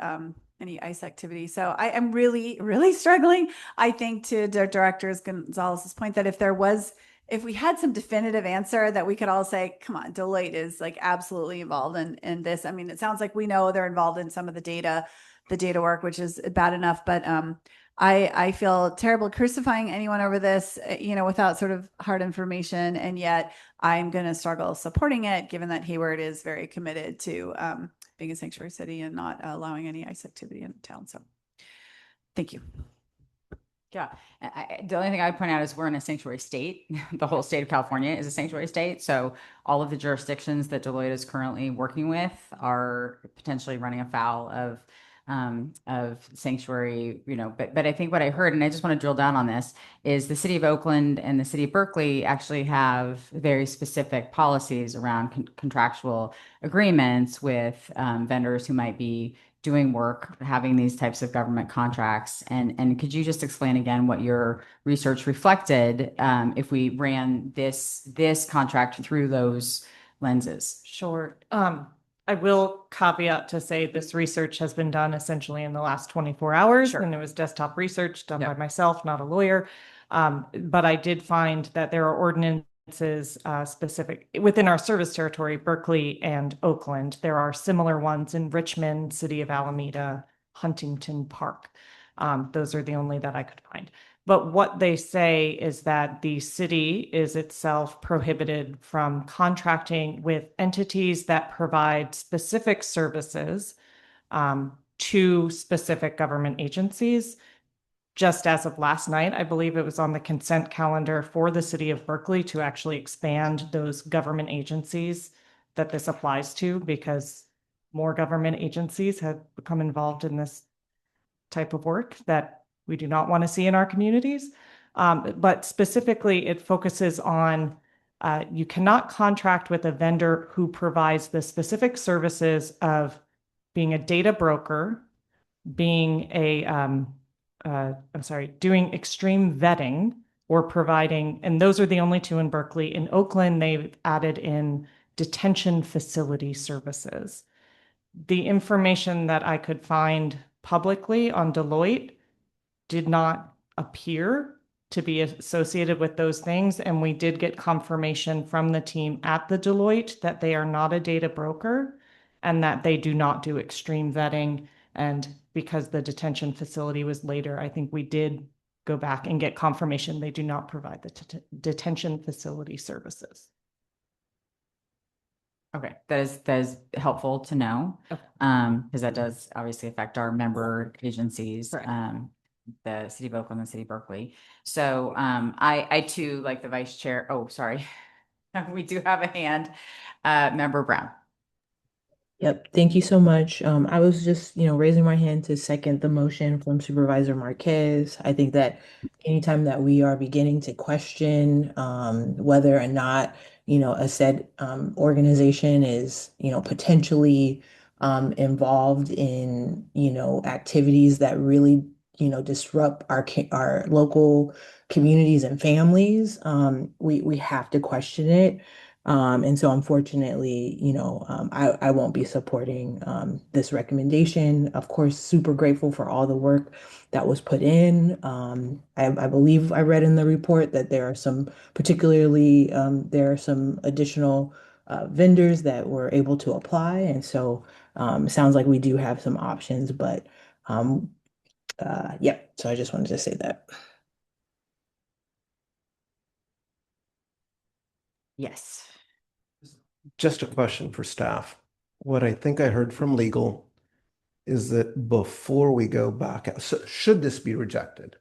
any ICE activity. So I am really, really struggling. I think to Director Gonzalez's point that if we had some definitive answer that we could all say, come on, Deloitte is absolutely involved in this. I mean, it sounds like we know they're involved in some of the data work, which is bad enough, but I feel terrible crucifying anyone over this, without sort of hard information. And yet I'm going to struggle supporting it, given that Hayward is very committed to being a sanctuary city and not allowing any ICE activity in town. So thank you. Yeah, the only thing I would point out is we're in a sanctuary state. The whole state of California is a sanctuary state. So all of the jurisdictions that Deloitte is currently working with are potentially running afoul of sanctuary, but I think what I heard, and I just want to drill down on this, is the city of Oakland and the city of Berkeley actually have very specific policies around contractual agreements with vendors who might be doing work, having these types of government contracts. And could you just explain again what your research reflected if we ran this contract through those lenses? Sure. I will caveat to say this research has been done essentially in the last 24 hours, Sure. and it was desktop research done Yep. by myself, not a lawyer. But I did find that there are ordinances specific within our service territory, Berkeley and Oakland. There are similar ones in Richmond, City of Alameda, Huntington Park. Those are the only that I could find. But what they say is that the city is itself prohibited from contracting with entities that provide specific services to specific government agencies. Just as of last night, I believe it was on the consent calendar for the city of Berkeley to actually expand those government agencies that this applies to, because more government agencies have become involved in this type of work that we do not want to see in our communities. But specifically, it focuses on you cannot contract with a vendor who provides the specific services of being a data broker, being doing extreme vetting, or providing, and those are the only two in Berkeley. In Oakland, they've added in detention facility services. The information that I could find publicly on Deloitte did not appear to be associated with those things. And we did get confirmation from the team at the Deloitte that they are not a data broker and that they do not do extreme vetting. And because the detention facility was later, I think we did go back and get confirmation they do not provide the detention facility services. Okay, that is helpful to know. Okay. Because that does obviously affect our member agencies, Correct. the City of Oakland and the City of Berkeley. So I too, like the vice chair, oh, sorry. We do have a hand, Member Brown. Yep, thank you so much. I was just, raising my hand to second the motion from Supervisor Marquez. I think that anytime that we are beginning to question whether or not, a said organization is, potentially involved in, activities that really, disrupt our local communities and families, we have to question it. And so unfortunately, I won't be supporting this recommendation. Of course, super grateful for all the work that was put in. I believe I read in the report that there are some, particularly, there are some additional vendors that were able to apply. And so it sounds like we do have some options, but yeah, so I just wanted to say that. Yes. Just a question for staff. What I think I heard from legal is that before we go back out, so should this be rejected?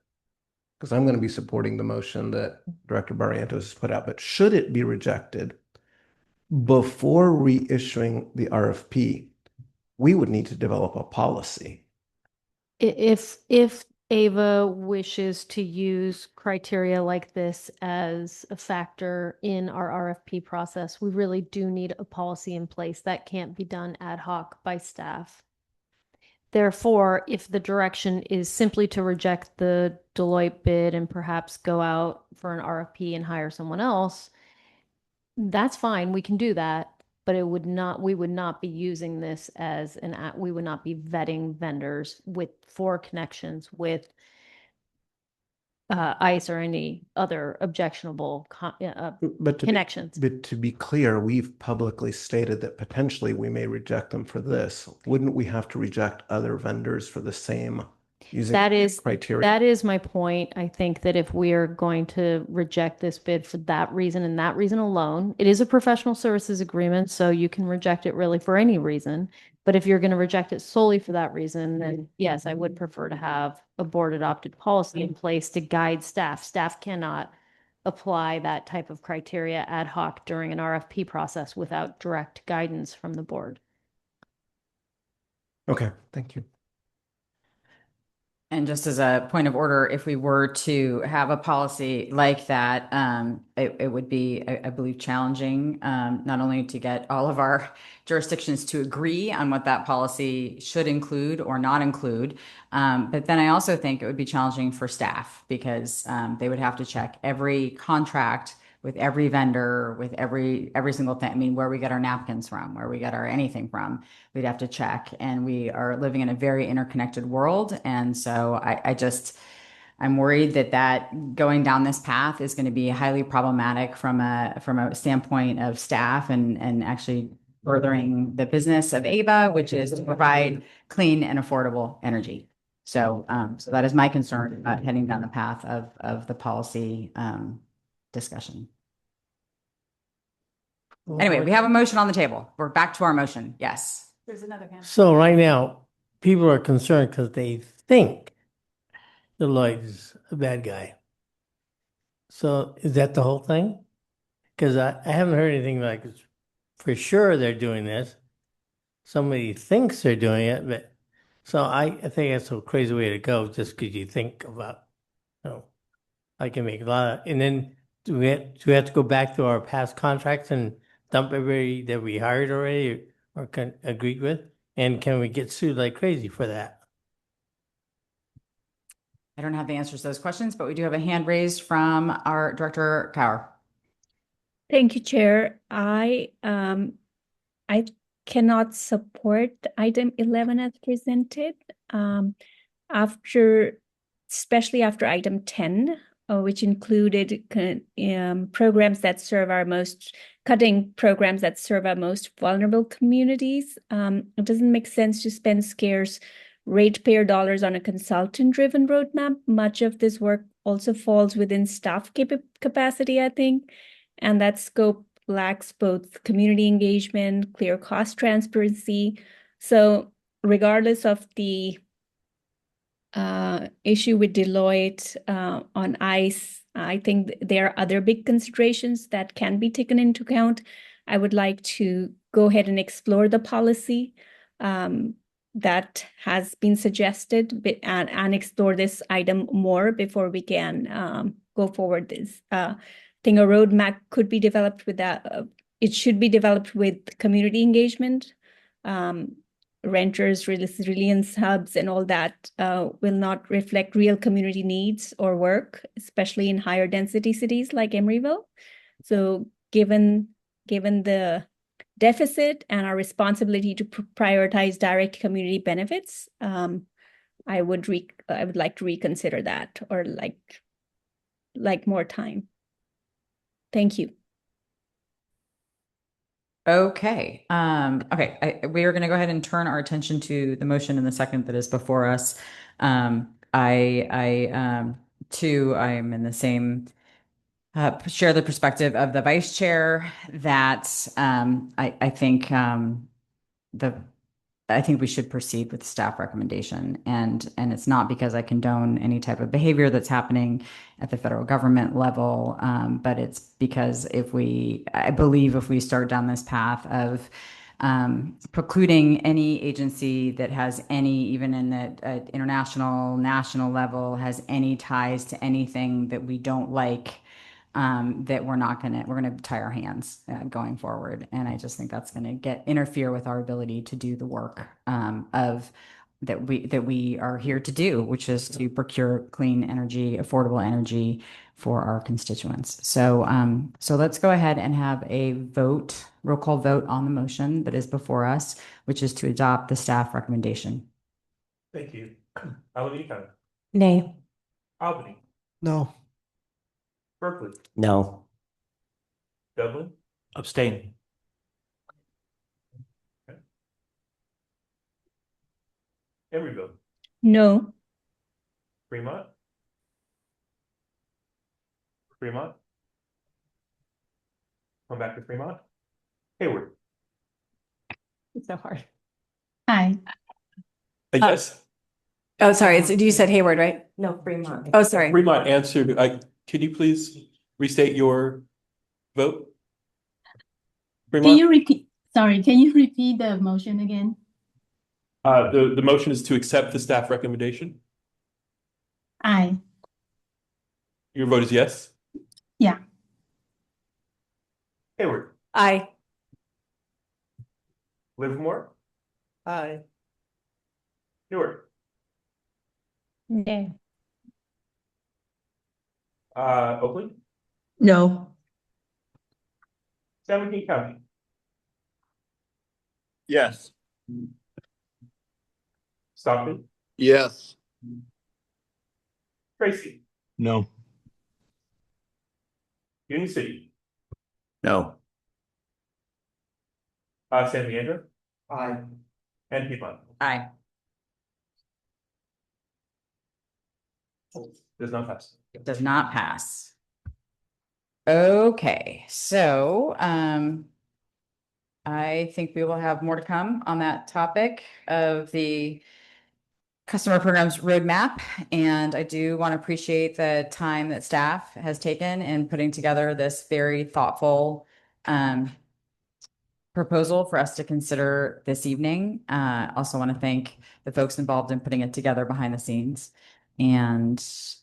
Because I'm going to be supporting the motion that Director Barrientos has put out, but should it be rejected before reissuing the RFP, we would need to develop a policy. If Ava wishes to use criteria like this as a factor in our RFP process, we really do need a policy in place. That can't be done ad hoc by staff. Therefore, if the direction is simply to reject the Deloitte bid and perhaps go out for an RFP and hire someone else, that's fine. We can do that. But we would not be using this as we would not be vetting vendors for connections with ICE or any other objectionable connections. But to be clear, we've publicly stated that potentially we may reject them for this. Wouldn't we have to reject other vendors for the same using criteria? That is my point. I think that if we are going to reject this bid for that reason and that reason alone, it is a professional services agreement, so you can reject it really for any reason. But if you're going to reject it solely for that reason, then yes, I would prefer to have a board adopted policy in place to guide staff. Staff cannot apply that type of criteria ad hoc during an RFP process without direct guidance from the board. Okay, thank you. And just as a point of order, if we were to have a policy like that, it would be, I believe, challenging, not only to get all of our jurisdictions to agree on what that policy should include or not include, but then I also think it would be challenging for staff because they would have to check every contract with every vendor, with every single thing. I mean, where we get our napkins from, where we get our anything from, we'd have to check. And we are living in a very interconnected world. And so I'm worried that going down this path is going to be highly problematic from a standpoint of staff and actually furthering the business of AVA, which is to provide clean and affordable energy. So, so that is my concern about heading down the path of the policy, discussion. Anyway, we have a motion on the table. We're back to our motion. Yes. There's another hand. So right now, people are concerned because they think Deloitte is a bad guy. So is that the whole thing? Because I haven't heard anything like for sure they're doing this. Somebody thinks they're doing it, but so I think that's a crazy way to go just because you think about, I can make a lot of, and then do we have to go back to our past contracts and dump everybody that we hired already or agreed with? And can we get sued like crazy for that? I don't have the answers to those questions, but we do have a hand raised from our Director Cower. Thank you, Chair. I cannot support item 11 as presented. Especially after item 10, which included programs that serve our most vulnerable communities. It doesn't make sense to spend scarce ratepayer dollars on a consultant-driven roadmap. Much of this work also falls within staff capacity, I think, and that scope lacks both community engagement, clear cost transparency. So regardless of the issue with Deloitte on ICE, I think there are other big considerations that can be taken into account. I would like to go ahead and explore the policy that has been suggested and explore this item more before we can go forward. I think a roadmap could be developed with that. It should be developed with community engagement. Renters, resilience hubs, and all that will not reflect real community needs or work, especially in higher density cities like Emeryville. So given the deficit and our responsibility to prioritize direct community benefits, I would like to reconsider that or like more time. Thank you. Okay. We are going to go ahead and turn our attention to the motion in the second that is before us. I am in the same share the perspective of the vice chair that I think we should proceed with the staff recommendation, and it's not because I condone any type of behavior that's happening at the federal government level, but it's because I believe if we start down this path of precluding any agency that has any, even in the international, national level, has any ties to anything that we don't like, that we're going to tie our hands going forward. And I just think that's going to interfere with our ability to do the work that we are here to do, which is to procure clean energy, affordable energy for our constituents. So let's go ahead and have a roll call vote on the motion that is before us, which is to adopt the staff recommendation. Thank you. Alameda. Nay. Albany. No. Berkeley. No. Dublin. Abstain. Emeryville. No. Fremont. Fremont. Come back to Fremont. Hayward. It's so hard. Hi. Yes. Oh, sorry. You said Hayward, right? No, Fremont. Oh, sorry. Fremont answered. Can you please restate your vote? Can Fremont? you repeat? Sorry, can you repeat the motion again? The motion is to accept the staff recommendation. Aye. Your vote is yes? Yeah. Hayward. Aye. Livermore. Aye. Newark. Nay. Oakland. No. San Joaquin County. Yes. Stockton. Yes. Tracy. No. Union City. No. San Leandro. Aye. And Piedmont. Aye. Does not pass. It does not pass. Okay, so I think we will have more to come on that topic of the customer programs roadmap. And I do want to appreciate the time that staff has taken in putting together this very thoughtful proposal for us to consider this evening. Also want to thank the folks involved in putting it together behind the scenes. And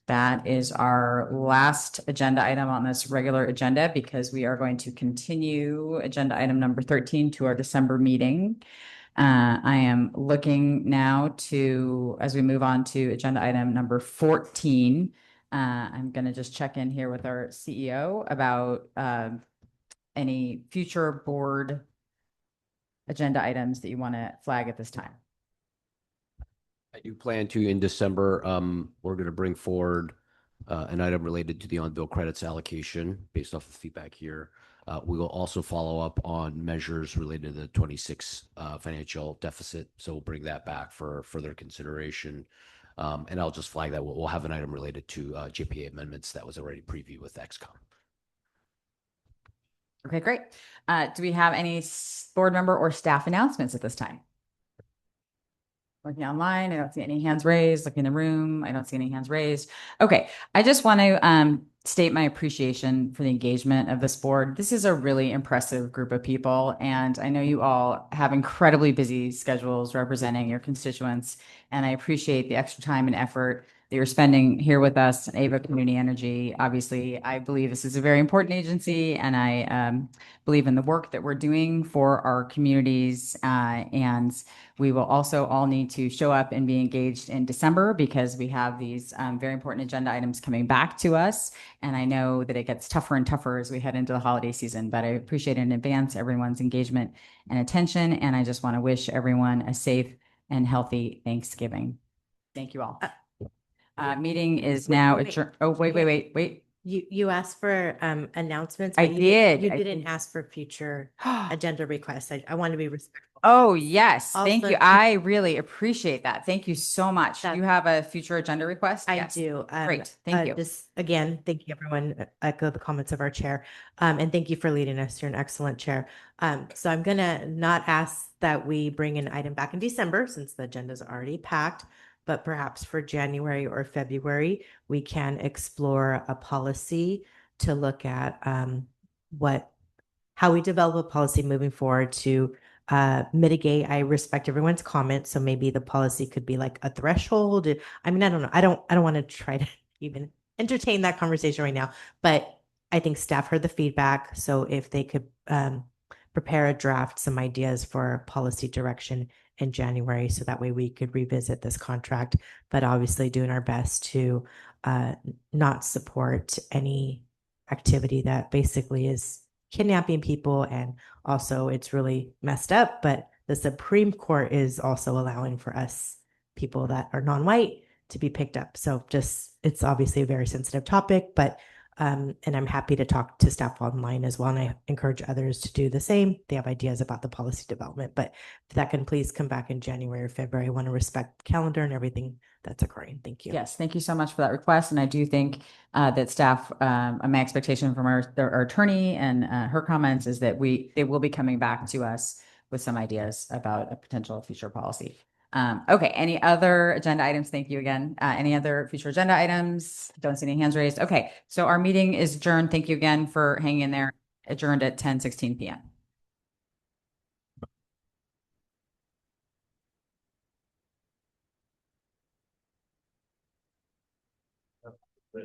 that is our last agenda item on this regular agenda, because we are going to continue agenda item number 13 to our December meeting. I am looking now to, as we move on to agenda item number 14, I'm going to just check in here with our CEO about any future board agenda items that you want to flag at this time. I do plan to, in December, we're going to bring forward an item related to the on-bill credits allocation based off of feedback here. We will also follow up on measures related to the 26 financial deficit. So we'll bring that back for further consideration. And I'll just flag that we'll have an item related to JPA amendments that was already previewed with XCOM. Okay, great. Do we have any board member or staff announcements at this time? Looking online, I don't see any hands raised. Looking in the room, I don't see any hands raised. Okay, I just want to state my appreciation for the engagement of this board. This is a really impressive group of people, and I know you all have incredibly busy schedules representing your constituents, and I appreciate the extra time and effort that you're spending here with us at Ava Community Energy. Obviously, I believe this is a very important agency, and I believe in the work that we're doing for our communities. And we will also all need to show up and be engaged in December, because we have these very important agenda items coming back to us. And I know that it gets tougher and tougher as we head into the holiday season, but I appreciate in advance everyone's engagement and attention. And I just want to wish everyone a safe and healthy Thanksgiving. Thank you all. Meeting is now adjourned. Oh, wait. You asked for announcements. I but did. You I didn't ask for future agenda requests. I want to be respectful. Oh, yes. Thank Also- you. I really appreciate that. Thank you so much. Do you have a future agenda request? I Yes. do. Great. Thank you. Just again, thank you, everyone. Echo the comments of our chair. And thank you for leading us. You're an excellent chair. So I'm gonna not ask that we bring an item back in December, since the agenda is already packed, but perhaps for January or February, we can explore a policy to look at how we develop a policy moving forward to mitigate. I respect everyone's comments, so maybe the policy could be like a threshold. I mean, I don't know. I don't want to try to even entertain that conversation right now, but I think staff heard the feedback. So if they could prepare a draft, some ideas for policy direction in January, so that way we could revisit this contract, but obviously doing our best to not support any activity that basically is kidnapping people. And also it's really messed up, but the Supreme Court is also allowing for us, people that are non-white, to be picked up. So just, it's obviously a very sensitive topic, but and I'm happy to talk to staff online as well. And I encourage others to do the same. They have ideas about the policy development, but if that can please come back in January or February. I want to respect the calendar and everything that's occurring. Thank you. Yes, thank you so much for that request. And I do think that staff, my expectation from our attorney and her comments is that they will be coming back to us with some ideas about a potential future policy. Okay, any other agenda items? Thank you again. Any other future agenda items? Don't see any hands raised. Okay, so our meeting is adjourned. Thank you again for hanging in there. Adjourned at 10:16 p.m. But,